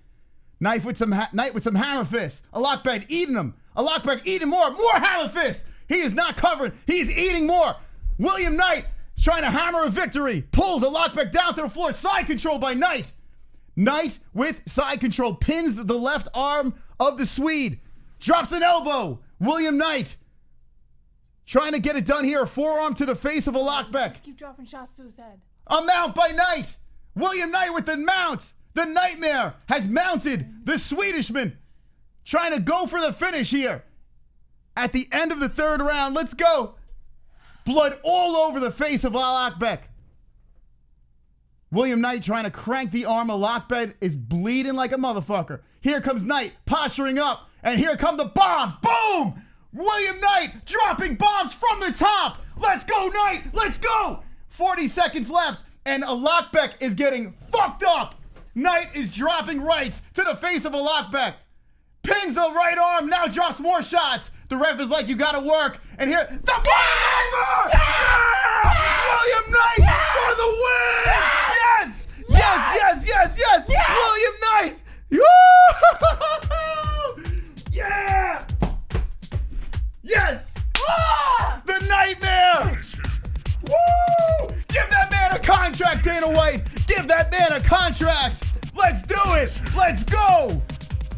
Knight with some hammer fists. Alacabek eating them. Alacabek eating more. More hammer fists. He is not covering. He's eating more. William Knight is trying to hammer a victory. Pulls Alacabek down to the floor. Side control by Knight. Knight with side control. Pins the left arm of the Swede. Drops an elbow. William Knight trying to get it done here. Forearm to the face of Alacabek. Just keep dropping shots to his head. A mount by Knight. William Knight with the mount. The Nightmare has mounted the Swedishman. Trying to go for the finish here. At the end of the third round. Let's go. Blood all over the face of Alacabek. William Knight trying to crank the arm. Alacabek is bleeding like a motherfucker. Here comes Knight posturing up. And here come the bombs. Boom! William Knight dropping bombs from the top. Let's go, Knight. Let's go. 40 seconds left. And Alacabek is getting fucked up. Knight is dropping rights to the face of Alacabek. Pins the right arm. Now drops more shots. The ref is like, you gotta work. And here, the Weaver! Yeah! William Knight for the win! Yes! Yes, yes, yes, yes! William Knight! Yeah! Yes! The Nightmare! Woo! Give that man a contract, Dana White! Give that man a contract! Let's do it! Let's go!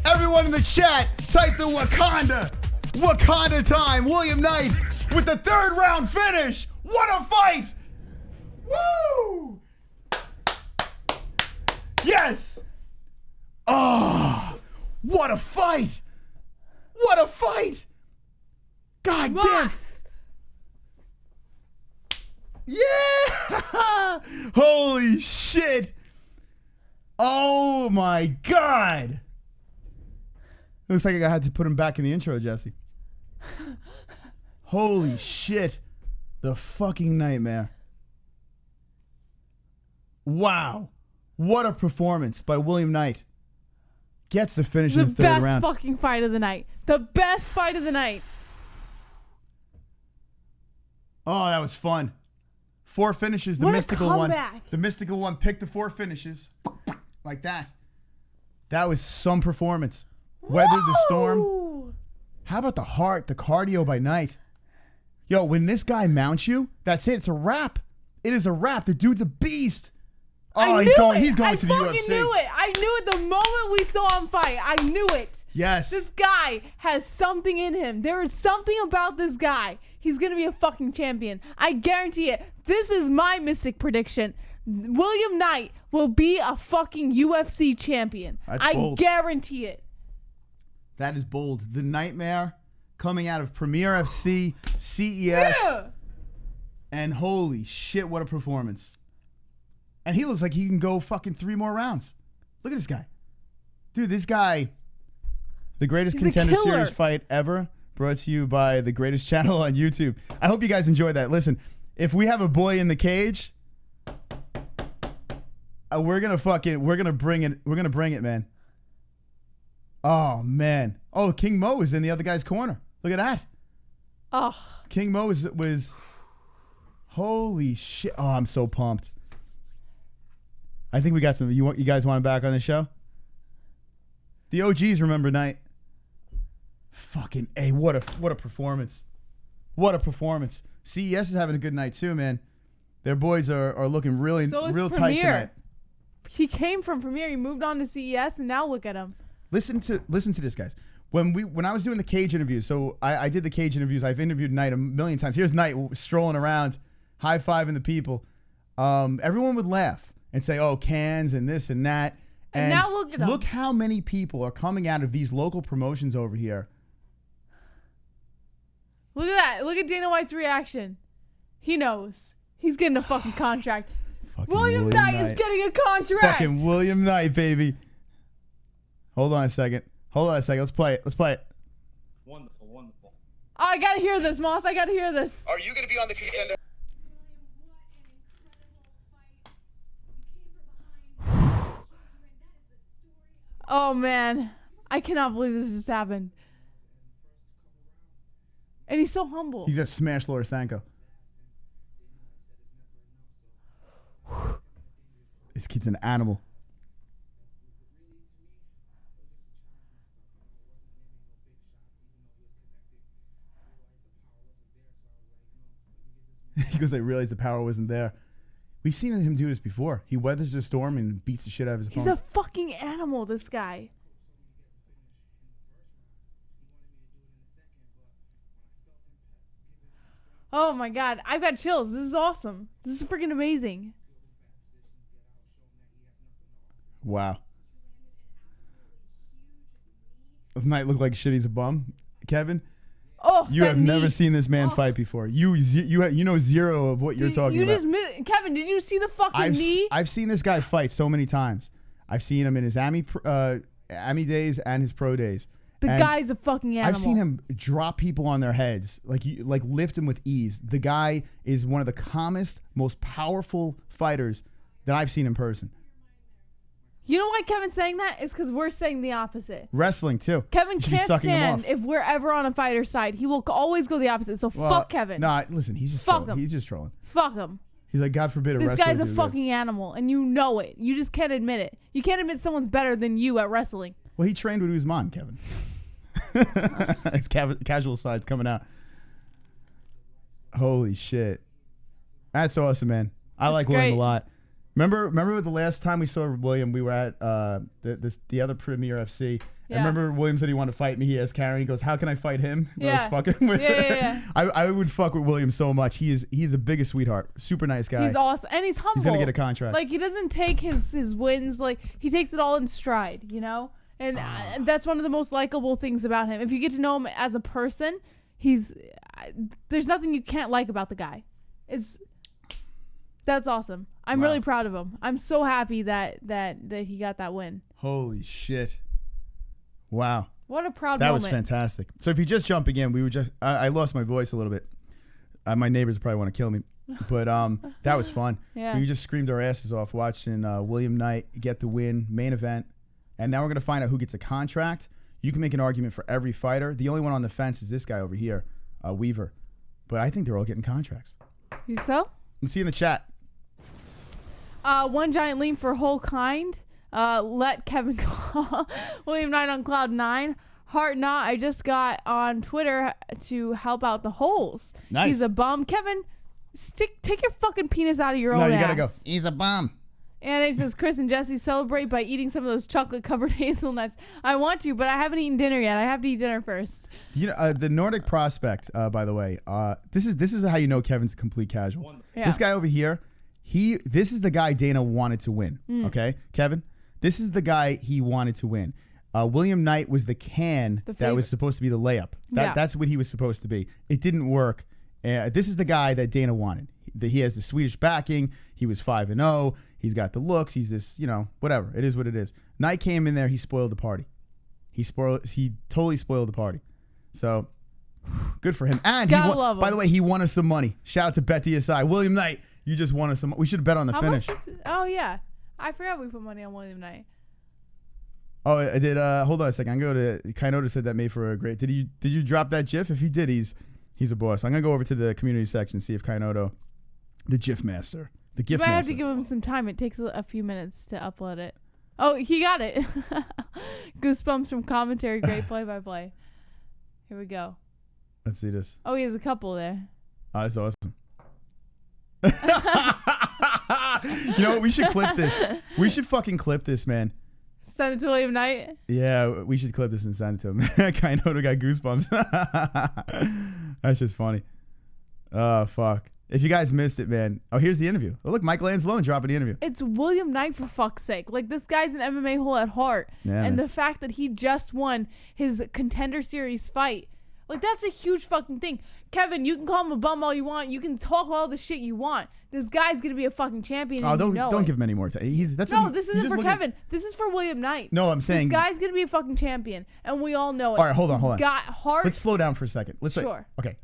Everyone in the chat, type the Wakanda! Wakanda time! William Knight with the third round finish! What a fight! Woo! Yes! Oh! What a fight! What a fight! God damn! Yeah! Holy shit! Oh my God! Looks like I had to put him back in the intro, Jesse. Holy shit. The fucking Nightmare. Wow. What a performance by William Knight. Gets the finish in the third round. The best fucking fight of the night. The best fight of the night. Oh, that was fun. 4 finishes. The what mystical a one. comeback. The mystical one picked the 4 finishes. Like that. That was some performance. Weathered the storm. How about the heart, the cardio by Knight? Yo, when this guy mounts you, that's it. It's a wrap. It is a wrap. The dude's a beast. Oh, he's going to the UFC. I knew it. I knew it the moment we saw him fight. I knew it. Yes. This guy has something in him. There is something about this guy. He's going to be a fucking champion. I guarantee it. This is my Mystic prediction. William Knight will be a fucking UFC champion. That's bold. I guarantee it. That is bold. The Nightmare coming out of Premier FC, CES. Yeah. And holy shit, what a performance. And he looks like he can go fucking 3 more rounds. Look at this guy. Dude, this guy, the greatest Contender Series fight ever, brought to you by the greatest channel on YouTube. I hope you guys enjoyed that. Listen, if we have a boy in the cage, we're gonna bring it, man. Oh man. Oh, King Mo is in the other guy's corner. Look at that. Oh. King Mo was holy shit. Oh, I'm so pumped. I think we got some. You guys want him back on the show? The OGs remember Knight. Fucking A. What a performance. What a performance. CES is having a good night too, man. Their boys are looking real tight tonight. He came from Premier. He moved on to CES, and now look at him. Listen to this, guys. When I was doing the cage interviews, so I did the cage interviews. I've interviewed Knight a million times. Here's Knight strolling around, high-fiving the people. Everyone would laugh and say, "Oh, cans and this and that." And now look at him. Look how many people are coming out of these local promotions over here. Look at that. Look at Dana White's reaction. He knows. He's getting a fucking contract. William Knight is getting a contract. Fucking William Knight, baby. Hold on a second. Let's play it. Wonderful, wonderful. Oh, I gotta hear this, Moss. I gotta hear this. Are you going to be on the Contender? Oh, man. I cannot believe this just happened. And he's so humble. He's just smashed Laura Sanko. This kid's an animal. He goes, I realized the power wasn't there. We've seen him do this before. He weathers the storm and beats the shit out of his opponent. He's a fucking animal, this guy. Oh my God. I've got chills. This is awesome. This is freaking amazing. Wow. Knight look like shit. He's a bum. Kevin? Oh, you have never seen this man fight before. You know zero of what you're talking about. Kevin, did you see the fucking knee? I've seen this guy fight so many times. I've seen him in his AMI days and his pro days. The guy's a fucking animal. I've seen him drop people on their heads, like lift them with ease. The guy is one of the calmest, most powerful fighters that I've seen in person. You know why Kevin's saying that? It's because we're saying the opposite. Wrestling, too. Kevin can't stand if we're ever on a fighter's side. He will always go the opposite. So fuck Kevin. Nah, listen, he's just trolling. He's just trolling. Fuck him. He's like, God forbid a wrestler. This guy's a fucking animal, and you know it. You just can't admit it. You can't admit someone's better than you at wrestling. Well, he trained with Usman, Kevin. His casual side's coming out. Holy shit. That's awesome, man. I like William a lot. Remember the last time we saw William, we were at the other Premier FC. Yeah. And remember William said he wanted to fight me. He asked Karen, he goes, how can I fight him? Yeah. I was fucking with yeah. I would fuck with William so much. He's the biggest sweetheart. Super nice guy. He's awesome. And he's humble. He's going to get a contract. Like, he doesn't take his wins. Like, he takes it all in stride, you know? And that's one of the most likable things about him. If you get to know him as a person, there's nothing you can't like about the guy. That's awesome. I'm really proud of him. I'm so happy that he got that win. Holy shit. Wow. What a proud moment. That was fantastic. So if you just jumping in, I lost my voice a little bit. My neighbors probably want to kill me. But that was fun. Yeah. We just screamed our asses off watching William Knight get the win, main event. And now we're going to find out who gets a contract. You can make an argument for every fighter. The only one on the fence is this guy over here, Weaver. But I think they're all getting contracts. You think so? Let's see in the chat. One giant leap for whole kind. Let Kevin call William Knight on cloud 9. Heart Not, I just got on Twitter to help out the Holes. Nice. He's a bum. Kevin, take your fucking penis out of your own No, you ass. gotta go. He's a bum. And it says, Chris and Jesse celebrate by eating some of those chocolate-covered hazelnuts. I want to, but I haven't eaten dinner yet. I have to eat dinner first. You know, the Nordic prospect, by the way, this is how you know Kevin's a complete casual. Yeah. This guy over here, this is the guy Dana wanted to win. Okay, Kevin, this is the guy he wanted to win. William Knight was the can that was supposed to be the layup. That's what he was supposed to be. It didn't work. This is the guy that Dana wanted. He has the Swedish backing. He was 5-0. He's got the looks. He's this, whatever. It is what it is. Knight came in there. He spoiled the party. He totally spoiled the party. So good for him. And love him. By the way, he won us some money. Shout out to BetDSI. William Knight, you just won us some. We should have bet on the finish. Oh yeah, I forgot we put money on William Knight. Oh, I did. Hold on a second. I'm going to go to Kainoda said that made for a great. Did you drop that GIF? If he did, he's a boss. I'm gonna go over to the community section and see if Kainoda, the GIF master, the GIF master. I have master. to give him some time. It takes a few minutes to upload it. Oh, he got it. Goosebumps from commentary. Great play-by-play. Here we go. Let's see this. Oh, he has a couple there. Oh, that's awesome. You know what? We should clip this. We should fucking clip this, man. Send it to William Knight. Yeah, we should clip this and send it to him. Kainoda got goosebumps. That's just funny. Oh, fuck. If you guys missed it, man. Oh, here's the interview. Oh, look, Michael Anzalone dropping the interview. It's William Knight, for fuck's sake. Like, this guy's an MMA hole at heart. Yeah, and man. the fact that he just won his Contender Series fight, like, that's a huge fucking thing. Kevin, you can call him a bum all you want. You can talk all the shit you want. This guy's going to be a fucking champion. Oh, and don't give him any more time. This isn't for Kevin. This is for William Knight. No, I'm saying this guy's going to be a fucking champion. And we all know it. All right, hold on. He's got heart. Let's slow down for a second. Sure. Okay.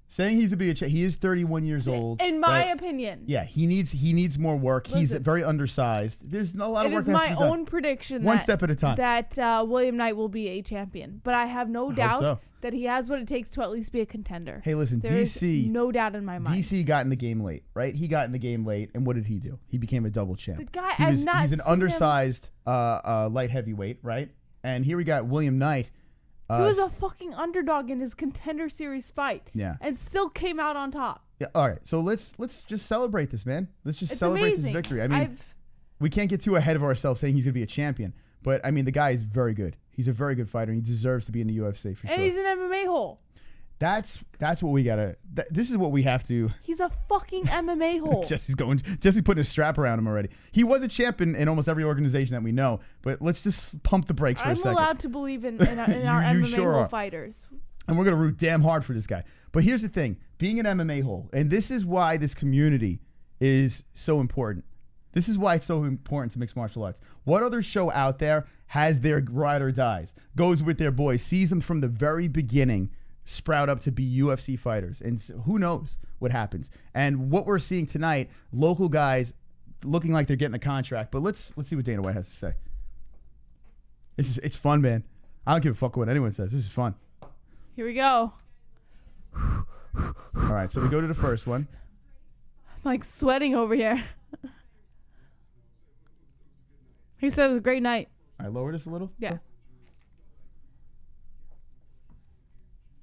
Saying he's he is 31 years old. In my opinion. Yeah, he needs more work. He's very undersized. There's a lot of work that has to be done. It is my own prediction one step at a time that William Knight will be a champion. But I have no doubt that he has what it takes to at least be a contender. Hey, listen, there DC. is no doubt in my mind. DC got in the game late, right? He got in the game late, and what did he do? He became a double champ. The guy, he's an undersized light heavyweight, right? And here we got William Knight. He was a fucking underdog in his Contender Series fight. Yeah. And still came out on top. Yeah. All right. So let's just celebrate this, man. Let's just celebrate this victory. I mean, we can't get too ahead of ourselves saying he's going to be a champion. But, I mean, the guy is very good. He's a very good fighter. And he deserves to be in the UFC for sure. And he's an MMA hole. That's what we got to... This is what we have to... He's a fucking MMA hole. Jesse's putting a strap around him already. He was a champ in almost every organization that we know, but let's just pump the brakes for a second. I'm allowed to believe in our MMA hole fighters. And we're going to root damn hard for this guy. But here's the thing. Being an MMA hole, and this is why this community is so important. This is why it's so important to mixed martial arts. What other show out there has their ride or dies, goes with their boys, sees them from the very beginning, sprout up to be UFC fighters, and who knows what happens. And what we're seeing tonight, local guys looking like they're getting a contract. But let's see what Dana White has to say. It's fun, man. I don't give a fuck what anyone says. This is fun. Here we go. All right, so we go to the first one. I'm like sweating over here. He said it was a great night. All right, lower this a little. Yeah.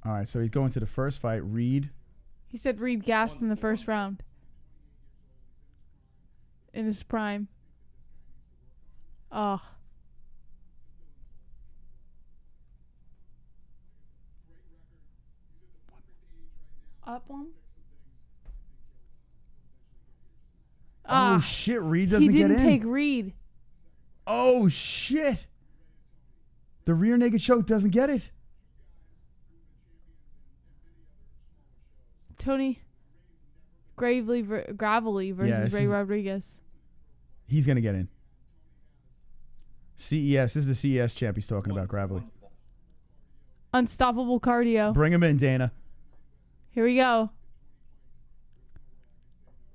All right, so he's going to the first fight. Reed. He said Reed gassed in the first round. In his prime. Oh. Up one? Oh, shit. Reed doesn't get in. He didn't take Reed. Oh, shit. The rear naked choke doesn't get it. Tony Gravelly versus Ray Rodriguez. He's going to get in. CES. This is the CES champ he's talking about, Gravelly. Unstoppable cardio. Bring him in, Dana. Here we go.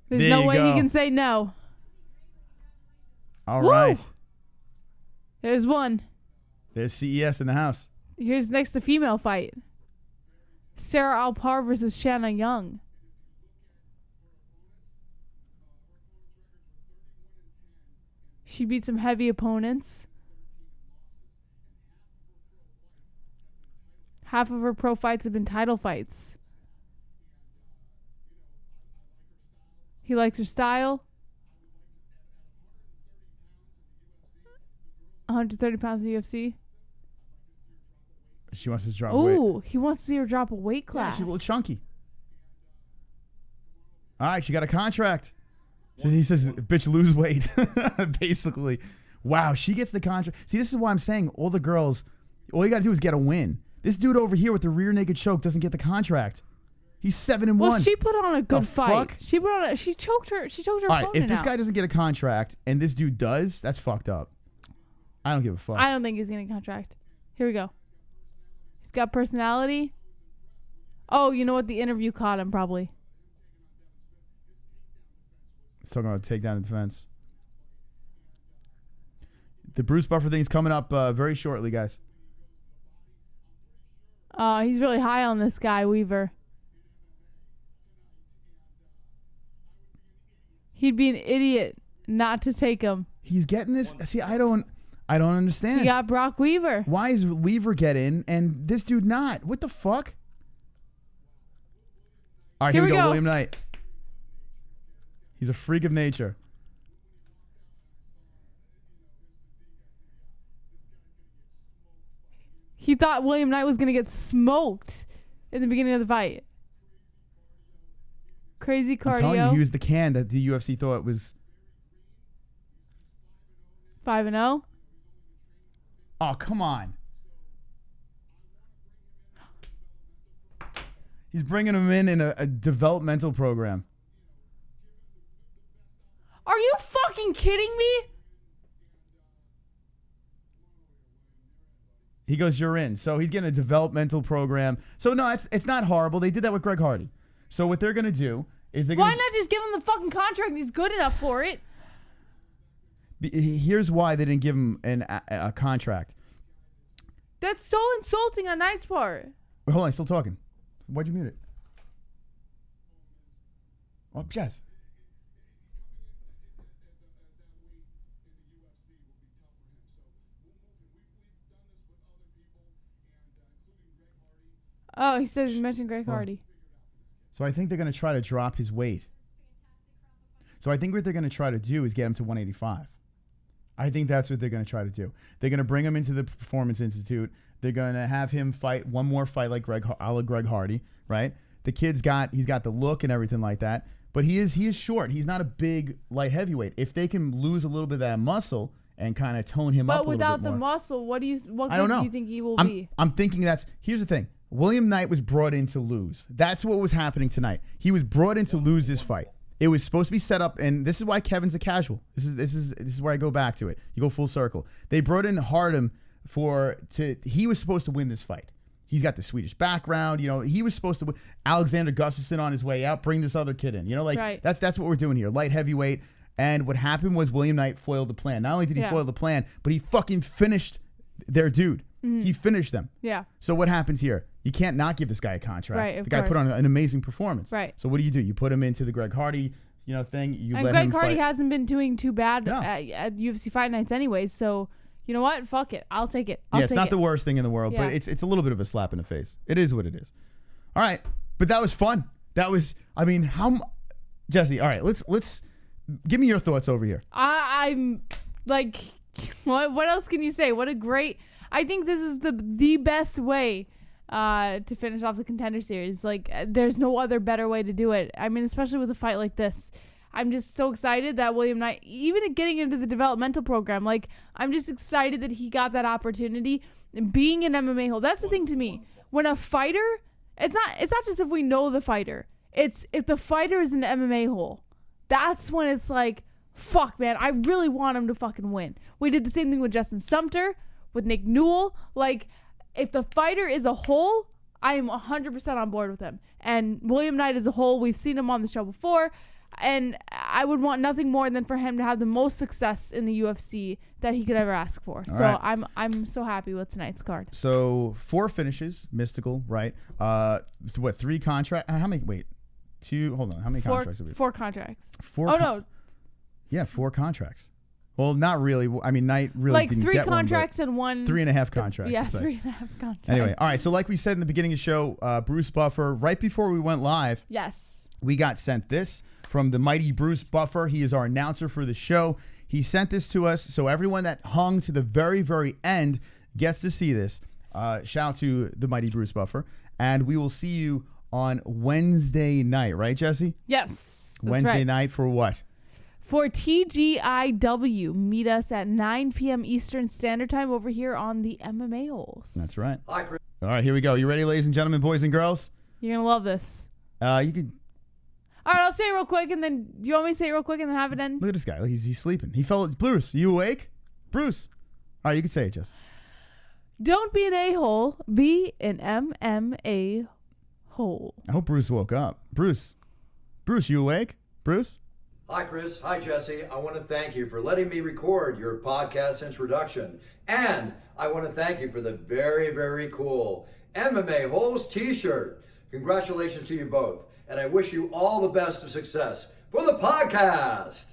There's no way he can say no. All right. There's one. There's CES in the house. Here's next the female fight. Sarah Alpar versus Shanna Young. She beat some heavy opponents. Half of her pro fights have been title fights. He likes her style. 130 pounds in the UFC. She wants to drop weight. Ooh, he wants to see her drop a weight class. Yeah, she's a little chunky. All right, she got a contract. So he says, bitch, lose weight. Basically. Wow, she gets the contract. See, this is why I'm saying all the girls, all you got to do is get a win. This dude over here with the rear naked choke doesn't get the contract. He's 7-1. Well, she put on a good fight. Fuck? She choked her All right, opponent if this out. guy doesn't get a contract and this dude does, that's fucked up. I don't give a fuck. I don't think he's getting a contract. Here we go. He's got personality. Oh, you know what? The interview caught him probably. He's talking about takedown defense. The Bruce Buffer thing's coming up very shortly, guys. He's really high on this guy, Weaver. He'd be an idiot not to take him. He's getting this. See, I don't understand. He got Brok Weaver. Why is Weaver get in and this dude not? What the fuck? All right, here we go. William Knight. He's a freak of nature. He thought William Knight was going to get smoked in the beginning of the fight. Crazy cardio. I'm telling you, he was the can that the UFC thought was 5-0. Oh, come on. He's bringing him in a developmental program. Are you fucking kidding me? He goes, you're in. So he's getting a developmental program. So no, it's not horrible. They did that with Greg Hardy. So what they're going to do is they're Why not just give him the fucking contract? He's good enough for it. Here's why they didn't give him a contract. That's so insulting on Knight's part. Wait, hold on, I'm still talking. Why'd you mute it? Oh, Jess. Oh, he says he mentioned Greg Hardy. So I think they're going to try to drop his weight. So I think what they're going to try to do is get him to 185. I think that's what they're going to try to do. They're going to bring him into the Performance Institute. They're going to have him fight one more fight like Greg Hardy, right? The kid's he's got the look and everything like that, but he is short. He's not a big light heavyweight. If they can lose a little bit of that muscle and kind of tone him up a little bit more. But without the muscle, what good do you think he will be? I'm thinking here's the thing. William Knight was brought in to lose. That's what was happening tonight. He was brought in to lose this fight. It was supposed to be set up, and this is why Kevin's a casual. This is where I go back to it. You go full circle. They brought in Herdem he was supposed to win this fight. He's got the Swedish background. You know, he was supposed to win. Alexander Gustafsson on his way out, bring this other kid in. You know, like right. That's what we're doing here. Light heavyweight. And what happened was William Knight foiled the plan. Not only did he foil the plan, but he fucking finished their dude. Mm-hmm. He finished them. Yeah. So what happens here? You can't not give this guy a contract. Right, the guy put on an amazing performance. Right. So what do? You put him into the Greg Hardy, thing. And Greg Hardy hasn't been doing too bad at UFC Fight Nights anyways. So you know what? Fuck it. I'll take it. It's not the worst thing in the world, but it's a little bit of a slap in the face. It is what it is. All right, but that was fun. That was, Jesse. All right, let's give me your thoughts over here. I'm like, what else can you say? What a great. I think this is the best way to finish off the Contender Series. Like, there's no other better way to do it. I mean, especially with a fight like this. I'm just so excited that William Knight, even getting into the developmental program, like, I'm just excited that he got that opportunity. And being an MMA hole, that's the thing to me. When a fighter, it's not just if we know the fighter. It's if the fighter is an MMA hole. That's when it's like, fuck, man, I really want him to fucking win. We did the same thing with Justin Sumter, with Nick Newell. Like, if the fighter is a whole, I am 100% on board with him. And William Knight is a whole. We've seen him on the show before. And I would want nothing more than for him to have the most success in the UFC that he could ever ask for. All so right. I'm so happy with tonight's card. So 4 finishes, mystical, right? 3 contracts? How many? Wait, 2. Hold on. How many contracts have we? 4 contracts. 4. Oh no. Yeah, 4 contracts. Well, not really. I mean, Knight really like didn't 3 get contracts one, and 1. 3.5 contracts. Yeah, let's say. 3.5 contracts. Anyway, all right. So like we said in the beginning of the show, Bruce Buffer, right before we went live, yes, we got sent this from the mighty Bruce Buffer. He is our announcer for the show. He sent this to us, so everyone that hung to the very, very end gets to see this. Shout out to the mighty Bruce Buffer. And we will see you on Wednesday night, right, Jesse? Yes. That's Wednesday right. night for what? For TGIW, meet us at 9 p.m. Eastern Standard Time over here on the MMA-Holes. That's right. Hi, Chris. All right, here we go. You ready, ladies and gentlemen, boys and girls? You're going to love this. You can... All right, I'll say it real quick, and then... Do you want me to say it real quick and then have it end? Look at this guy. He's sleeping. He fell... Bruce, you awake? Bruce. All right, you can say it, Jess. Don't be an a-hole. Be an MMA hole. I hope Bruce woke up. Bruce, you awake? Bruce? Hi, Chris. Hi, Jesse. I want to thank you for letting me record your podcast introduction. And I want to thank you for the very, very cool MMA-Holes t-shirt. Congratulations to you both. And I wish you all the best of success for the podcast.